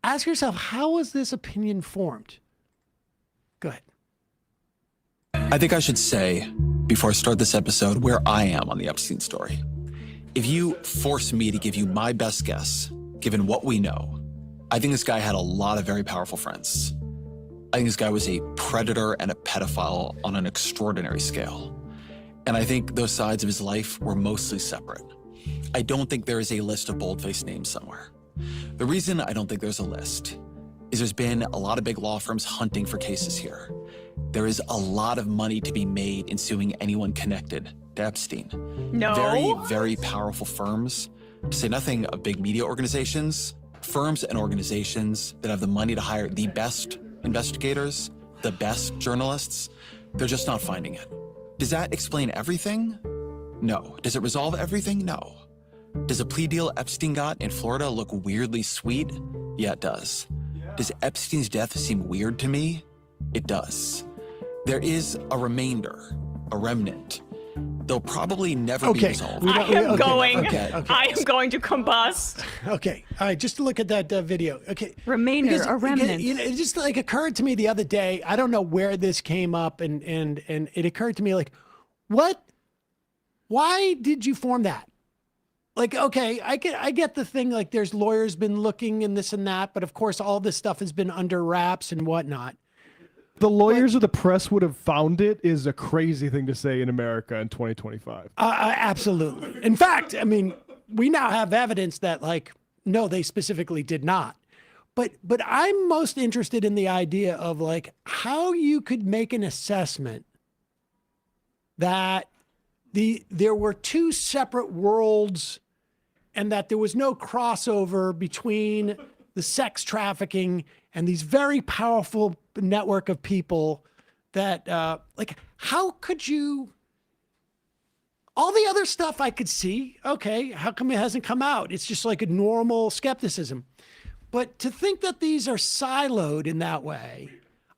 Ask yourself, how was this opinion formed? Go ahead. I think I should say, before I start this episode, where I am on the Epstein story. If you force me to give you my best guess, given what we know, I think this guy had a lot of very powerful friends. I think this guy was a predator and a pedophile on an extraordinary scale. And I think those sides of his life were mostly separate. I don't think there is a list of bold-faced names somewhere. The reason I don't think there's a list is there's been a lot of big law firms hunting for cases here. There is a lot of money to be made in suing anyone connected to Epstein. No. Very, very powerful firms, to say nothing of big media organizations, firms and organizations that have the money to hire the best investigators, the best journalists. They're just not finding it. Does that explain everything? No. Does it resolve everything? No. Does a plea deal Epstein got in Florida look weirdly sweet? Yeah, it does. Does Epstein's death seem weird to me? It does. There is a remainder, a remnant. They'll probably never be resolved. I am going to combust. Okay. All right. Just to look at that video. Okay. Remainder, a remnant. It just like occurred to me the other day. I don't know where this came up, and it occurred to me like, what? Why did you form that? like, okay, I get the thing, like there's lawyers been looking and this and that, but of course all this stuff has been under wraps and whatnot. The lawyers or the press would have found it is a crazy thing to say in America in 2025. Absolutely. In fact, I mean, we now have evidence that, like, no, they specifically did not. But I'm most interested in the idea of, like, how you could make an assessment that there were two separate worlds and that there was no crossover between the sex trafficking and these very powerful network of people that, like, how could you, all the other stuff I could see, okay, how come it hasn't come out? It's just like a normal skepticism. But to think that these are siloed in that way,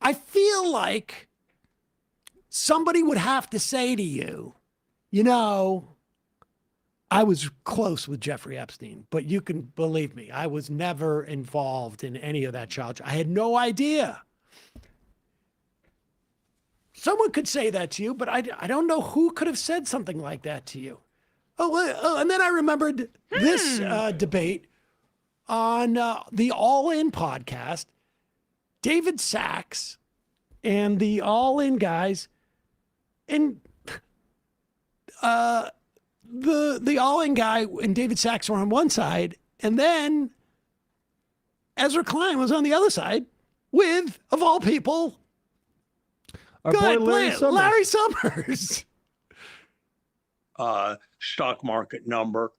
I feel like somebody would have to say to you, you know, I was close with Jeffrey Epstein, but you can believe me, I was never involved in any of that child. I had no idea. Someone could say that to you, but I don't know who could have said something like that to you. And then I remembered this debate on the All In podcast. David Sachs and the All In guys, and the All In guy and David Sachs were on one side, and then Ezra Klein was on the other side with, of all people, our boy Larry Summers. Stock market numbers.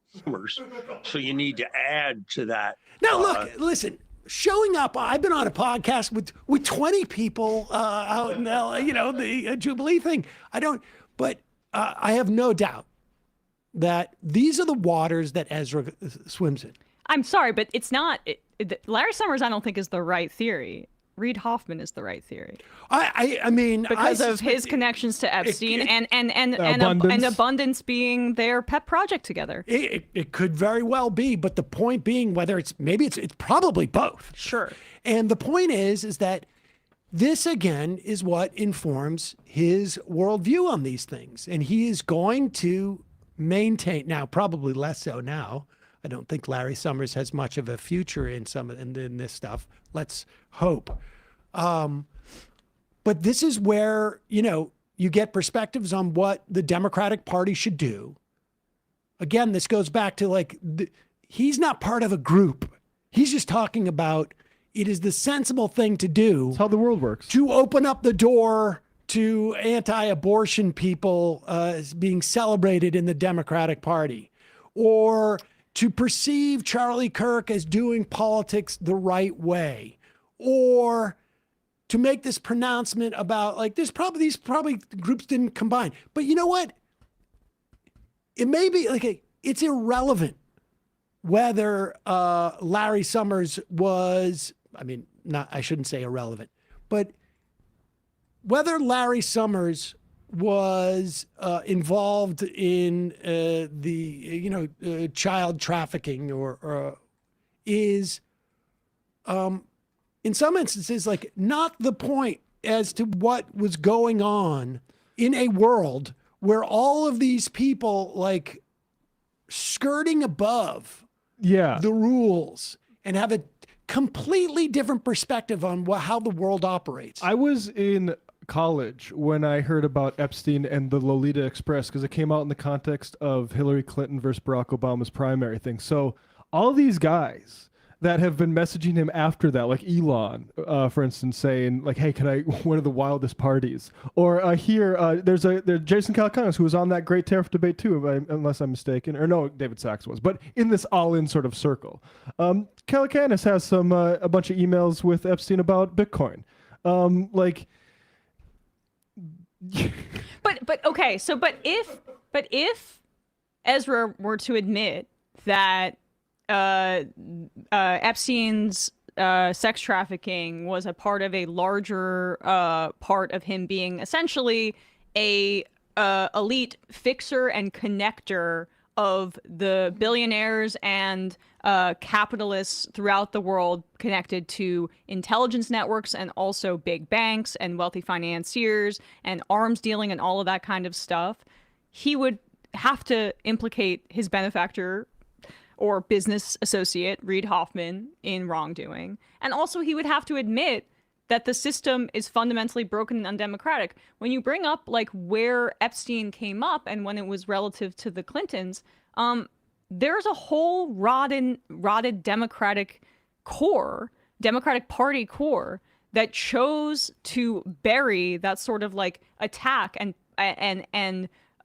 So you need to add to that. Now, look, listen, showing up, I've been on a podcast with 20 people out in the Jubilee thing. But I have no doubt that these are the waters that Ezra swims in. I'm sorry, but it's not. Larry Summers, I don't think, is the right theory. Reid Hoffman is the right theory. I mean, because of his connections to Epstein and Abundance being their pet project together. It could very well be, but the point being, whether it's probably both. Sure. And the point is that this again is what informs his worldview on these things, and he is going to maintain now, probably less so now. I don't think Larry Summers has much of a future in this stuff. Let's hope. But this is where, you get perspectives on what the Democratic Party should do. Again, this goes back to he's not part of a group. He's just talking about it is the sensible thing to do. That's how the world works. To open up the door to anti-abortion people being celebrated in the Democratic Party, or to perceive Charlie Kirk as doing politics the right way, or to make this pronouncement about these probably groups didn't combine. But you know what? It may be it's irrelevant whether Larry Summers was, I shouldn't say irrelevant, but whether Larry Summers was involved in the child trafficking or is in some instances not the point as to what was going on in a world where all of these people skirting above the rules and have a completely different perspective on how the world operates. I was in college when I heard about Epstein and the Lolita Express, because it came out in the context of Hillary Clinton versus Barack Obama's primary thing. So all these guys that have been messaging him after that, like Elon, for instance, saying hey, can I one of the wildest parties? Or there's Jason Calacanis, who was on that Great Tariff debate too, unless I'm mistaken, or no, David Sachs was, but in this all-in sort of circle. Calacanis has a bunch of emails with Epstein about Bitcoin. But okay, so but if Ezra were to admit that Epstein's sex trafficking was a part of a larger part of him being essentially a elite fixer and connector of the billionaires and capitalists throughout the world connected to intelligence networks and also big banks and wealthy financiers and arms dealing and all of that kind of stuff, he would have to implicate his benefactor or business associate Reid Hoffman in wrongdoing. And also he would have to admit that the system is fundamentally broken and undemocratic. When you bring up like where Epstein came up and when it was relative to the Clintons, there's a whole rotted Democratic Party core that chose to bury that sort of like attack and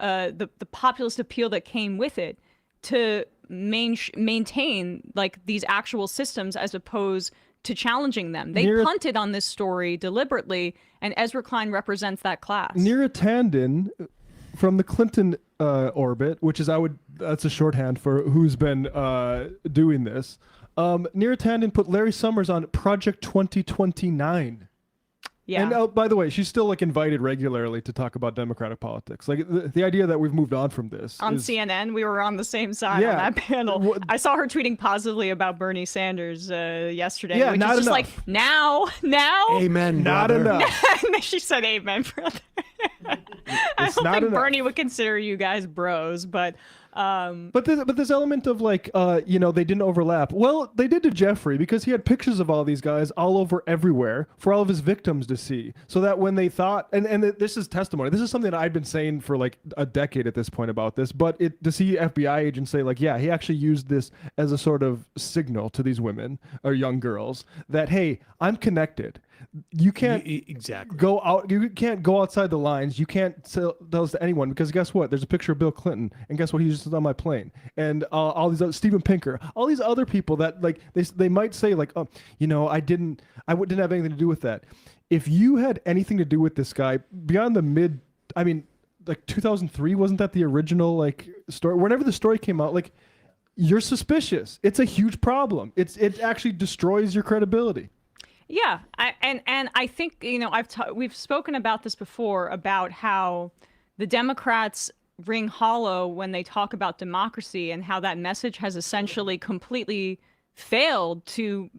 the populist appeal that came with it to maintain like these actual systems as opposed to challenging them. They punted on this story deliberately, and Ezra Klein represents that class. Neera Tanden from the Clinton orbit, which is that's a shorthand for who's been doing this. Neera Tanden put Larry Summers on Project 2029. Yeah. And by the way, she's still like invited regularly to talk about Democratic politics. Like the idea that we've moved on from this. On CNN, we were on the same side on that panel. I saw her tweeting positively about Bernie Sanders yesterday, which is just like, now. Amen, not brother. enough. She said amen, brother. I don't think Bernie would consider you guys bros, but this element of like they didn't overlap. Well, they did to Jeffrey because he had pictures of all these guys all over everywhere for all of his victims to see, so that when they thought and this is testimony, this is something that I've been saying for like a decade at this point about this, but to see FBI agents say like, yeah, he actually used this as a sort of signal to these women or young girls that, hey, I'm connected. You can't go out. You can't go outside the lines. You can't tell those to anyone because guess what? There's a picture of Bill Clinton, and guess what? He just was on my plane, and all these other Steven Pinker, all these other people that like they might say like, oh, I didn't have anything to do with that. If you had anything to do with this guy beyond like 2003, wasn't that the original like story? Whenever the story came out, like you're suspicious. It's a huge problem. It actually destroys your credibility. Yeah, and I think we've spoken about this before about how the Democrats ring hollow when they talk about democracy and how that message has essentially completely failed to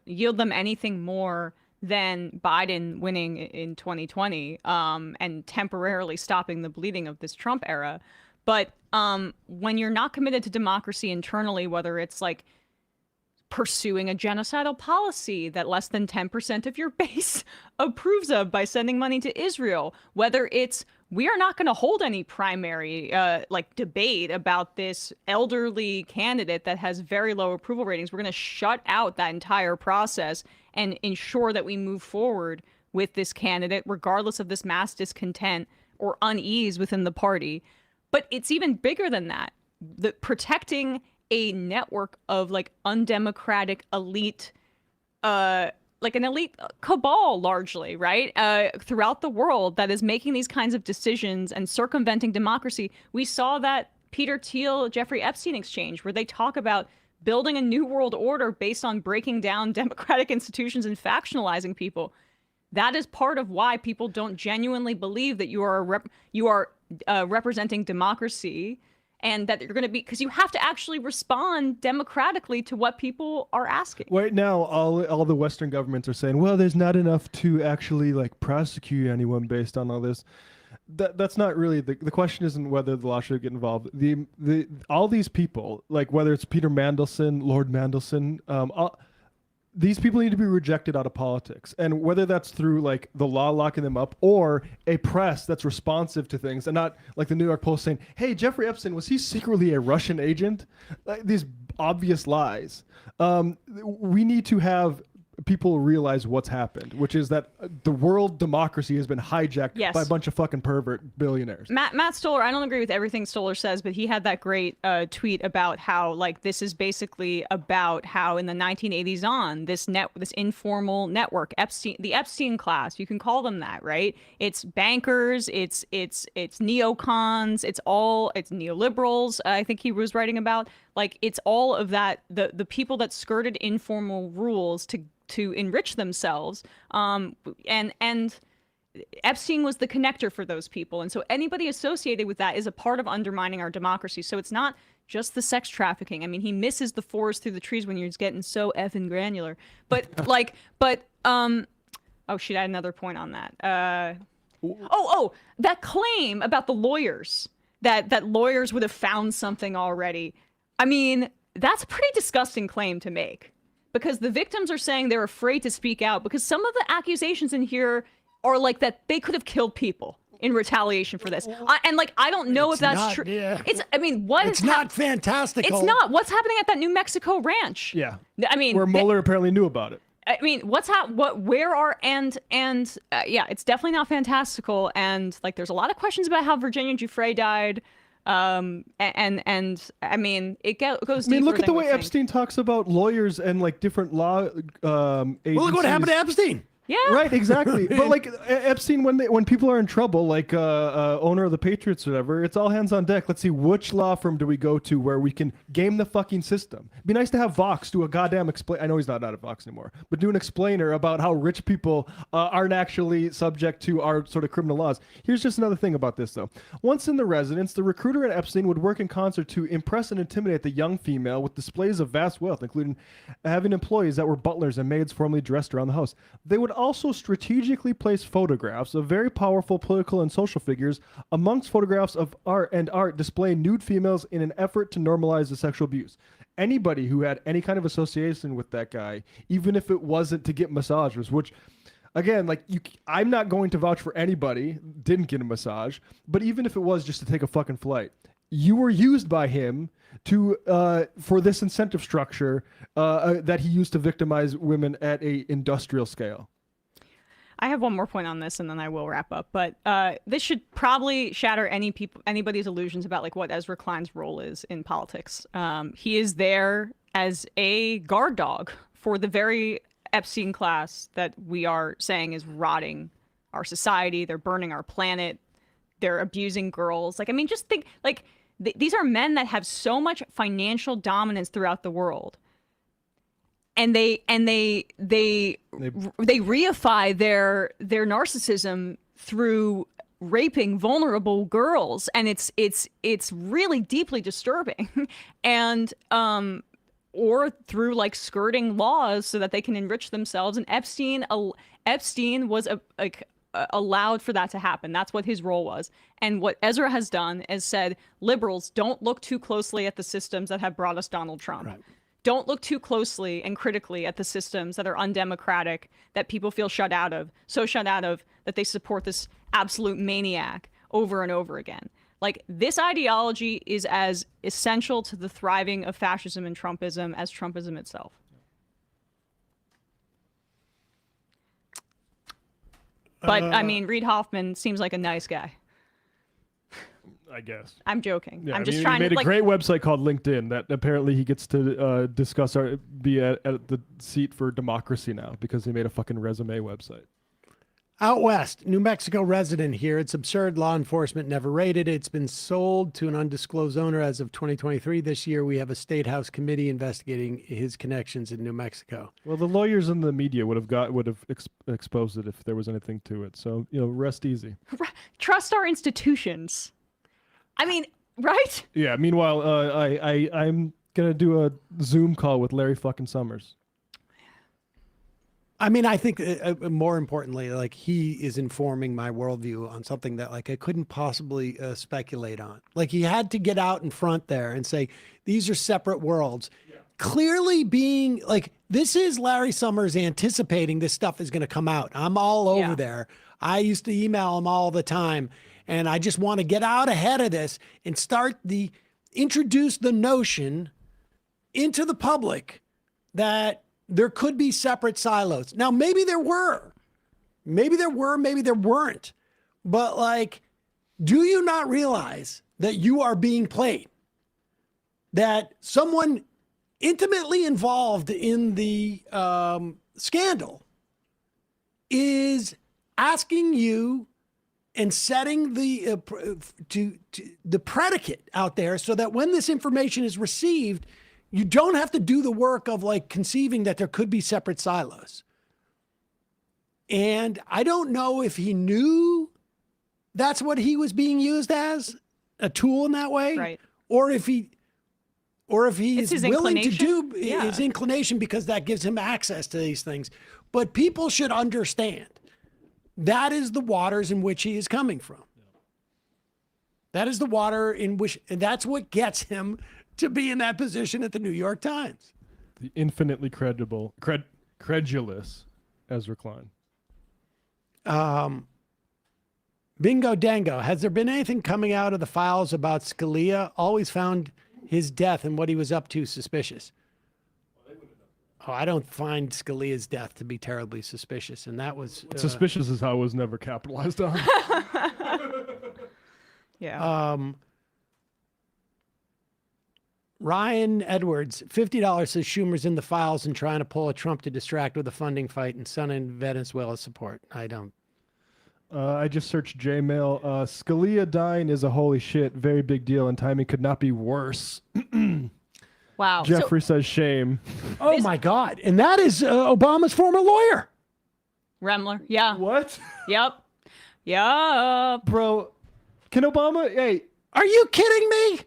yield them anything more than Biden winning in 2020 and temporarily stopping the bleeding of this Trump era. But when you're not committed to democracy internally, whether it's like pursuing a genocidal policy that less than 10% of your base approves of by sending money to Israel, whether it's we are not going to hold any primary debate about this elderly candidate that has very low approval ratings. We're going to shut out that entire process and ensure that we move forward with this candidate regardless of this mass discontent or unease within the party. But it's even bigger than that. Protecting a network of like undemocratic elite, like an elite cabal largely, right? Throughout the world that is making these kinds of decisions and circumventing democracy. We saw that Peter Thiel, Jeffrey Epstein exchange where they talk about building a new world order based on breaking down democratic institutions and factionalizing people. That is part of why people don't genuinely believe that you are representing democracy. And that you're going to be, because you have to actually respond democratically to what people are asking. Right now, all the Western governments are saying, well, there's not enough to actually like prosecute anyone based on all this. That's not really the question. Isn't whether the law should get involved. All these people, like whether it's Peter Mandelson, Lord Mandelson, these people need to be rejected out of politics, and whether that's through like the law locking them up or a press that's responsive to things and not like the New York Post saying, hey, Jeffrey Epstein, was he secretly a Russian agent? Like, these obvious lies. We need to have people realize what's happened, which is that the world democracy has been hijacked by a bunch of fucking pervert billionaires. Matt Stoller, I don't agree with everything Stoller says, but he had that great tweet about how like this is basically about how in the 1980s on this informal network, the Epstein class, you can call them that, right? It's bankers, it's neocons, it's neoliberals. I think he was writing about like it's all of that the people that skirted informal rules to enrich themselves. And Epstein was the connector for those people. And so anybody associated with that is a part of undermining our democracy. So it's not just the sex trafficking. I mean, he misses the forest through the trees when you're getting so effing granular. But oh shit, I had another point on that. That claim about the lawyers, that lawyers would have found something already. I mean, that's a pretty disgusting claim to make, because the victims are saying they're afraid to speak out because some of the accusations in here are like that they could have killed people in retaliation for this. I don't know if that's true. Yeah. It's not fantastical. It's not. What's happening at that New Mexico ranch? Yeah. I mean, where Mueller apparently knew about it. yeah, it's definitely not fantastical. And like, there's a lot of questions about how Virginia Giuffre died. It goes deeper. Look at the than way we think. Epstein talks about lawyers and like different law agencies. Well, look what happened to Epstein. Yeah. Right, exactly. But like Epstein, when people are in trouble, like owner of the Patriots or whatever, it's all hands on deck. Let's see, which law firm do we go to where we can game the fucking system? It'd be nice to have Vox do a goddamn explain. I know he's not at Vox anymore, but do an explainer about how rich people aren't actually subject to our sort of criminal laws. Here's just another thing about this though. Once in the residence, the recruiter and Epstein would work in concert to impress and intimidate the young female with displays of vast wealth, including having employees that were butlers and maids formally dressed around the house. They would also strategically place photographs of very powerful political and social figures amongst photographs of art displaying nude females in an effort to normalize the sexual abuse. Anybody who had any kind of association with that guy, even if it wasn't to get massages, which again, like I'm not going to vouch for anybody didn't get a massage, but even if it was just to take a fucking flight, you were used by him to for this incentive structure that he used to victimize women at a industrial scale. I have one more point on this, and then I will wrap up. But this should probably shatter anybody's illusions about like what Ezra Klein's role is in politics. He is there as a guard dog for the very Epstein class that we are saying is rotting our society. They're burning our planet. They're abusing girls. Like, I mean, just think like these are men that have so much financial dominance throughout the world. And they reify their narcissism through raping vulnerable girls, and it's really deeply disturbing, and or through like skirting laws so that they can enrich themselves. And Epstein was allowed for that to happen. That's what his role was. And what Ezra has done is said, liberals, don't look too closely at the systems that have brought us Donald Trump. Right. Don't look too closely and critically at the systems that are undemocratic, that people feel shut out of that they support this absolute maniac over and over again. Like, this ideology is as essential to the thriving of fascism and Trumpism as Trumpism itself. But I mean, Reid Hoffman seems like a nice guy. I guess. I'm joking. Yeah, I'm just he trying made to a great website called LinkedIn that apparently he gets to discuss be at the seat for democracy now because he made a fucking resume website. Out west, New Mexico resident here. It's absurd. Law enforcement never raided it. It's been sold to an undisclosed owner as of 2023. This year, we have a state house committee investigating his connections in New Mexico. Well, the lawyers and the media would have exposed it if there was anything to it. So, rest easy. Trust our institutions. I mean, right? Yeah. Meanwhile, I'm gonna do a Zoom call with Larry fucking Summers. I mean, I think more importantly, like, he is informing my worldview on something that like I couldn't possibly speculate on. Like, he had to get out in front there and say, these are separate worlds. Yeah. Clearly being like, this is Larry Summers anticipating this stuff is going to come out. I'm all over there. I used to email him all the time. And I just want to get out ahead of this and introduce the notion into the public that there could be separate silos. Now, maybe there were, maybe there weren't. But like, do you not realize that you are being played? That someone intimately involved in the scandal is asking you and setting the the predicate out there so that when this information is received, you don't have to do the work of like conceiving that there could be separate silos. And I don't know if he knew that's what he was being used as, a tool in that way, right? Or if he is willing to do his inclination because that gives him access to these things. But people should understand that is the waters in which he is coming from. That is the water in which, and that's what gets him to be in that position at the New York Times. The infinitely credulous Ezra Klein. Bingo Dango, has there been anything coming out of the files about Scalia? Always found his death and what he was up to suspicious. Oh, I don't find Scalia's death to be terribly suspicious, and that was Suspicious is how it was never capitalized on. Yeah. Ryan Edwards, $50 says Schumer's in the files and trying to pull a Trump to distract with a funding fight and Sun and Venezuela support. I don't. I just searched Jmail. Scalia dying is a holy shit, very big deal, and timing could not be worse. Wow. Jeffrey says shame. Oh my God. And that is Obama's former lawyer. Remler. Yeah. What? Yep. Yup. Bro, can Obama, hey. Are you kidding me?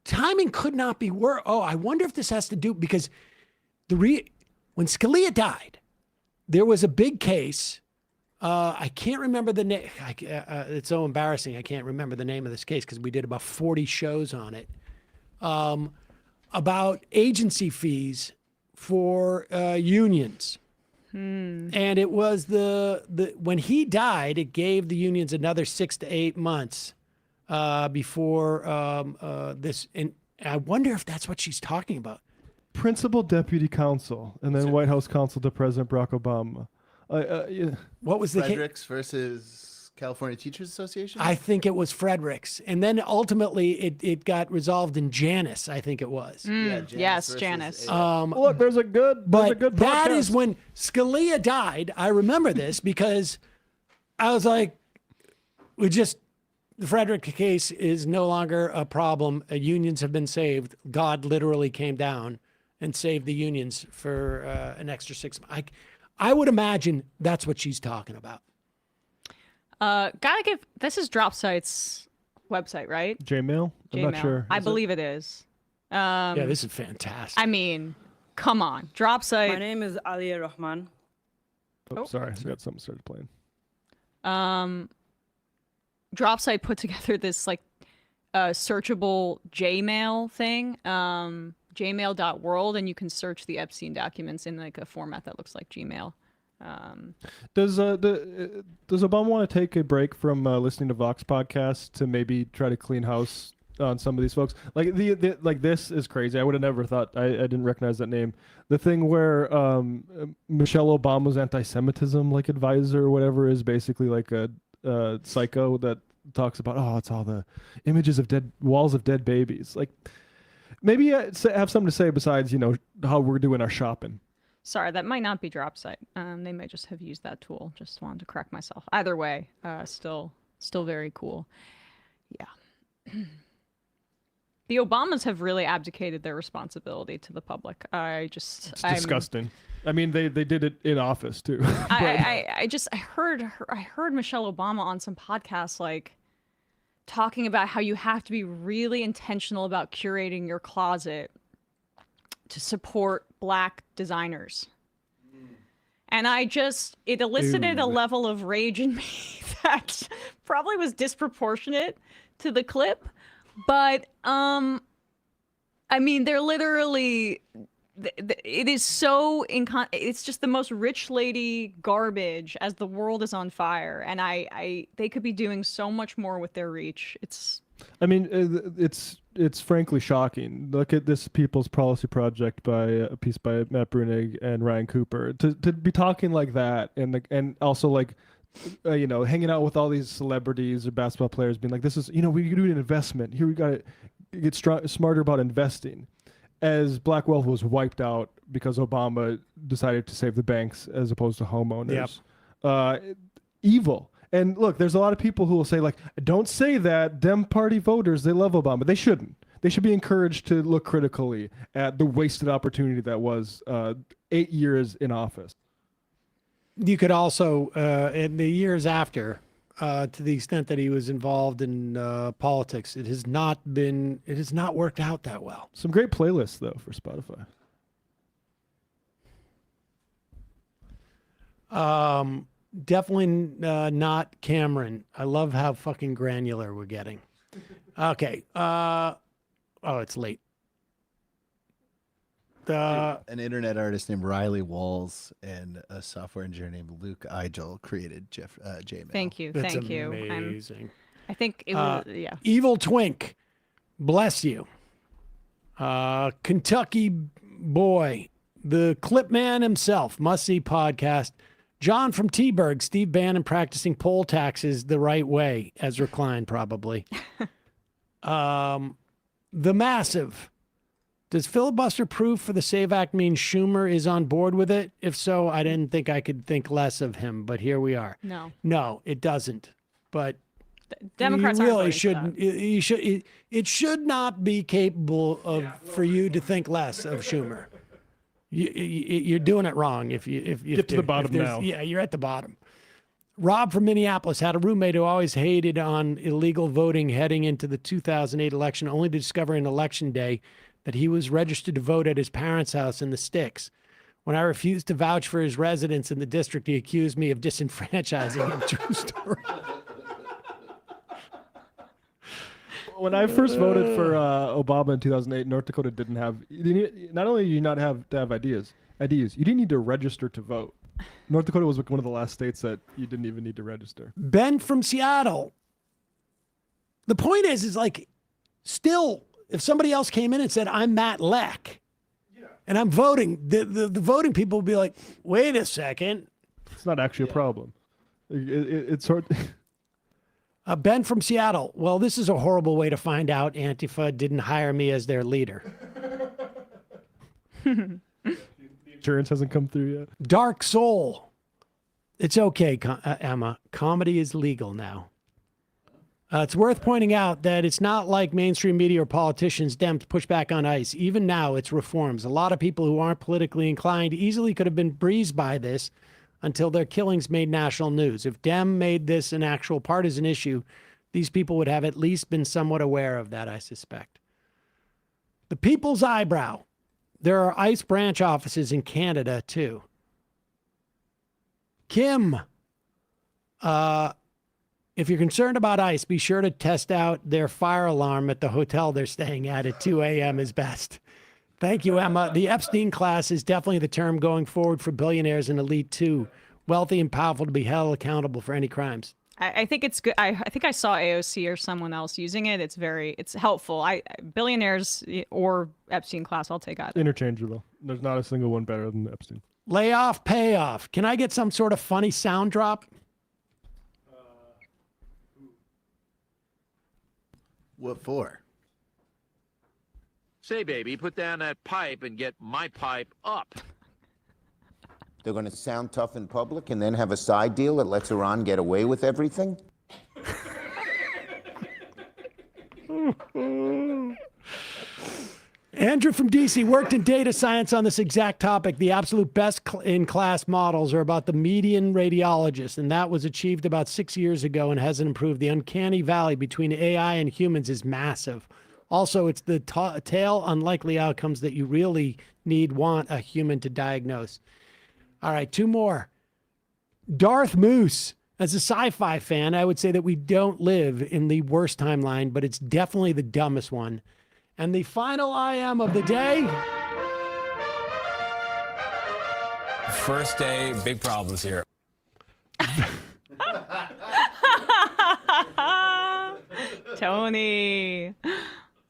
Timing could not be worse. Oh, I wonder if this has to do, because when Scalia died, there was a big case. I can't remember the name. It's so embarrassing. I can't remember the name of this case because we did about 40 shows on it. About agency fees for unions. And it was when he died, it gave the unions another 6 to 8 months before this. And I wonder if that's what she's talking about. Principal Deputy Counsel, and then White House Counsel to President Barack Obama. Yeah. What was the case? Fredericks versus California Teachers Association? I think it was Fredericks. And then ultimately it got resolved in Janus, I think it was. Yes, Janice. Look, there's a good that podcast. is when Scalia died. I remember this because I was like, the Frederick case is no longer a problem. Unions have been saved. God literally came down and saved the unions for an extra 6 months. I would imagine that's what she's talking about. This is DropSite's website, right? Jmail? I'm not sure. I believe it is. Yeah, this is fantastic. I mean, come on. DropSite. My name is Ali Rahman. Oh, sorry. I got something started playing. DropSite put together this searchable Jmail thing, jmail.world, and you can search the Epstein documents in a format that looks like Gmail. Does Obama want to take a break from listening to Vox podcasts to maybe try to clean house on some of these folks? Like this is crazy. I would have never thought. I didn't recognize that name. The thing where Michelle Obama's anti-Semitism advisor or whatever is basically like a psycho that talks about it's all the images of walls of dead babies. Maybe have something to say besides how we're doing our shopping. Sorry, that might not be DropSite. They might just have used that tool. Just wanted to correct myself. Either way, still very cool. Yeah. The Obamas have really abdicated their responsibility to the public. It's disgusting. I mean, they did it in office too. I heard Michelle Obama on some podcasts talking about how you have to be really intentional about curating your closet to support Black designers. And it elicited a level of rage in me that probably was disproportionate to the clip. But, I mean, they're literally, it is so, it's just the most rich lady garbage as the world is on fire. And they could be doing so much more with their reach. It's frankly shocking. Look at this People's Policy Project by a piece by Matt Brunig and Ryan Cooper to be talking like that and also hanging out with all these celebrities or basketball players being like, this is, we do an investment here. We got to get smarter about investing, as Black wealth was wiped out because Obama decided to save the banks as opposed to homeowners. Evil. And look, there's a lot of people who will say don't say that. Dem party voters, they love Obama. They shouldn't. They should be encouraged to look critically at the wasted opportunity that was 8 years in office. You could also, in the years after, to the extent that he was involved in politics, it has not worked out that well. Some great playlists though for Spotify. Definitely not Cameron. I love how fucking granular we're getting. Okay. Oh, it's late. An internet artist named Riley Walls and a software engineer named Luke Igel created Jmail. Thank you. That's Thank you. amazing. I think it was, yeah. Evil Twink, bless you. Kentucky boy, the Clip Man himself, must see podcast. John from T-Berg, Steve Bannon practicing poll taxes the right way, Ezra Klein probably. The Massive. Does filibuster proof for the SAVE Act mean Schumer is on board with it? If so, I didn't think I could think less of him, but here we are. No, it doesn't. But Democrats you aren't really voting for shouldn't. It should not be capable of for you to think less of Schumer. You're doing it wrong if you Get to the bottom now. Yeah, you're at the bottom. Rob from Minneapolis had a roommate who always hated on illegal voting heading into the 2008 election, only to discover on election day that he was registered to vote at his parents' house in the sticks. When I refused to vouch for his residence in the district, he accused me of disenfranchising him. True story. When I first voted for Obama in 2008, North Dakota didn't have. Not only did you not have to have IDs, you didn't need to register to vote. North Dakota was one of the last states that you didn't even need to register. Ben from Seattle. The point is like, still, if somebody else came in and said, I'm Matt Leck, and I'm voting, the voting people would be like, wait a second. It's not actually a problem. It's hard. Ben from Seattle. Well, this is a horrible way to find out Antifa didn't hire me as their leader. Insurance hasn't come through yet. Dark Soul. It's okay, Emma. Comedy is legal now. It's worth pointing out that it's not like mainstream media or politicians Dems push back on ICE. Even now, it's reforms. A lot of people who aren't politically inclined easily could have been breezed by this until their killings made national news. If Dem made this an actual partisan issue, these people would have at least been somewhat aware of that, I suspect. The People's Eyebrow. There are ICE branch offices in Canada, too. Kim, if you're concerned about ICE, be sure to test out their fire alarm at the hotel they're staying at 2 a.m. is best. Thank you, Emma. The Epstein class is definitely the term going forward for billionaires and elite, too. Wealthy and powerful to be held accountable for any crimes. I think it's good. I think I saw AOC or someone else using it. It's helpful. Billionaires or Epstein class, I'll take either. Interchangeable. There's not a single one better than Epstein. Layoff, payoff. Can I get some sort of funny sound drop? What for? Say, baby, put down that pipe and get my pipe up. They're going to sound tough in public and then have a side deal that lets Iran get away with everything? Andrew from DC worked in data science on this exact topic. The absolute best in class models are about the median radiologist, and that was achieved about 6 years ago and hasn't improved. The uncanny valley between AI and humans is massive. Also, it's the tail unlikely outcomes that you really want a human to diagnose. All right, 2 more. Darth Moose. As a sci-fi fan, I would say that we don't live in the worst timeline, but it's definitely the dumbest one. And the final I am of the day. First day, big problems here. Tony.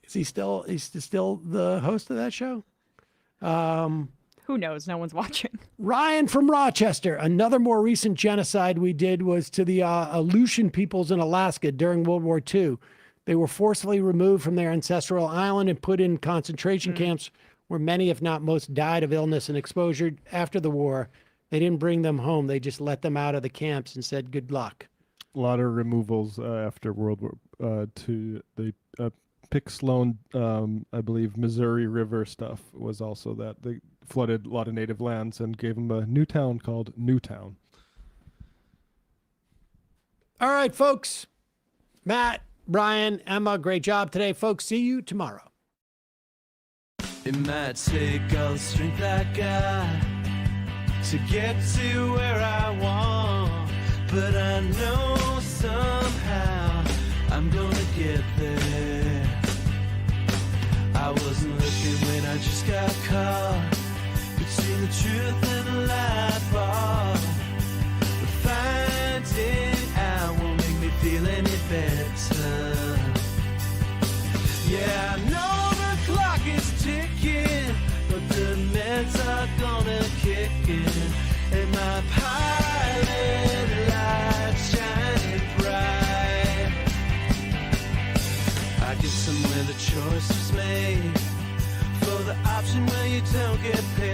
Is he still the host of that show? Who knows? No one's watching. Ryan from Rochester. Another more recent genocide we did was to the Aleutian peoples in Alaska during World War II. They were forcibly removed from their ancestral island and put in concentration camps where many, if not most, died of illness and exposure. After the war, they didn't bring them home. They just let them out of the camps and said, good luck. A lot of removals after World War II. They Pick Sloan, I believe, Missouri River stuff was also that. They flooded a lot of native lands and gave them a new town called Newtown. All right, folks. Matt, Brian, Emma, great job today. Folks, see you tomorrow. It might take all the strength I got to get to where I want, but I know somehow I'm gonna get there. I wasn't looking when I just got caught. the truth and life are. But finding out won't make me feel any better. Yeah, I know the clock is ticking, but the meds are gonna kick in, and my pilot light's shining bright. I guess somewhere the choice was made for the option where you don't get paid.